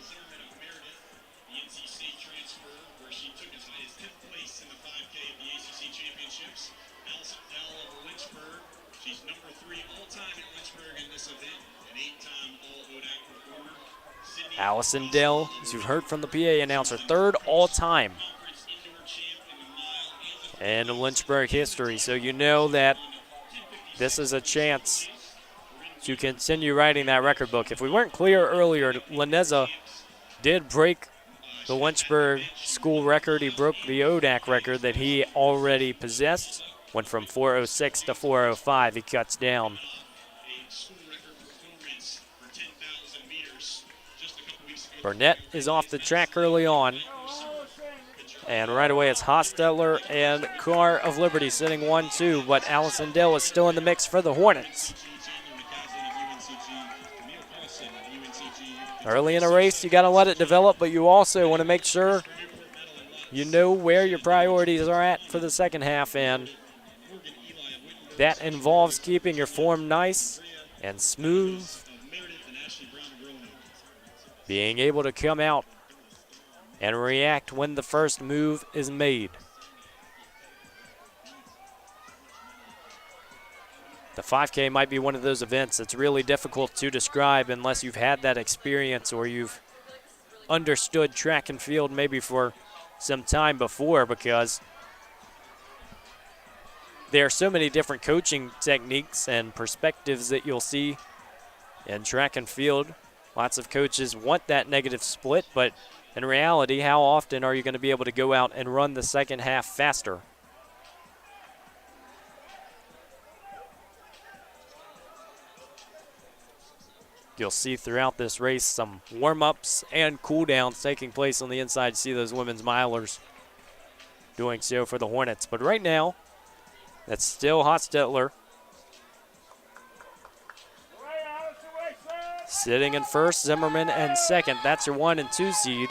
Allison Dell, as you've heard from the PA announcer, third all-time in Lynchburg history. So you know that this is a chance to continue writing that record book. If we weren't clear earlier, Laneza did break the Lynchburg school record. He broke the ODAC record that he already possessed. Went from 4:06 to 4:05. He cuts down. Burnett is off the track early on. And right away it's Hostetler and Carr of Liberty sitting 1-2, but Allison Dell is still in the mix for the Hornets. Early in a race, you got to let it develop, but you also want to make sure you know where your priorities are at for the second half, and that involves keeping your form nice and smooth, being able to come out and react when the first move is made. The 5K might be one of those events that's really difficult to describe unless you've had that experience or you've understood track and field maybe for some time before, because there are so many different coaching techniques and perspectives that you'll see in track and field. Lots of coaches want that negative split, but in reality, how often are you going to be able to go out and run the second half faster? You'll see throughout this race some warm-ups and cool-downs taking place on the inside. See those women's milers doing so for the Hornets. But right now, that's still Hostetler sitting in first, Zimmerman in second. That's your 1 and 2 seed.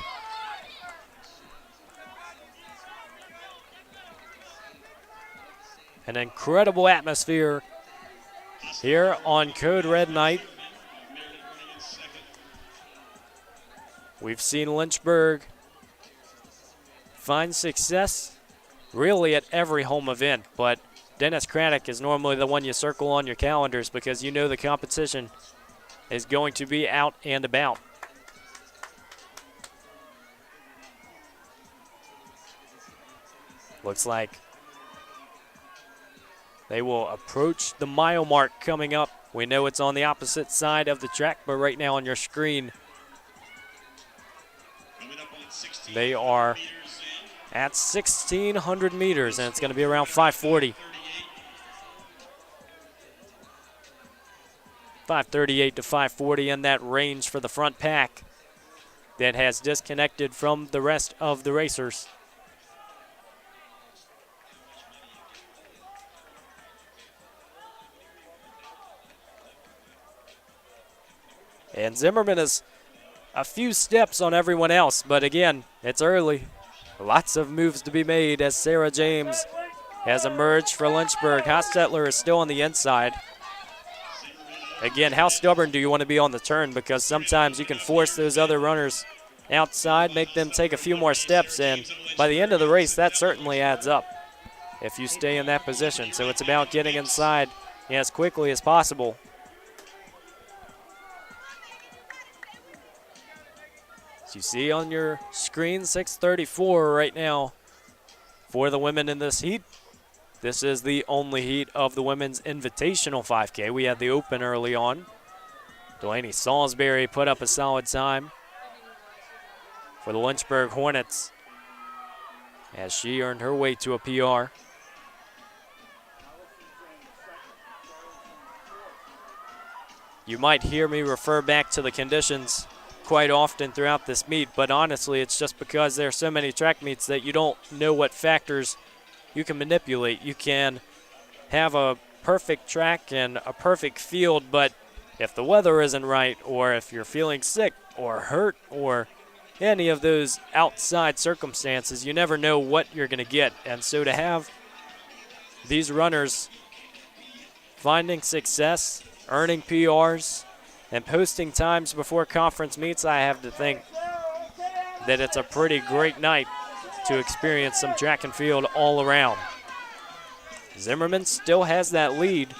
An incredible atmosphere here on Code Red Night. We've seen Lynchburg find success really at every home event, but Dennis Craddock is normally the one you circle on your calendars because you know the competition is going to be out and about. Looks like they will approach the mile mark coming up. We know it's on the opposite side of the track, but right now on your screen, they are at 1,600 meters, and it's going to be around 5:40. 5:38 to 5:40 in that range for the front pack that has disconnected from the rest of the racers. And Zimmerman is a few steps on everyone else, but again, it's early. Lots of moves to be made as Sarah James has emerged for Lynchburg. Hostetler is still on the inside. Again, how stubborn do you want to be on the turn? Because sometimes you can force those other runners outside, make them take a few more steps, and by the end of the race, that certainly adds up if you stay in that position. So it's about getting inside as quickly as possible. As you see on your screen, 6:34 right now for the women in this heat. This is the only heat of the women's Invitational 5K. We had the open early on. Delaney Salisbury put up a solid time for the Lynchburg Hornets as she earned her way to a PR. You might hear me refer back to the conditions quite often throughout this meet, but honestly, it's just because there are so many track meets that you don't know what factors you can manipulate. You can have a perfect track and a perfect field, but if the weather isn't right, or if you're feeling sick or hurt or any of those outside circumstances, you never know what you're going to get. And so to have these runners finding success, earning PRs, and posting times before conference meets, I have to think that it's a pretty great night to experience some track and field all around. Zimmerman still has that lead.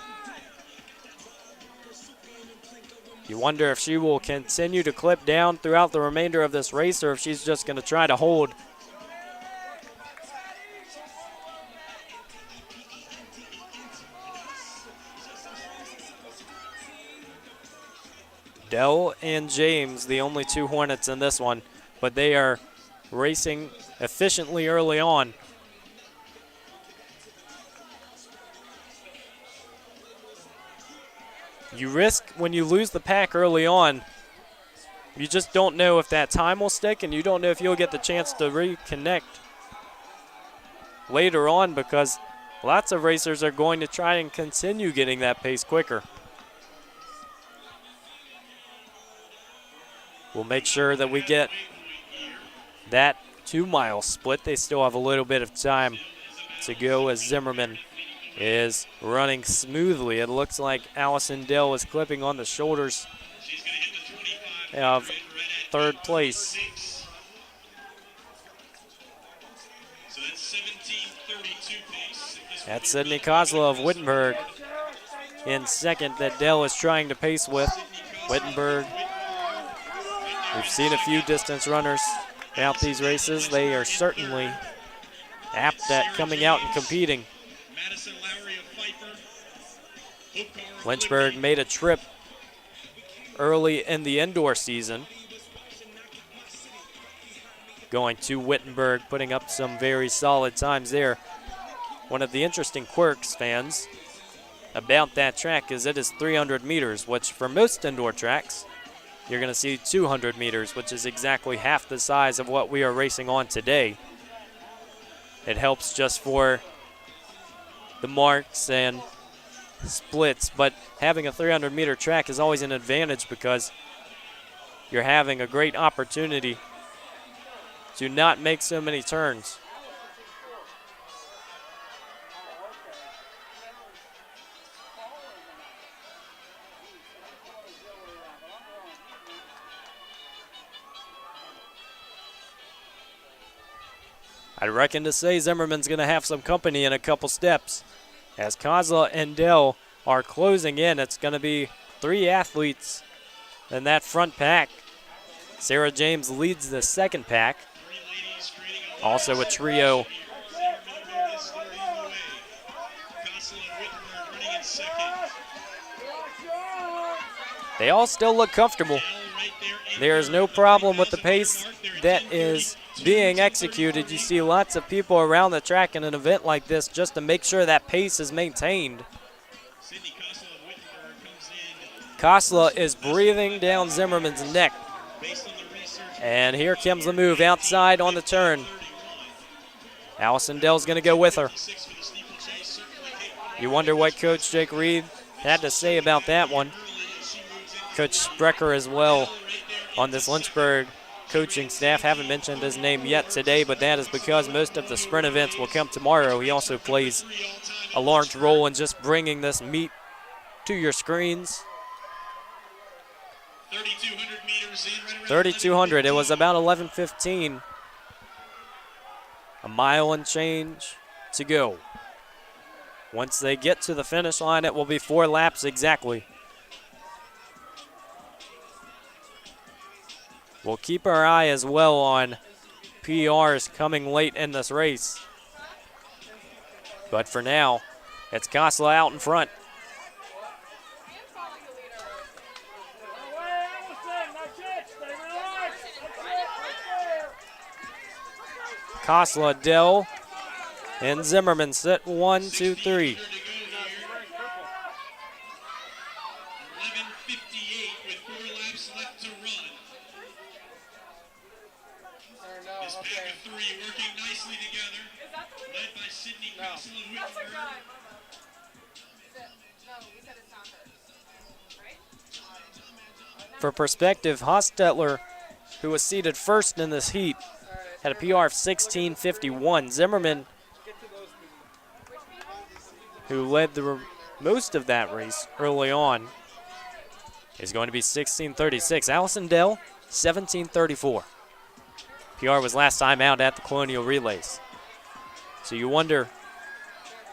You wonder if she will continue to clip down throughout the remainder of this race, or if she's just going to try to hold. Dell and James, the only two Hornets in this one, but they are racing efficiently early on. You risk when you lose the pack early on, you just don't know if that time will stick, and you don't know if you'll get the chance to reconnect later on, because lots of racers are going to try and continue getting that pace quicker. We'll make sure that we get that 2-mile split. They still have a little bit of time to go as Zimmerman is running smoothly. It looks like Allison Dell is clipping on the shoulders of third place. That's Sydney Kozla of Wittenberg in second that Dell is trying to pace with. Wittenberg, we've seen a few distance runners out these races. They are certainly apt at coming out and competing. Lynchburg made a trip early in the indoor season, going to Wittenberg, putting up some very solid times there. One of the interesting quirks, fans, about that track is it is 300 meters, which for most indoor tracks, you're going to see 200 meters, which is exactly half the size of what we are racing on today. It helps just for the marks and splits, but having a 300-meter track is always an advantage because you're having a great opportunity to not make so many turns. I reckon to say Zimmerman's going to have some company in a couple steps. As Kozla and Dell are closing in, it's going to be 3 athletes in that front pack. Sarah James leads the second pack. Also a trio. They all still look comfortable. There is no problem with the pace that is being executed. You see lots of people around the track in an event like this just to make sure that pace is maintained. Kozla is breathing down Zimmerman's neck. And here comes the move outside on the turn. Allison Dell's going to go with her. You wonder what Coach Jake Reed had to say about that one. Coach Sprecher as well on this Lynchburg coaching staff. Haven't mentioned his name yet today, but that is because most of the sprint events will come tomorrow. He also plays a large role in just bringing this meet to your screens. 3,200 meters in. 3,200. It was about 11:15. A mile and change to go. Once they get to the finish line, it will be 4 laps exactly. We'll keep our eye as well on PRs coming late in this race. But for now, it's Kozla out in front. Kozla, Dell, and Zimmerman sit 1, 2, 3. 11:58 with 4 laps left to run. This pack of 3 working nicely together, led by Sydney Kozla of Wittenberg. For perspective, Hostetler, who was seated first in this heat, had a PR of 16:51. Zimmerman, who led most of that race early on, is going to be 16:36. Allison Dell, 17:34. PR was last time out at the Colonial Relays. So you wonder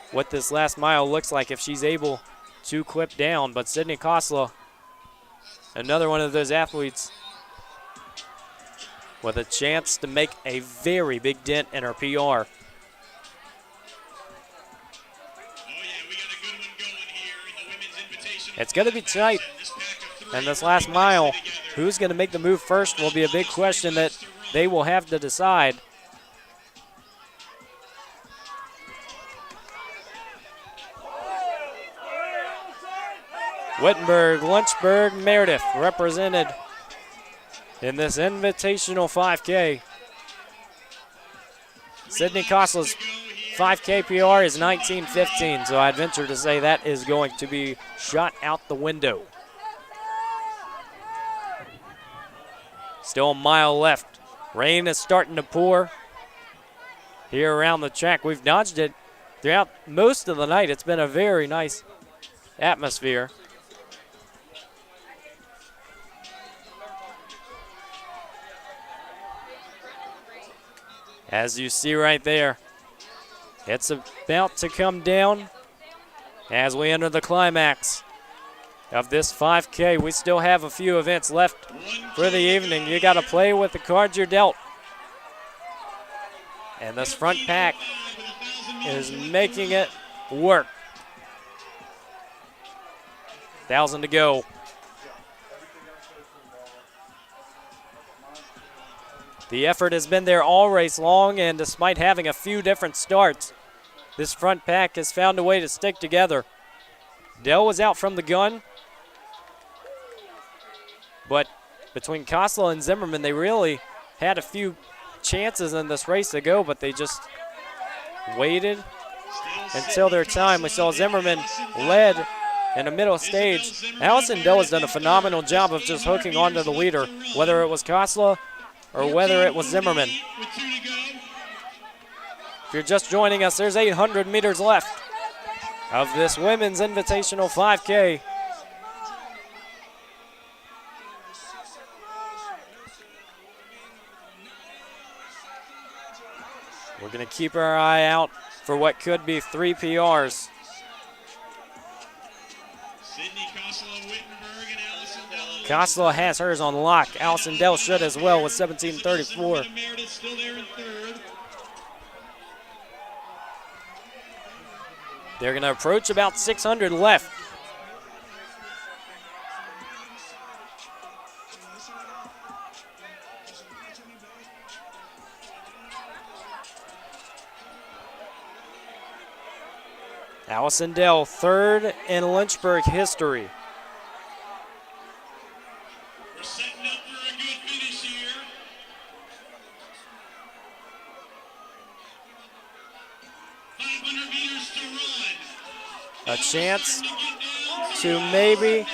what this last mile looks like if she's able to clip down. But Sydney Kozla, another one of those athletes with a chance to make a very big dent in her PR. It's going to be tight. And this last mile, who's going to make the move first will be a big question that they will have to decide. Wittenberg, Lynchburg, Meredith represented in this Invitational 5K. Sydney Kozla's 5K PR is 19:15, so I'd venture to say that is going to be shot out the window. Still a mile left. Rain is starting to pour here around the track. We've dodged it throughout most of the night. It's been a very nice atmosphere. As you see right there, it's about to come down as we enter the climax of this 5K. We still have a few events left for the evening. You got to play with the cards you're dealt. And this front pack is making it work. 1,000 to go. The effort has been there all race long, and despite having a few different starts, this front pack has found a way to stick together. Dell was out from the gun, but between Koslow and Zimmerman, they really had a few chances in this race to go, but they just waited until their time. We saw Zimmerman led in the middle stage. Allison Dell has done a phenomenal job of just hooking onto the leader, whether it was Koslow or whether it was Zimmerman. If you're just joining us, there's 800 meters left of this women's invitational 5K. We're going to keep our eye out for what could be 3 PRs. Koslow has hers on lock. Allison Dell should as well with 17:34. They're going to approach about 600 left. Allison Dell, third in Lynchburg history. We're setting up for a good finish here. 500 meters to run. A chance to maybe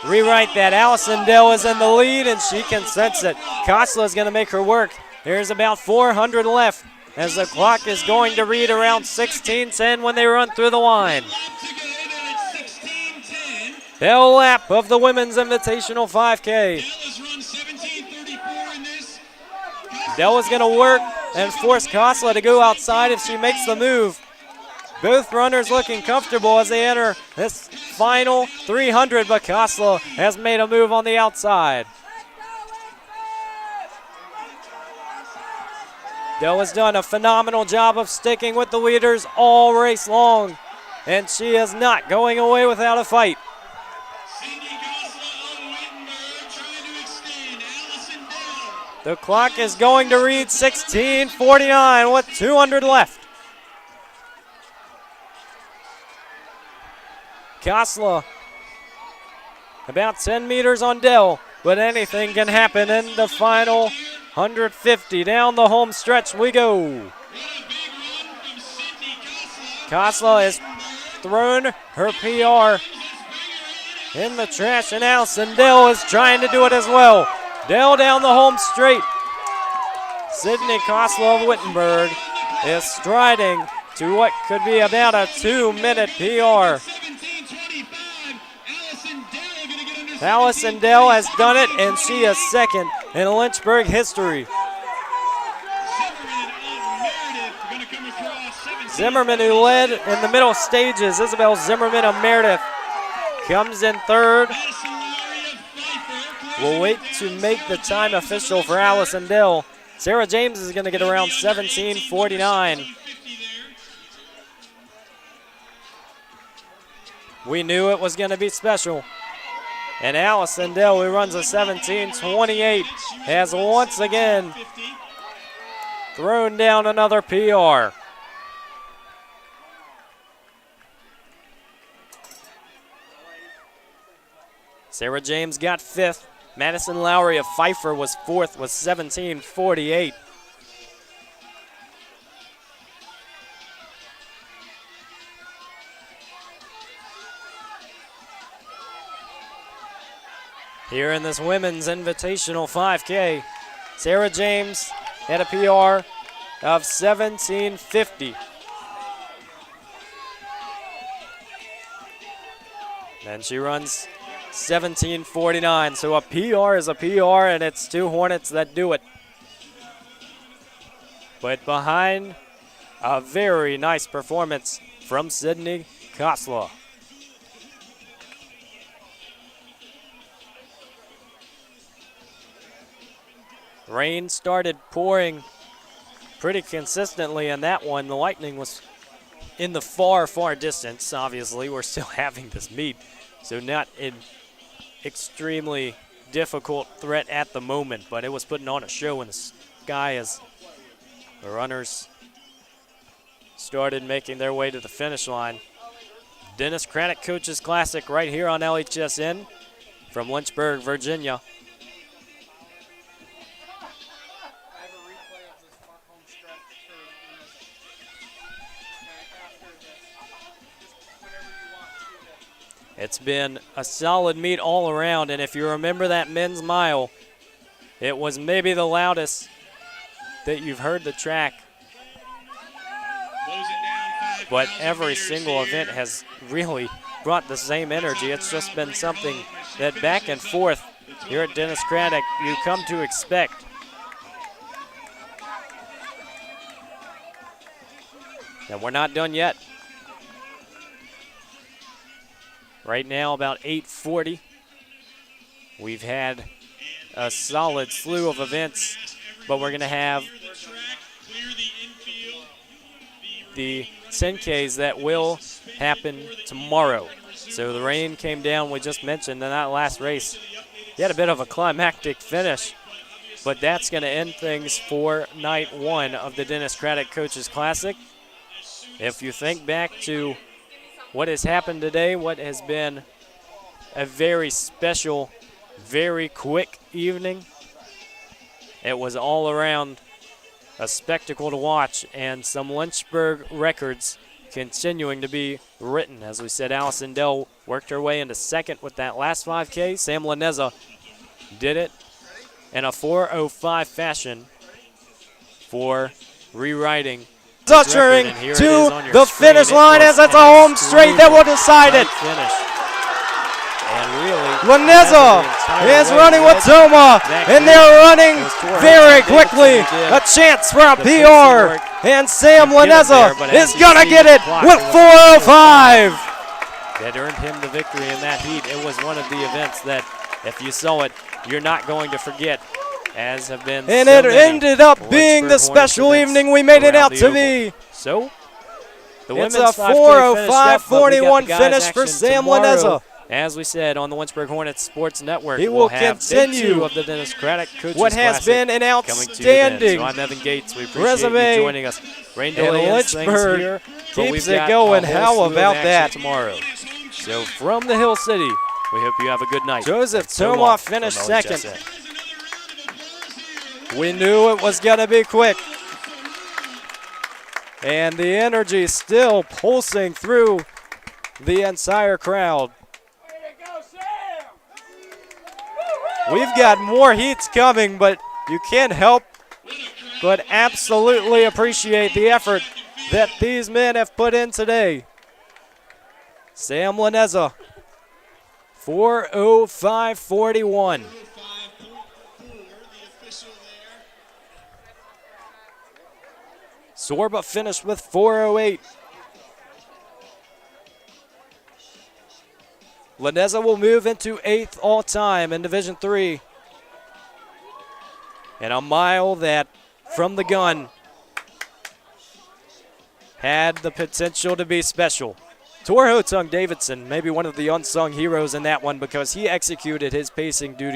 rewrite that. Allison Dell is in the lead, and she can sense it. Koslow is going to make her work. There's about 400 left as the clock is going to read around 16:10 when they run through the line. Bell lap of the women's invitational 5K. Dell is going to work and force Koslow to go outside if she makes the move. Both runners looking comfortable as they enter this final 300, but Koslow has made a move on the outside. Dell has done a phenomenal job of sticking with the leaders all race long, and she is not going away without a fight. The clock is going to read 16:49 with 200 left. Koslow about 10 meters on Dell, but anything can happen in the final 150. Down the home stretch we go. Koslow has thrown her PR in the trash, and Allison Dell is trying to do it as well. Dell down the home straight. Sydney Koslow of Wittenberg is striding to what could be about a 2-minute PR. Allison Dell has done it, and she is second in Lynchburg history. Zimmerman, who led in the middle stages, Isabel Zimmerman of Meredith, comes in third. We'll wait to make the time official for Allison Dell. Sarah James is going to get around 17:49. We knew it was going to be special. And Allison Dell, who runs a 17:28, has once again thrown down another PR. Sarah James got fifth. Madison Lowry of Pfeiffer was fourth with 17:48. Here in this women's invitational 5K, Sarah James had a PR of 17:50. Then she runs 17:49. So a PR is a PR, and it's two Hornets that do it. But behind a very nice performance from Sydney Kosla. Rain started pouring pretty consistently in that one. The Lightning was in the far, far distance. Obviously, we're still having this meet, so not an extremely difficult threat at the moment, but it was putting on a show in the sky as the runners started making their way to the finish line. Dennis Craddock Coaches Classic right here on LHSN from Lynchburg, Virginia. It's been a solid meet all around, and if you remember that men's mile, it was maybe the loudest that you've heard the track. But every single event has really brought the same energy. It's just been something that back and forth here at Dennis Craddock you come to expect. And we're not done yet. Right now, about 8:40. We've had a solid slew of events, but we're going to have the 10Ks that will happen tomorrow. So the rain came down, we just mentioned, in that last race. He had a bit of a climactic finish, but that's going to end things for night one of the Dennis Craddock Coaches Classic. If you think back to what has happened today, what has been a very special, very quick evening, it was all around a spectacle to watch, and some Lynchburg records continuing to be written. As we said, Allison Dell worked her way into second with that last 5K. Sam Laneza did it in a 4:05 fashion for rewriting Touching to the finish line as it's a home straight that will decide it. And really, Laneza is running with Toma, and they're running very quickly. A chance for a PR, and Sam Laneza is going to get it with 4:05. That earned him the victory in that heat. It was one of the events that, if you saw it, you're not going to forget, as have been and so it ended up being the special evening we made it out to be. So, it's a 4:05.41 finish for Sam Laneza. As we said on the Lynchburg Hornets Sports Network, he will have continue two of the Dennis Craddock Coaches what has Classic been an outstanding so I'm Evan Gates. We appreciate resume, you joining us. And Lynchburg keeps it going. How about that? Tomorrow. So from the Hill City, we hope you have a good night. Joseph Toma finished second. We knew it was going to be quick. And the energy still pulsing through the entire crowd. We've got more heats coming, but you can't help but absolutely appreciate the effort that these men have put in today. Sam Laneza, 4:05.41. Sorba finished with 4:08. Laneza will move into 8th all-time in Division III. And a mile that, from the gun, had the potential to be special. Tor Ho Tung Davidson, maybe one of the unsung heroes in that one, because he executed his pacing duties